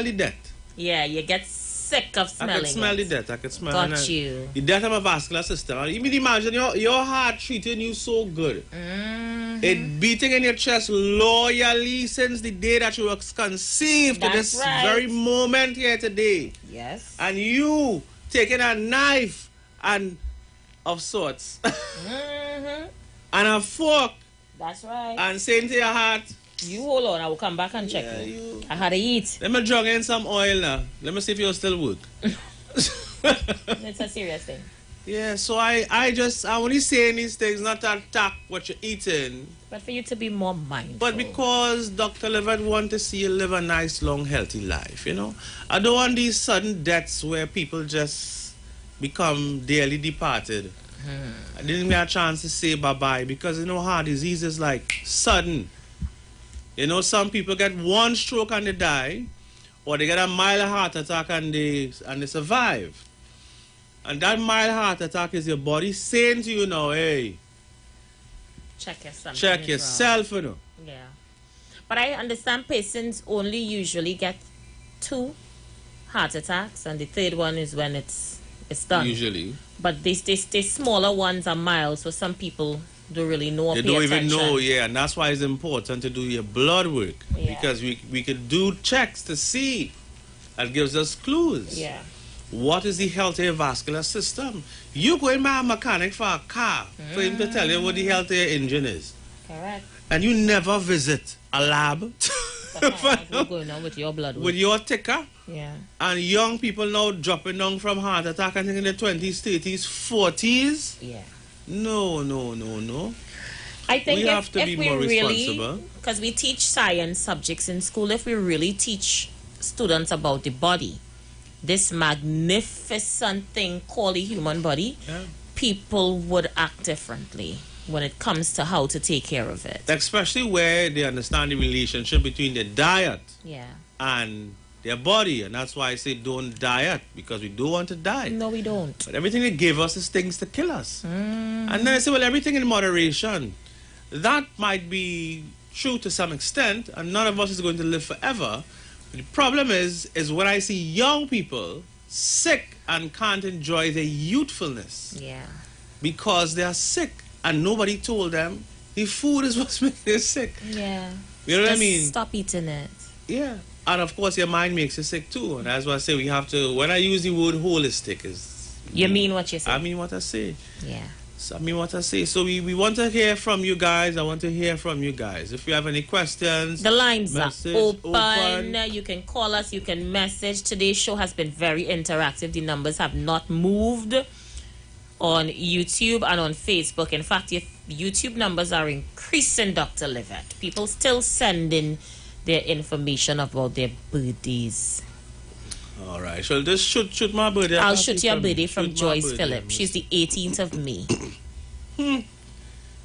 the death. Yeah, you get sick of smelling. I can smell the death. I can smell Got you. The death of my vascular system. You mean imagine your heart treating you so good. It beating in your chest loyally since the day that you were conceived to this very moment here today. Yes. And you taking a knife and of sorts and a fork. That's right. And saying to your heart, you hold on, I will come back and check you. I had to eat. Let me drug in some oil now. Let me see if you'll still work. It's a serious thing. Yeah, so I only saying these things not to attack what you're eating. But for you to be more mindful. But because Dr. Levitt want to see you live a nice, long, healthy life, you know. I don't want these sudden deaths where people just become dearly departed. I didn't get a chance to say bye-bye because, you know, heart disease is like sudden. You know, some people get one stroke and they die, or they get a mild heart attack and they survive. And that mild heart attack is your body saying to you now, hey, check yourself, you know. Yeah. But I understand patients only usually get 2 heart attacks, and the third one is when it's done. Usually. But these smaller ones are mild, so some people don't really know. They don't even know, yeah, and that's why it's important to do your blood work. Yeah. Because we could do checks to see. That gives us clues. Yeah. What is the health of your vascular system? You go in my mechanic for a car for him to tell you what the health of your engine is. Correct. And you never visit a lab. What's going on with your blood work? With your ticker. Yeah. And young people now dropping down from heart attack, I think in their 20s, 30s, 40s. Yeah. No. I think we have to be more responsible. Because we teach science subjects in school, if we really teach students about the body, this magnificent thing called the human body, people would act differently when it comes to how to take care of it. Especially where they understand the relationship between their diet and their body. And that's why I say don't diet, because we don't want to die. No, we don't. But everything they give us is things to kill us. And then I say, well, everything in moderation. That might be true to some extent, and none of us is going to live forever. But the problem is when I see young people sick and can't enjoy their youthfulness. Yeah. Because they are sick and nobody told them the food is what's making them sick. Yeah. You know what I mean? Stop eating it. Yeah. And of course your mind makes you sick too. And that's why I say we have to, when I use the word holistic, is you mean what you say? I mean what I say. Yeah. So, I mean what I say. So we want to hear from you guys. I want to hear from you guys. If you have any questions, the lines are open. You can call us, you can message. Today's show has been very interactive. The numbers have not moved on YouTube and on Facebook. In fact, your YouTube numbers are increasing, Dr. Levitt. People still sending their information about their birthdays. All right, so just shoot my birthday. I'll shoot your birthday from Joyce Phillips. She's the 18th of May.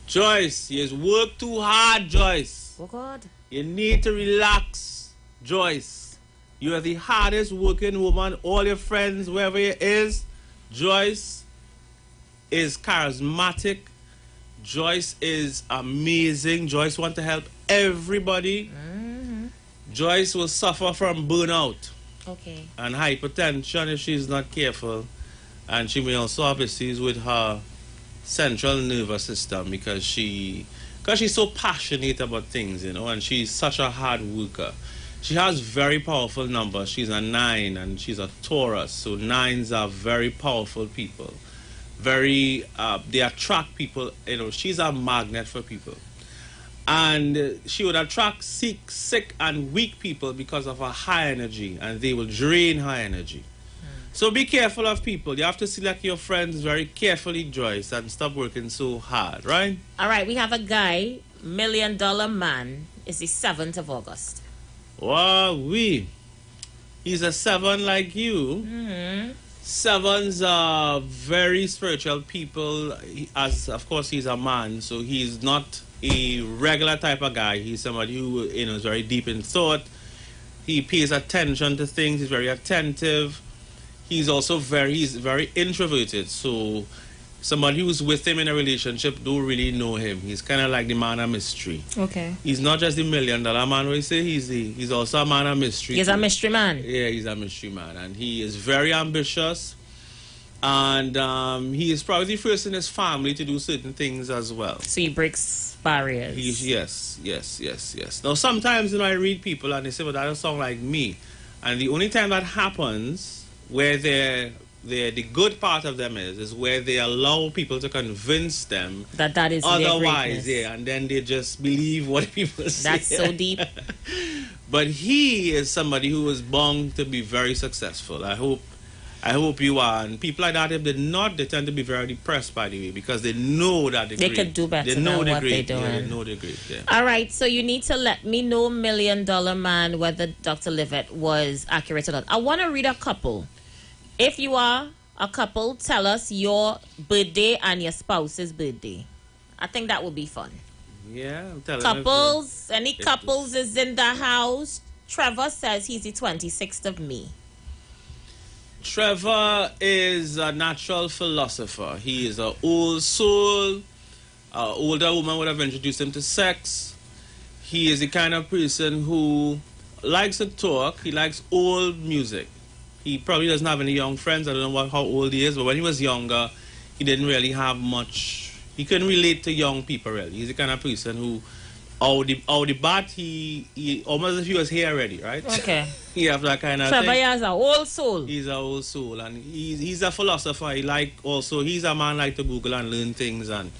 Joyce, you has worked too hard, Joyce. Oh, God. You need to relax, Joyce. You are the hardest working woman. All your friends, wherever you is, Joyce is charismatic. Joyce is amazing. Joyce wants to help everybody. Joyce will suffer from burnout. Okay. And hypertension if she's not careful. And she may also have issues with her central nervous system because she's so passionate about things, you know, and she's such a hard worker. She has very powerful numbers. She's a 9 and she's a Taurus. So 9s are very powerful people. Very, they attract people, you know, she's a magnet for people. And she would attract sick and weak people because of her high energy, and they will drain her energy. So be careful of people. You have to select your friends very carefully, Joyce, and stop working so hard, right? All right, we have a guy, $1 Million Man, is the 7th of August. Wow, he's a 7 like you. 7s are very spiritual people. As of course he's a man, so he's not a regular type of guy. He's somebody who, you know, is very deep in thought. He pays attention to things. He's very attentive. He's also he's very introverted. So somebody who's with him in a relationship don't really know him. He's kind of like the man of mystery. Okay. He's not just the $1 million man. We say he's also a man of mystery. He's a mystery man. Yeah, he's a mystery man, and he is very ambitious. And he is probably the first in his family to do certain things as well. So he breaks barriers. Yes. Now, sometimes, I read people and they say, well, that doesn't sound like me. And the only time that happens, where the good part of them is where they allow people to convince them that is otherwise, and then they just believe what people say. That's so deep. But he is somebody who is bound to be very successful. I hope you are. And people like that, if they're not, they tend to be very depressed, by the way, because they know that they could do better than what they're doing. Yeah, they know they're great. Yeah. All right, so you need to let me know, $1 Million Man, whether Dr. Livett was accurate or not. I want to read a couple. If you are a couple, tell us your birthday and your spouse's birthday. I think that would be fun. Yeah, I'm telling couples, any couples is in the house. Trevor says he's the 26th of May. Trevor is a natural philosopher. He is an old soul. An older woman would have introduced him to sex. He is the kind of person who likes to talk. He likes old music. He probably doesn't have any young friends. I don't know how old he is, but when he was younger, he didn't really have much. He couldn't relate to young people, really. He's the kind of person who, out the bat, he almost as if he was here already, right? Okay. He have that kind of Trevor thing. is an old soul. He's an old soul, and he's a philosopher. He's a man like to Google and learn things, and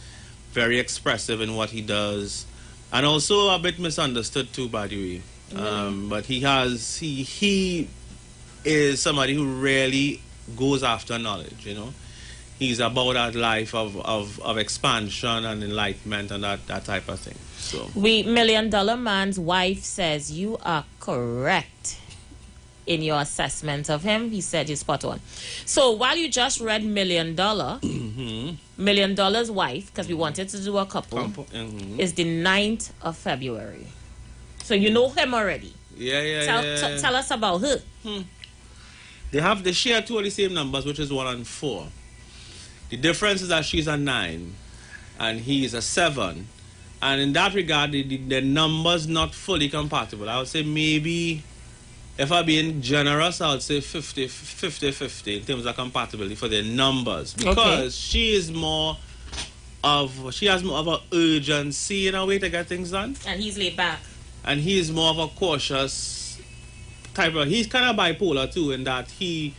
very expressive in what he does, and also a bit misunderstood too, by the way. But he is somebody who really goes after knowledge, He's about that life of expansion and enlightenment and that type of thing. So $1 Million Man's wife says you are correct in your assessment of him. He said you're spot on. So while you just read $1 Million, $1 Million's wife, because we wanted to do a couple, is the 9th of February. So you know him already. Yeah. Tell us about her. They share two of the same numbers, which is 1 and 4. The difference is that she's a 9 and he is a 7. And in that regard, the numbers not fully compatible. I would say maybe, if I'm being generous, I would say 50-50 in terms of compatibility for the numbers. Because she has more of an urgency in a way to get things done. And he's laid back. And he is more of a cautious type of. He's kind of bipolar too, in that he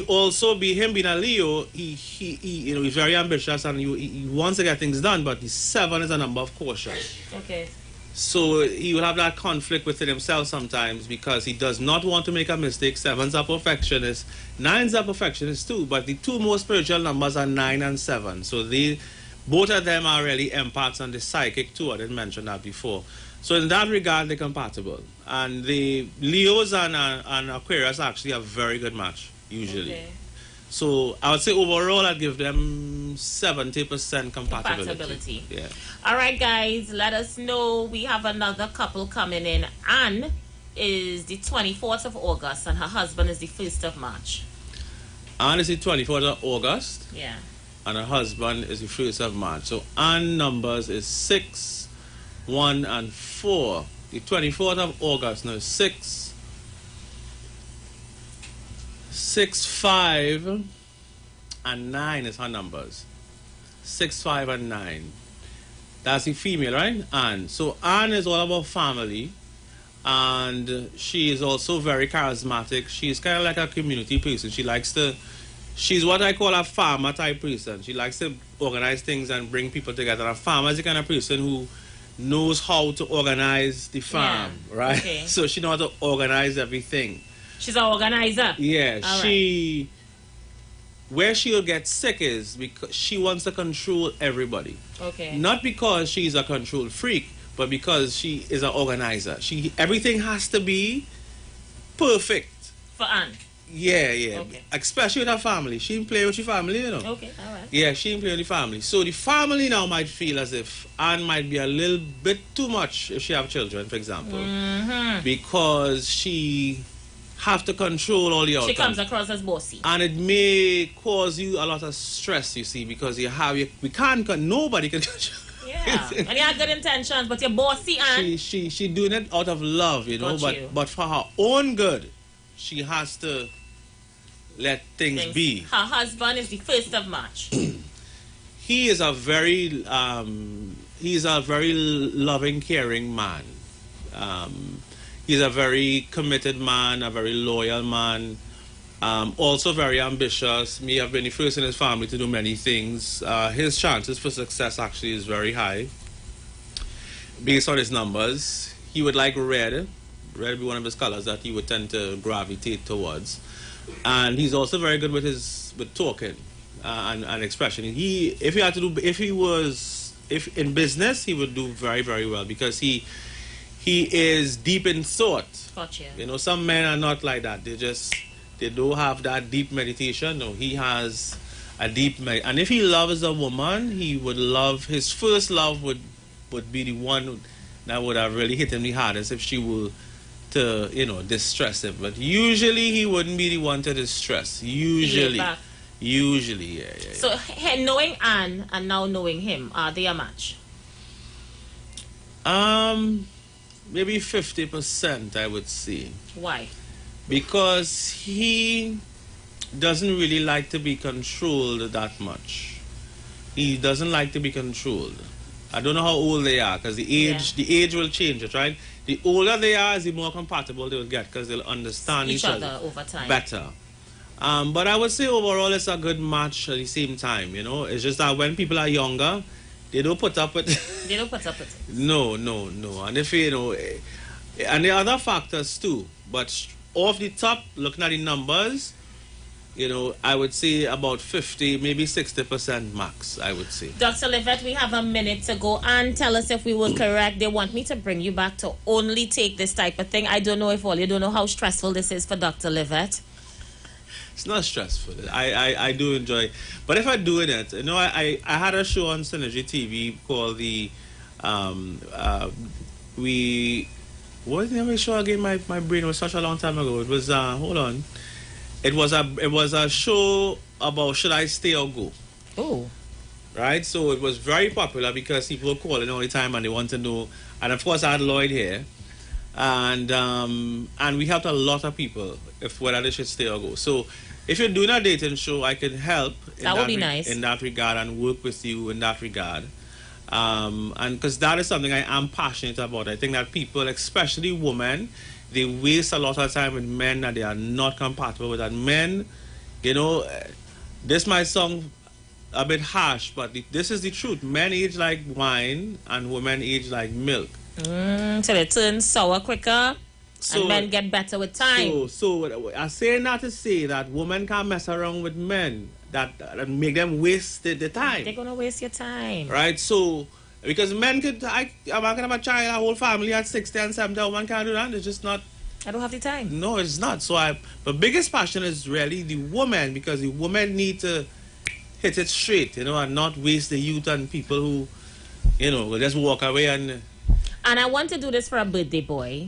also being a Leo, he's very ambitious and he wants to get things done, but the 7 is a number of caution. Okay. So he will have that conflict within himself sometimes because he does not want to make a mistake. 7's are perfectionists, 9's are perfectionists too, but the two most spiritual numbers are 9 and 7. So both of them are really empaths and the psychic too. I didn't mention that before. So in that regard, they're compatible. And the Leos and Aquarius are actually a very good match, usually. Okay. So I would say overall, I'd give them 70% compatibility. Yeah. All right, guys, let us know. We have another couple coming in. Anne is the 24th of August, and her husband is the 1st of March. Anne is the 24th of August. Yeah. And her husband is the 1st of March. So Anne numbers is 6, 1, and 4. The 24th of August now is 6, 5, and 9 is her numbers. 6, 5, and 9. That's the female, right? Anne. So Anne is all about family, and she is also very charismatic. She's kind of like a community person. She's what I call a farmer type person. She likes to organize things and bring people together. A farmer is the kind of person who knows how to organize the farm, right? Okay. So she knows how to organize everything. She's an organizer. Yeah, where she'll get sick is because she wants to control everybody. Okay. Not because she's a control freak, but because she is an organizer. Everything has to be perfect. For Anne. Yeah. Okay. Especially with her family. She didn't play with your family, you know. Okay, all right. Yeah, she didn't play with the family. So the family now might feel as if Anne might be a little bit too much if she have children, for example. Mm-hmm. Because she have to control all the outcomes. She comes across as bossy. And it may cause you a lot of stress, you see, because nobody can control. Yeah, and you have good intentions, but you're bossy, and she doing it out of love, you know, but for her own good, she has to let things be. Her husband is the first of March. He is a very loving, caring man. He's a very committed man, a very loyal man. Also very ambitious. Me have been the first in his family to do many things. His chances for success actually is very high. Based on his numbers, he would like red. Red would be one of his colors that he would tend to gravitate towards. And he's also very good with talking and expression. If in business, he would do very, very well because he is deep in thought. Gotcha. You know, some men are not like that. They don't have that deep meditation. No, he has a deep and if he loves a woman, he would love, his first love would be the one that would have really hit him the hardest if she were to, you know, distress him. But usually he wouldn't be the one to distress. Usually, yeah. So knowing Anne and now knowing him, are they a match? Maybe 50%, I would say. Why? Because he doesn't really like to be controlled that much. He doesn't like to be controlled. I don't know how old they are, because the age will change it, right? The older they are, the more compatible they will get, because they'll understand each other over time better. But I would say overall it's a good match at the same time, you know. It's just that when people are younger, they don't put up with They don't put up with it. No. And if you know, and there are other factors too. But off the top, looking at the numbers, you know, I would say about 50, maybe 60% max, I would say. Dr. Livette, we have a minute to go. And tell us if we were correct. They want me to bring you back to only take this type of thing. I don't know if all you don't know how stressful this is for Dr. Livette. It's not stressful. I do enjoy it. But if I'm doing it, you know, I had a show on Synergy TV called what was the name of the show again? My brain was such a long time ago. It was hold on. It was a show about should I stay or go. Oh. Right? So it was very popular because people were calling all the time and they want to know. And of course I had Lloyd here. And we helped a lot of people if whether they should stay or go. So if you're doing a dating show, I can help that would be nice in that regard and work with you in that regard. And because that is something I am passionate about. I think that people, especially women, they waste a lot of time with men that they are not compatible with. And men, you know, this might sound a bit harsh, but this is the truth. Men age like wine and women age like milk. So they turn sour quicker and men get better with time. So I say not to say that women can't mess around with men that make them waste the time. They're going to waste your time. Right? So, because men could, I can have a child, a whole family at 60 and 70, a woman can't do that. It's just not. I don't have the time. No, it's not. So the biggest passion is really the woman, because the women need to hit it straight, you know, and not waste the youth and people who, you know, will just walk away and I want to do this for a birthday boy.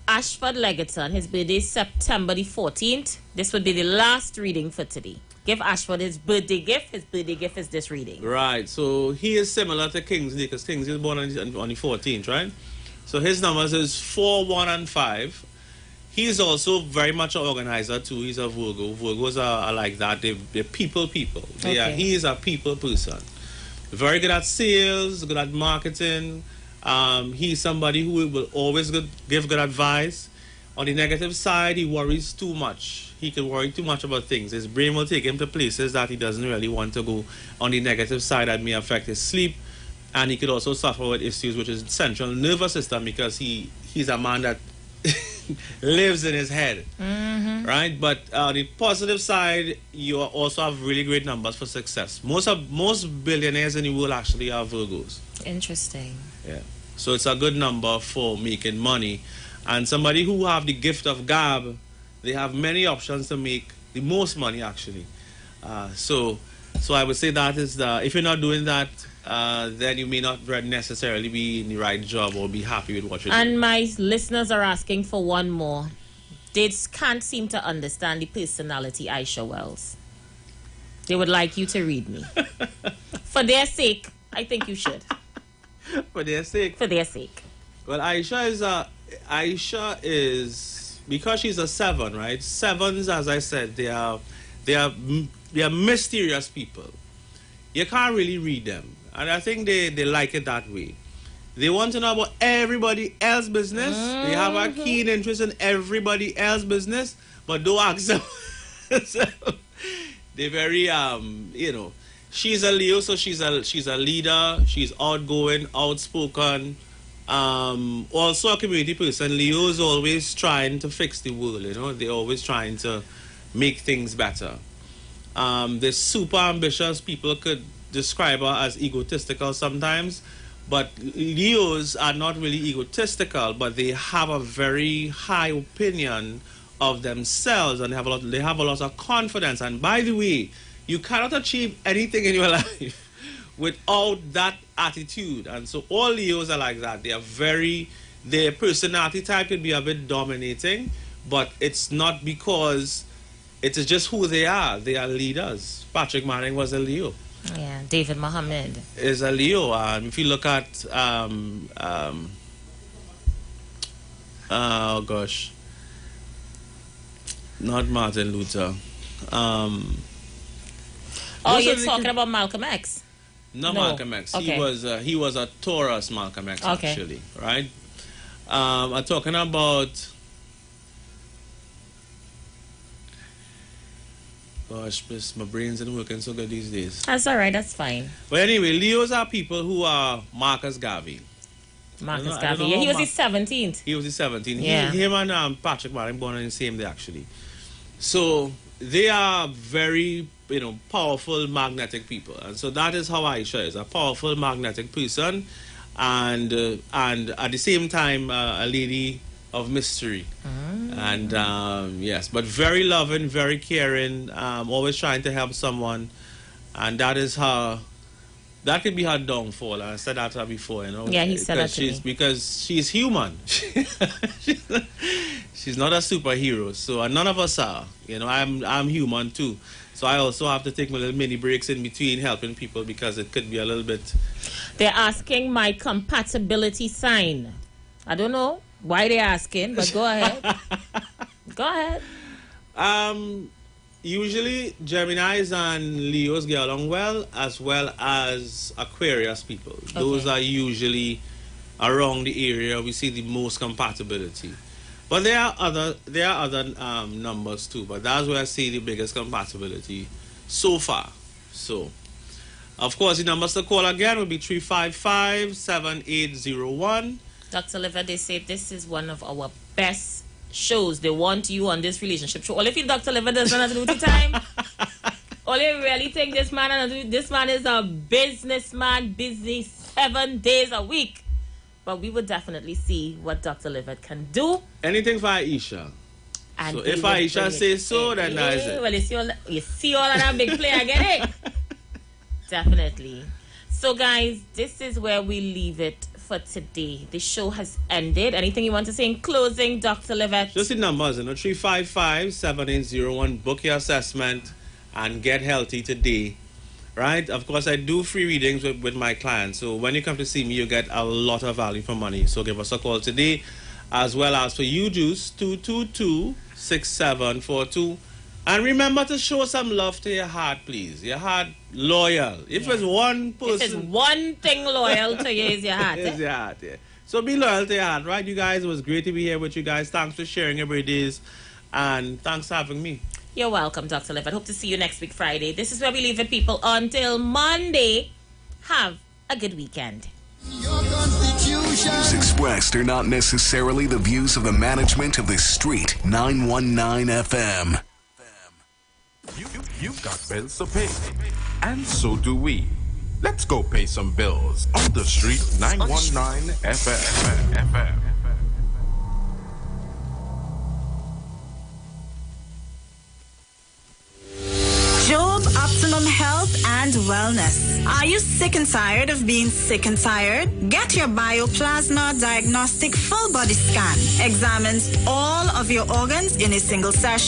Ashford Legerton, his birthday is September the 14th. This would be the last reading for today. Give Ashford his birthday gift. His birthday gift is this reading. Right. So he is similar to Kingsley, because Kingsley is born on the 14th, right? So his numbers is 4, 1, and 5. He is also very much an organizer too. He's a Virgo. Virgos are like that. They're people. He is a people person. Very good at sales, good at marketing. He's somebody who will always give good advice. On the negative side, he worries too much. He can worry too much about things. His brain will take him to places that he doesn't really want to go. On the negative side, that may affect his sleep. And he could also suffer with issues with his central nervous system, because he's a man that lives in his head. Mm-hmm. Right? But on the positive side, you also have really great numbers for success. Most billionaires in the world actually are Virgos. Interesting. Yeah. So it's a good number for making money. And somebody who have the gift of gab They have many options to make the most money, actually. So I would say that is if you're not doing that, then you may not necessarily be in the right job or be happy with what you're doing. And my listeners are asking for one more. They can't seem to understand the personality Aisha Wells. They would like you to read me. For their sake, I think you should. For their sake? For their sake. Well, Aisha is because she's a 7, right? 7s, as I said, they are mysterious people. You can't really read them. And I think they like it that way. They want to know about everybody else's business. They have a keen interest in everybody else's business, but don't ask them. So, they're very, she's a Leo, so she's a leader. She's outgoing, outspoken, also a community person. Leo is always trying to fix the world, They're always trying to make things better. They're super ambitious. People could describe her as egotistical sometimes, but Leos are not really egotistical, but they have a very high opinion of themselves, and they have a lot of confidence. And by the way, you cannot achieve anything in your life without that attitude. And so all Leos are like that. Their personality type could be a bit dominating, but it's not because it is just who they are. They are leaders. Patrick Manning was a Leo. Yeah, David Mohammed is a Leo. If you look at oh gosh, not Martin Luther. You're talking about Malcolm X? Not no. Malcolm X. Okay. He was a Taurus Malcolm X, actually, right? I'm talking about. Gosh, my brains ain't working so good these days. That's all right. That's fine. But anyway, Leos are people who are Marcus Garvey. Marcus Garvey. Yeah, he was his 17th. He was his 17th. Yeah. Him and Patrick Manning born on the same day, actually. So they are very, powerful, magnetic people. And so that is how Aisha is, a powerful, magnetic person. And at the same time, a lady of mystery. And yes, but very loving, very caring, always trying to help someone. And that is that could be her downfall. I said that to her before, Yeah, he said that to me. Because she's human. She's not a superhero. So none of us are. I'm human too. So I also have to take my little mini breaks in between helping people because it could be a little bit. They're asking my compatibility sign. I don't know why they're asking, but go ahead. Go ahead. Usually Geminis and Leos get along well as Aquarius people. Okay. Those are usually around the area we see the most compatibility. But there are other numbers too, but that's where I see the biggest compatibility so far. So, of course, the numbers to call again will be 355-7801. Dr. Liver, they say this is one of our best shows. They want you on this relationship show. All if Dr. Liver doesn't have to do the time. All you really think this man is a businessman, busy 7 days a week. But we would definitely see what Dr. Livet can do. Anything for Aisha. And so if Aisha says so, then that's it. Well, you see all of that big play again, eh? Definitely. So, guys, this is where we leave it for today. The show has ended. Anything you want to say in closing, Dr. Livet? Just the numbers, 355-7801. Book your assessment and get healthy today. Right? Of course, I do free readings with my clients. So when you come to see me, you get a lot of value for money. So give us a call today. As well as for you, Juice, 222-6742. And remember to show some love to your heart, please. Your heart loyal. If it's one person... If it's one thing loyal to you, is your heart. It's your heart, yeah. So be loyal to your heart, right, you guys? It was great to be here with you guys. Thanks for sharing every day. And thanks for having me. You're welcome, Dr. Liv. I hope to see you next week, Friday. This is where we leave it, people. Until Monday, have a good weekend. Views expressed are not necessarily the views of the management of the Street 919 FM. You've got bills to pay, and so do we. Let's go pay some bills on the Street 919 FM. optimum health and wellness. Are you sick and tired of being sick and tired? Get your Bioplasma Diagnostic Full Body Scan. Examines all of your organs in a single session